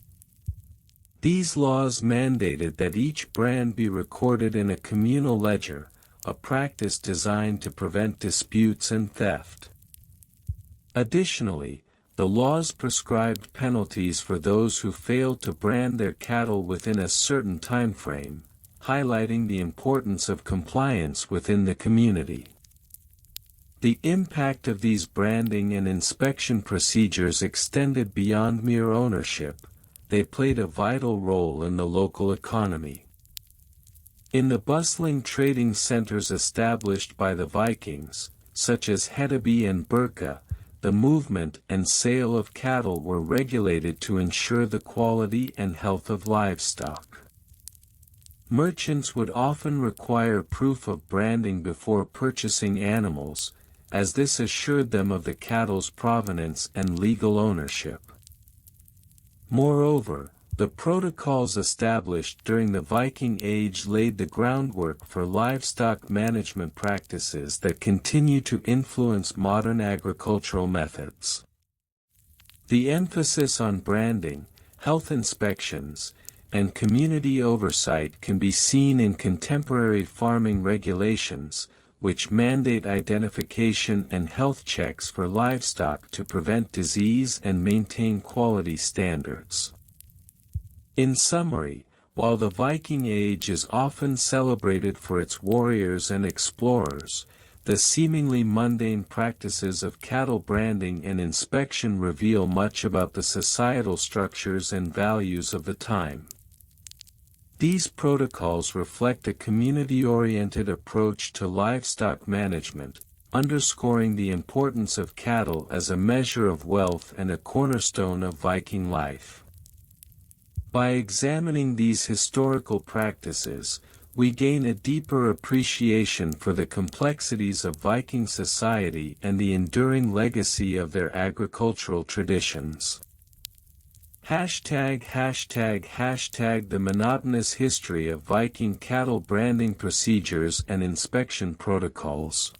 These laws mandated that each brand be recorded in a communal ledger, a practice designed to prevent disputes and theft. Additionally, the laws prescribed penalties for those who failed to brand their cattle within a certain time frame, highlighting the importance of compliance within the community. The impact of these branding and inspection procedures extended beyond mere ownership. They played a vital role in the local economy. In the bustling trading centers established by the Vikings, such as Hedeby and Birka, the movement and sale of cattle were regulated to ensure the quality and health of livestock. Merchants would often require proof of branding before purchasing animals, as this assured them of the cattle's provenance and legal ownership. Moreover, the protocols established during the Viking Age laid the groundwork for livestock management practices that continue to influence modern agricultural methods. The emphasis on branding, health inspections, and community oversight can be seen in contemporary farming regulations, which mandate identification and health checks for livestock to prevent disease and maintain quality standards. In summary, while the Viking Age is often celebrated for its warriors and explorers, the seemingly mundane practices of cattle branding and inspection reveal much about the societal structures and values of the time. These protocols reflect a community-oriented approach to livestock management, underscoring the importance of cattle as a measure of wealth and a cornerstone of Viking life. By examining these historical practices, we gain a deeper appreciation for the complexities of Viking society and the enduring legacy of their agricultural traditions. ### The monotonous history of Viking cattle branding procedures and inspection protocols.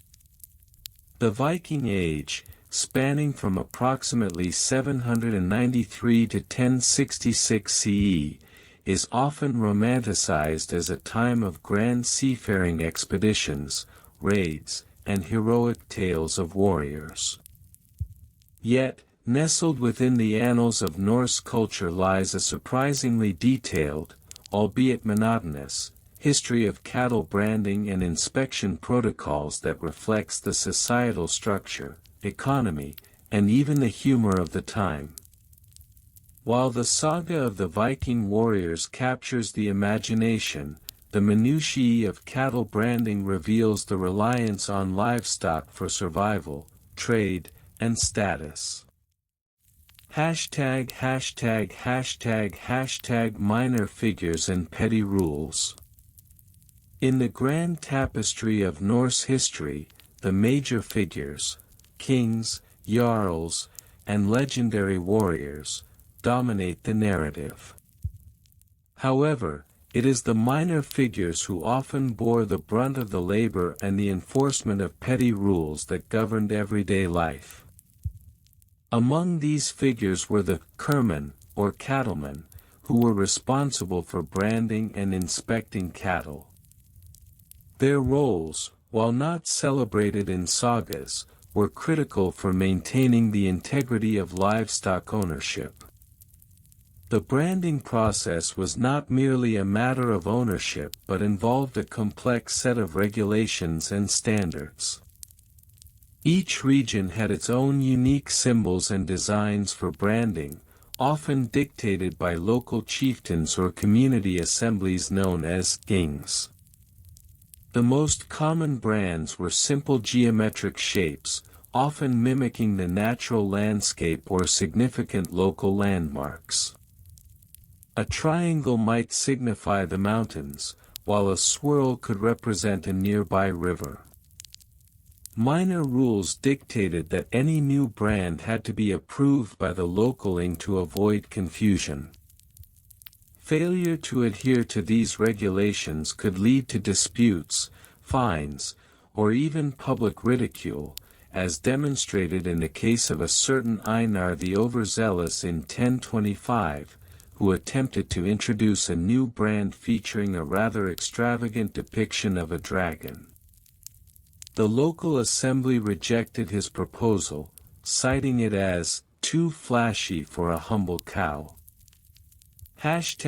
The Viking Age, spanning from approximately 793 to 1066 CE, is often romanticized as a time of grand seafaring expeditions, raids, and heroic tales of warriors. Yet, nestled within the annals of Norse culture lies a surprisingly detailed, albeit monotonous, history of cattle branding and inspection protocols that reflects the societal structure, economy, and even the humor of the time. While the saga of the Viking warriors captures the imagination, the minutiae of cattle branding reveals the reliance on livestock for survival, trade, and status. ### Minor figures and petty rules. In the grand tapestry of Norse history, the major figures, kings, jarls, and legendary warriors, dominate the narrative. However, it is the minor figures who often bore the brunt of the labor and the enforcement of petty rules that governed everyday life. Among these figures were the kerman, or cattlemen, who were responsible for branding and inspecting cattle. Their roles, while not celebrated in sagas, were critical for maintaining the integrity of livestock ownership. The branding process was not merely a matter of ownership but involved a complex set of regulations and standards. Each region had its own unique symbols and designs for branding, often dictated by local chieftains or community assemblies known as kings. The most common brands were simple geometric shapes, often mimicking the natural landscape or significant local landmarks. A triangle might signify the mountains, while a swirl could represent a nearby river. Minor rules dictated that any new brand had to be approved by the local ing to avoid confusion. Failure to adhere to these regulations could lead to disputes, fines, or even public ridicule, as demonstrated in the case of a certain Einar the Overzealous in 1025, who attempted to introduce a new brand featuring a rather extravagant depiction of a dragon. The local assembly rejected his proposal, citing it as too flashy for a humble cow. ###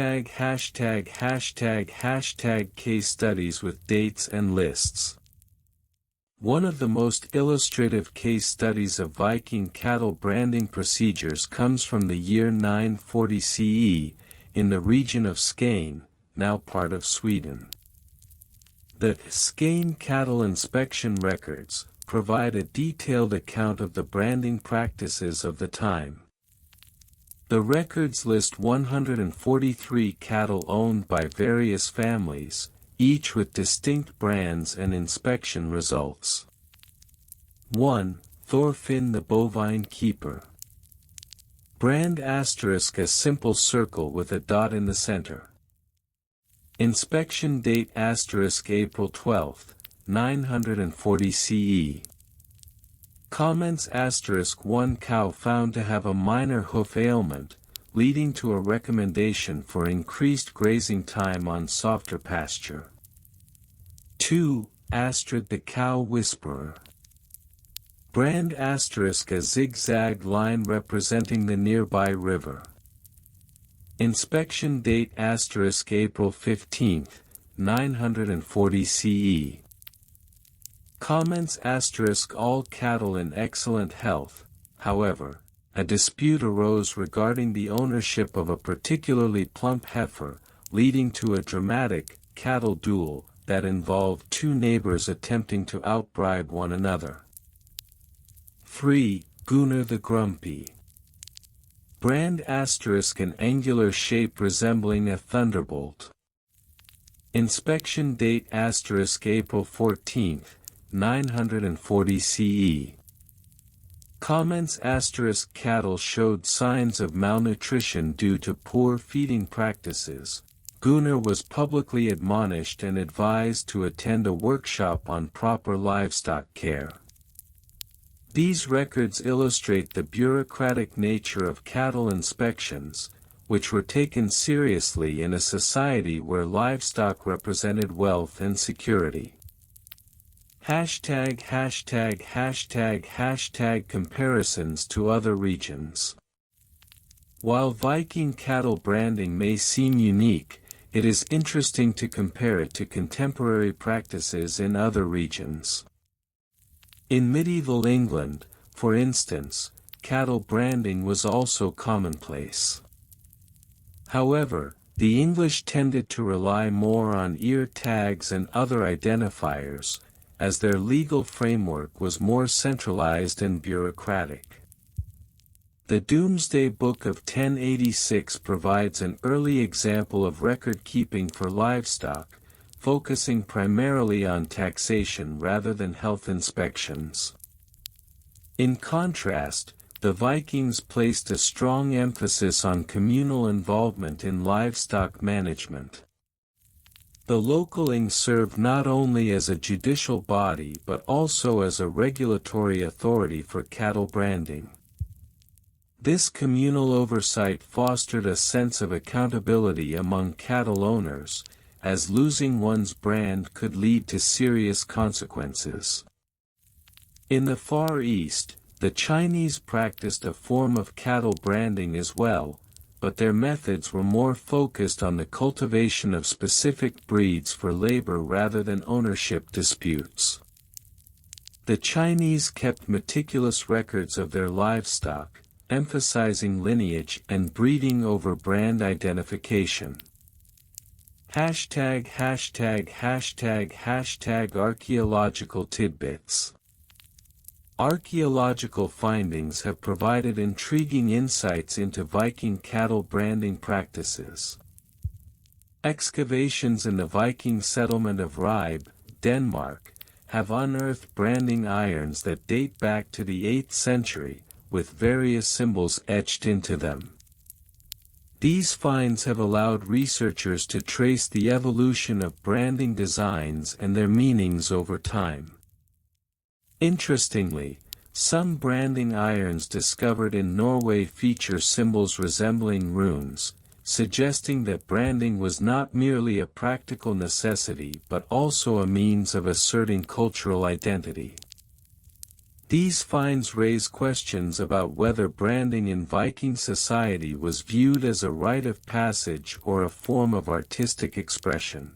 Case studies with dates and lists. One of the most illustrative case studies of Viking cattle branding procedures comes from the year 940 CE, in the region of Skane, now part of Sweden. The Skane cattle inspection records provide a detailed account of the branding practices of the time. The records list 143 cattle owned by various families, each with distinct brands and inspection results. 1. Thorfinn the bovine keeper. Brand asterisk a simple circle with a dot in the center. Inspection date asterisk April 12, 940 CE. Comments asterisk 1 cow found to have a minor hoof ailment, leading to a recommendation for increased grazing time on softer pasture. 2. Astrid the cow whisperer. Brand asterisk a zigzag line representing the nearby river. Inspection date asterisk April 15, 940 CE. Comments asterisk all cattle in excellent health. However, a dispute arose regarding the ownership of a particularly plump heifer, leading to a dramatic cattle duel that involved two neighbors attempting to outbribe one another. 3. Gunnar the Grumpy. Brand asterisk an angular shape resembling a thunderbolt. Inspection date asterisk April 14, 940 CE. Comments asterisk cattle showed signs of malnutrition due to poor feeding practices. Gunnar was publicly admonished and advised to attend a workshop on proper livestock care. These records illustrate the bureaucratic nature of cattle inspections, which were taken seriously in a society where livestock represented wealth and security. Hashtag comparisons to other regions. While Viking cattle branding may seem unique, it is interesting to compare it to contemporary practices in other regions. In medieval England, for instance, cattle branding was also commonplace. However, the English tended to rely more on ear tags and other identifiers, as their legal framework was more centralized and bureaucratic. The Domesday Book of 1086 provides an early example of record-keeping for livestock, focusing primarily on taxation rather than health inspections. In contrast, the Vikings placed a strong emphasis on communal involvement in livestock management. The localing served not only as a judicial body but also as a regulatory authority for cattle branding. This communal oversight fostered a sense of accountability among cattle owners, as losing one's brand could lead to serious consequences. In the Far East, the Chinese practiced a form of cattle branding as well, but their methods were more focused on the cultivation of specific breeds for labor rather than ownership disputes. The Chinese kept meticulous records of their livestock, emphasizing lineage and breeding over brand identification. Hashtag archaeological tidbits. Archaeological findings have provided intriguing insights into Viking cattle branding practices. Excavations in the Viking settlement of Ribe, Denmark, have unearthed branding irons that date back to the 8th century, with various symbols etched into them. These finds have allowed researchers to trace the evolution of branding designs and their meanings over time. Interestingly, some branding irons discovered in Norway feature symbols resembling runes, suggesting that branding was not merely a practical necessity but also a means of asserting cultural identity. These finds raise questions about whether branding in Viking society was viewed as a rite of passage or a form of artistic expression.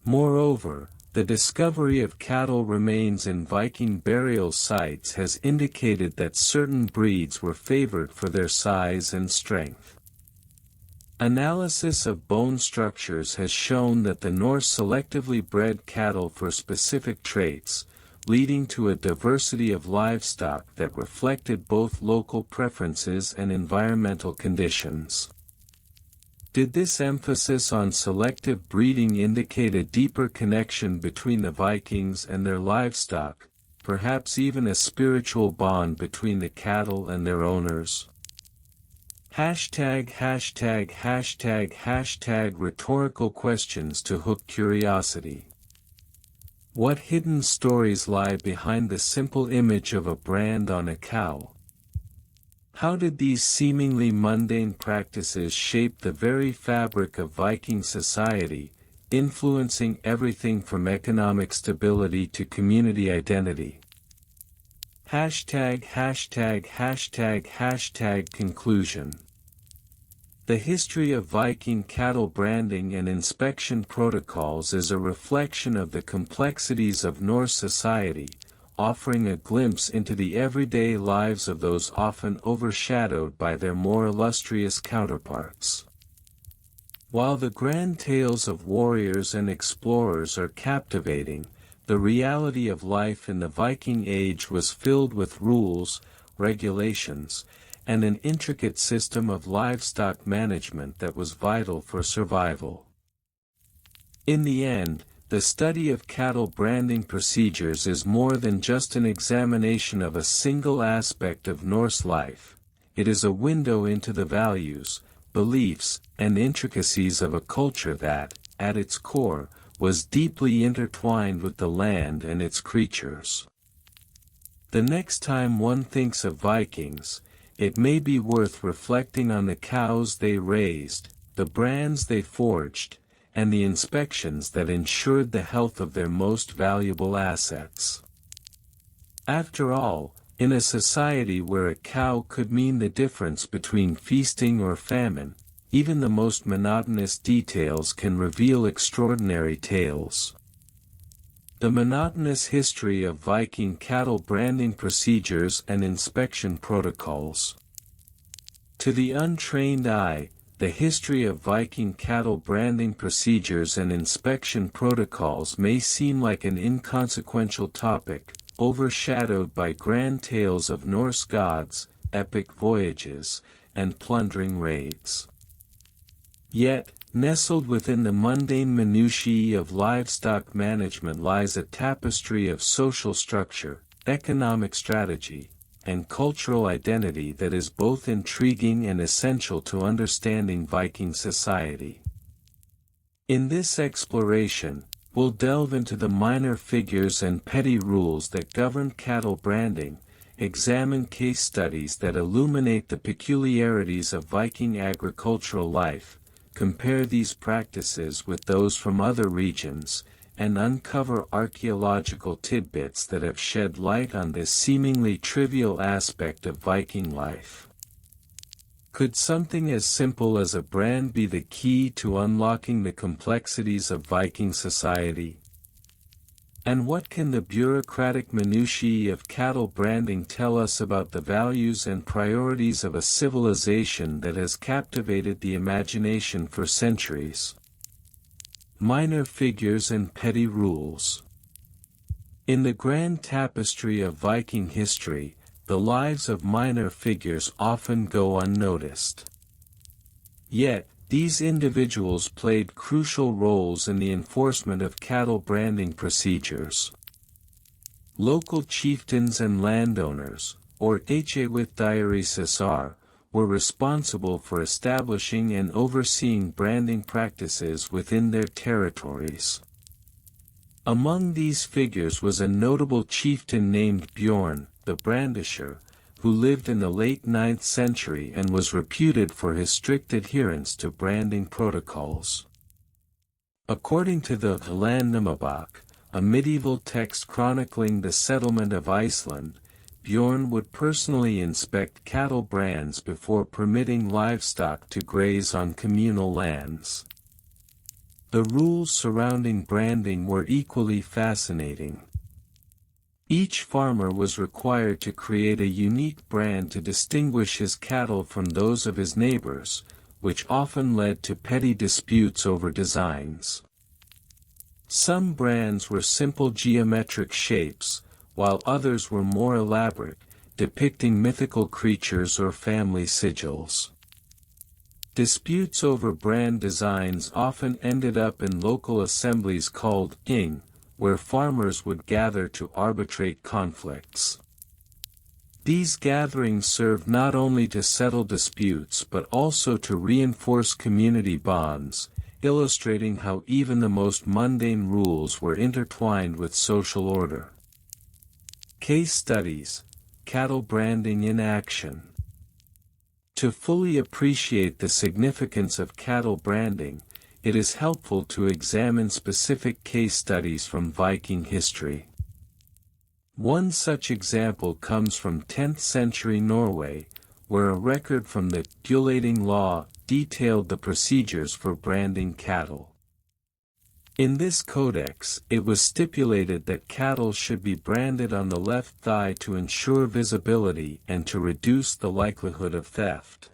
Moreover, the discovery of cattle remains in Viking burial sites has indicated that certain breeds were favored for their size and strength. Analysis of bone structures has shown that the Norse selectively bred cattle for specific traits, leading to a diversity of livestock that reflected both local preferences and environmental conditions. Did this emphasis on selective breeding indicate a deeper connection between the Vikings and their livestock, perhaps even a spiritual bond between the cattle and their owners. ###### Rhetorical questions to hook curiosity. What hidden stories lie behind the simple image of a brand on a cow? How did these seemingly mundane practices shape the very fabric of Viking society, influencing everything from economic stability to community identity? ##### Conclusion. The history of Viking cattle branding and inspection protocols is a reflection of the complexities of Norse society, offering a glimpse into the everyday lives of those often overshadowed by their more illustrious counterparts. While the grand tales of warriors and explorers are captivating, the reality of life in the Viking Age was filled with rules, regulations, and an intricate system of livestock management that was vital for survival. In the end, the study of cattle branding procedures is more than just an examination of a single aspect of Norse life. It is a window into the values, beliefs, and intricacies of a culture that, at its core, was deeply intertwined with the land and its creatures. The next time one thinks of Vikings, it may be worth reflecting on the cows they raised, the brands they forged, and the inspections that ensured the health of their most valuable assets. After all, in a society where a cow could mean the difference between feasting or famine, even the most monotonous details can reveal extraordinary tales. The monotonous history of Viking cattle branding procedures and inspection protocols. To the untrained eye, the history of Viking cattle branding procedures and inspection protocols may seem like an inconsequential topic, overshadowed by grand tales of Norse gods, epic voyages, and plundering raids. Yet, nestled within the mundane minutiae of livestock management lies a tapestry of social structure, economic strategy, and cultural identity that is both intriguing and essential to understanding Viking society. In this exploration, we'll delve into the minor figures and petty rules that govern cattle branding, examine case studies that illuminate the peculiarities of Viking agricultural life, compare these practices with those from other regions, and uncover archaeological tidbits that have shed light on this seemingly trivial aspect of Viking life. Could something as simple as a brand be the key to unlocking the complexities of Viking society? And what can the bureaucratic minutiae of cattle branding tell us about the values and priorities of a civilization that has captivated the imagination for centuries? Minor figures and petty rules. In the grand tapestry of Viking history, the lives of minor figures often go unnoticed. Yet, these individuals played crucial roles in the enforcement of cattle branding procedures. Local chieftains and landowners, or Hwithdiarisasar, were responsible for establishing and overseeing branding practices within their territories. Among these figures was a notable chieftain named Bjorn, the Brandisher, who lived in the late 9th century and was reputed for his strict adherence to branding protocols. According to the Landnámabók, a medieval text chronicling the settlement of Iceland, Bjorn would personally inspect cattle brands before permitting livestock to graze on communal lands. The rules surrounding branding were equally fascinating. Each farmer was required to create a unique brand to distinguish his cattle from those of his neighbors, which often led to petty disputes over designs. Some brands were simple geometric shapes, while others were more elaborate, depicting mythical creatures or family sigils. Disputes over brand designs often ended up in local assemblies called ing, where farmers would gather to arbitrate conflicts. These gatherings served not only to settle disputes but also to reinforce community bonds, illustrating how even the most mundane rules were intertwined with social order. Case studies: cattle branding in action. To fully appreciate the significance of cattle branding, it is helpful to examine specific case studies from Viking history. One such example comes from 10th century Norway, where a record from the Gulating law detailed the procedures for branding cattle. In this codex, it was stipulated that cattle should be branded on the left thigh to ensure visibility and to reduce the likelihood of theft.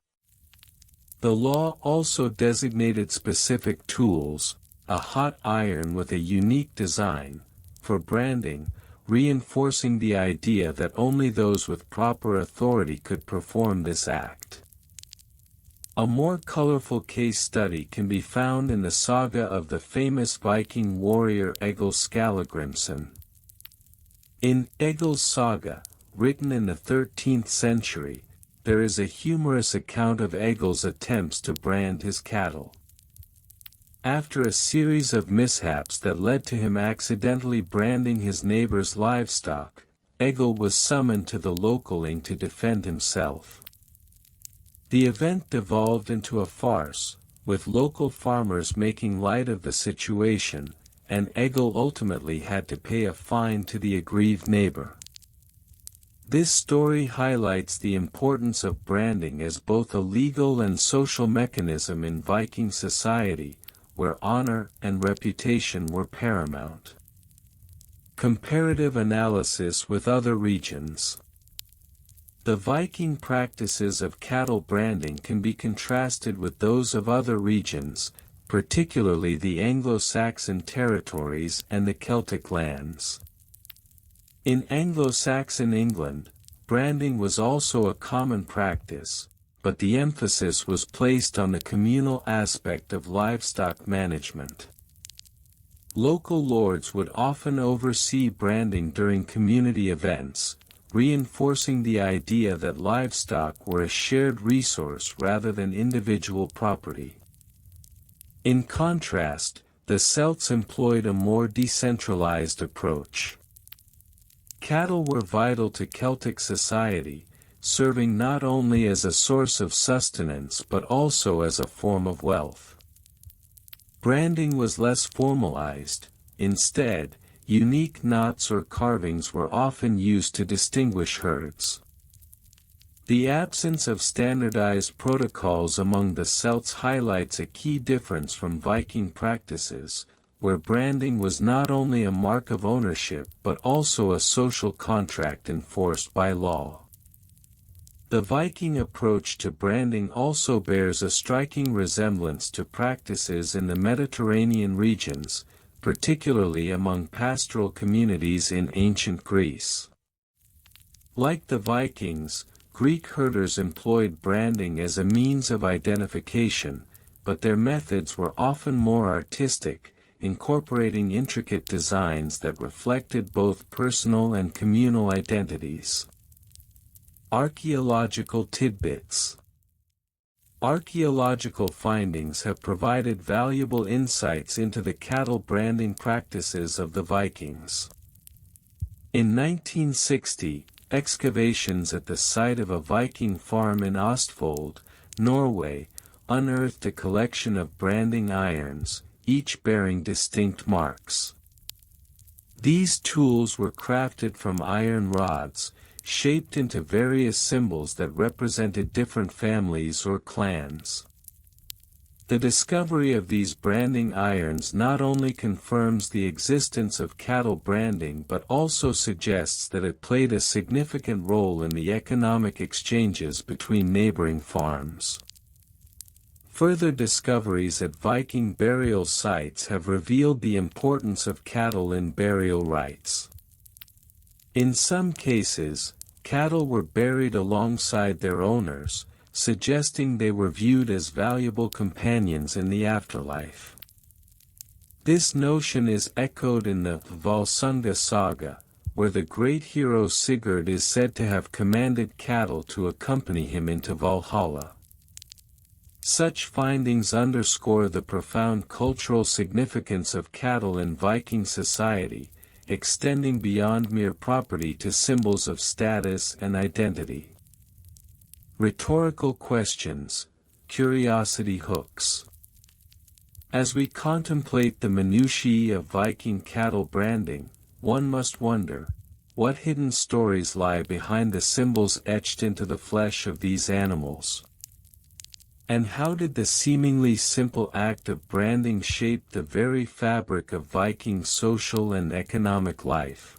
The law also designated specific tools, a hot iron with a unique design, for branding, reinforcing the idea that only those with proper authority could perform this act. A more colorful case study can be found in the saga of the famous Viking warrior Egil Skallagrimsson. In Egil's saga, written in the 13th century, there is a humorous account of Egil's attempts to brand his cattle. After a series of mishaps that led to him accidentally branding his neighbor's livestock, Egil was summoned to the local inn to defend himself. The event devolved into a farce, with local farmers making light of the situation, and Egil ultimately had to pay a fine to the aggrieved neighbor. This story highlights the importance of branding as both a legal and social mechanism in Viking society, where honor and reputation were paramount. Comparative analysis with other regions. The Viking practices of cattle branding can be contrasted with those of other regions, particularly the Anglo-Saxon territories and the Celtic lands. In Anglo-Saxon England, branding was also a common practice, but the emphasis was placed on the communal aspect of livestock management. Local lords would often oversee branding during community events, reinforcing the idea that livestock were a shared resource rather than individual property. In contrast, the Celts employed a more decentralized approach. Cattle were vital to Celtic society, serving not only as a source of sustenance but also as a form of wealth. Branding was less formalized; instead, unique knots or carvings were often used to distinguish herds. The absence of standardized protocols among the Celts highlights a key difference from Viking practices, where branding was not only a mark of ownership but also a social contract enforced by law. The Viking approach to branding also bears a striking resemblance to practices in the Mediterranean regions, particularly among pastoral communities in ancient Greece. Like the Vikings, Greek herders employed branding as a means of identification, but their methods were often more artistic, incorporating intricate designs that reflected both personal and communal identities. Archaeological tidbits. Archaeological findings have provided valuable insights into the cattle branding practices of the Vikings. In 1960, excavations at the site of a Viking farm in Ostfold, Norway, unearthed a collection of branding irons, each bearing distinct marks. These tools were crafted from iron rods, shaped into various symbols that represented different families or clans. The discovery of these branding irons not only confirms the existence of cattle branding but also suggests that it played a significant role in the economic exchanges between neighboring farms. Further discoveries at Viking burial sites have revealed the importance of cattle in burial rites. In some cases, cattle were buried alongside their owners, suggesting they were viewed as valuable companions in the afterlife. This notion is echoed in the Volsunga saga, where the great hero Sigurd is said to have commanded cattle to accompany him into Valhalla. Such findings underscore the profound cultural significance of cattle in Viking society, extending beyond mere property to symbols of status and identity. Rhetorical questions, curiosity hooks. As we contemplate the minutiae of Viking cattle branding, one must wonder, what hidden stories lie behind the symbols etched into the flesh of these animals? And how did the seemingly simple act of branding shape the very fabric of Viking social and economic life?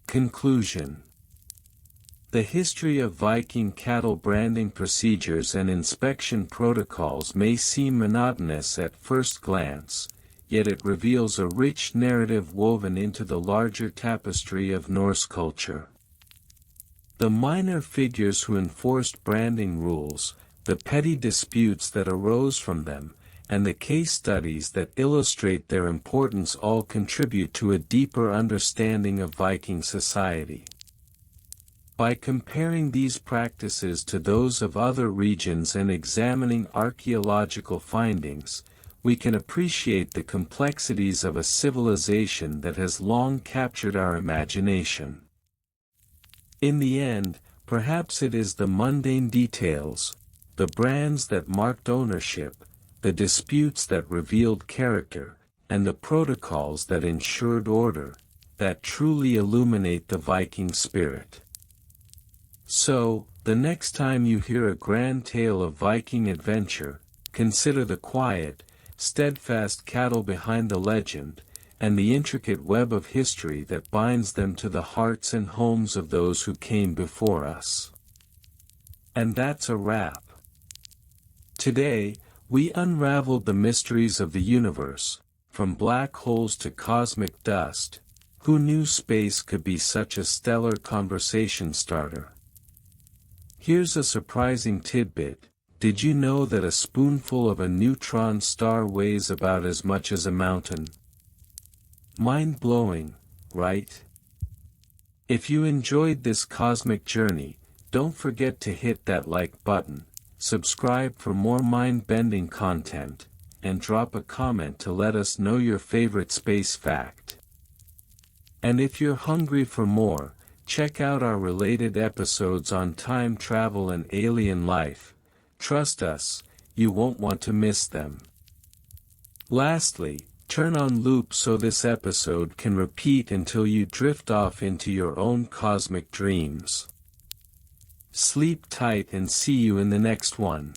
Conclusion. The history of Viking cattle branding procedures and inspection protocols may seem monotonous at first glance, yet it reveals a rich narrative woven into the larger tapestry of Norse culture. The minor figures who enforced branding rules, the petty disputes that arose from them, and the case studies that illustrate their importance all contribute to a deeper understanding of Viking society. By comparing these practices to those of other regions and examining archaeological findings, we can appreciate the complexities of a civilization that has long captured our imagination. In the end, perhaps it is the mundane details, the brands that marked ownership, the disputes that revealed character, and the protocols that ensured order, that truly illuminate the Viking spirit. So, the next time you hear a grand tale of Viking adventure, consider the quiet, steadfast cattle behind the legend, and the intricate web of history that binds them to the hearts and homes of those who came before us. And that's a wrap. Today, we unraveled the mysteries of the universe, from black holes to cosmic dust. Who knew space could be such a stellar conversation starter? Here's a surprising tidbit. Did you know that a spoonful of a neutron star weighs about as much as a mountain? Mind-blowing, right? If you enjoyed this cosmic journey, don't forget to hit that like button, subscribe for more mind-bending content, and drop a comment to let us know your favorite space fact. And if you're hungry for more, check out our related episodes on time travel and alien life. Trust us, you won't want to miss them. Lastly, turn on loop so this episode can repeat until you drift off into your own cosmic dreams. Sleep tight and see you in the next one.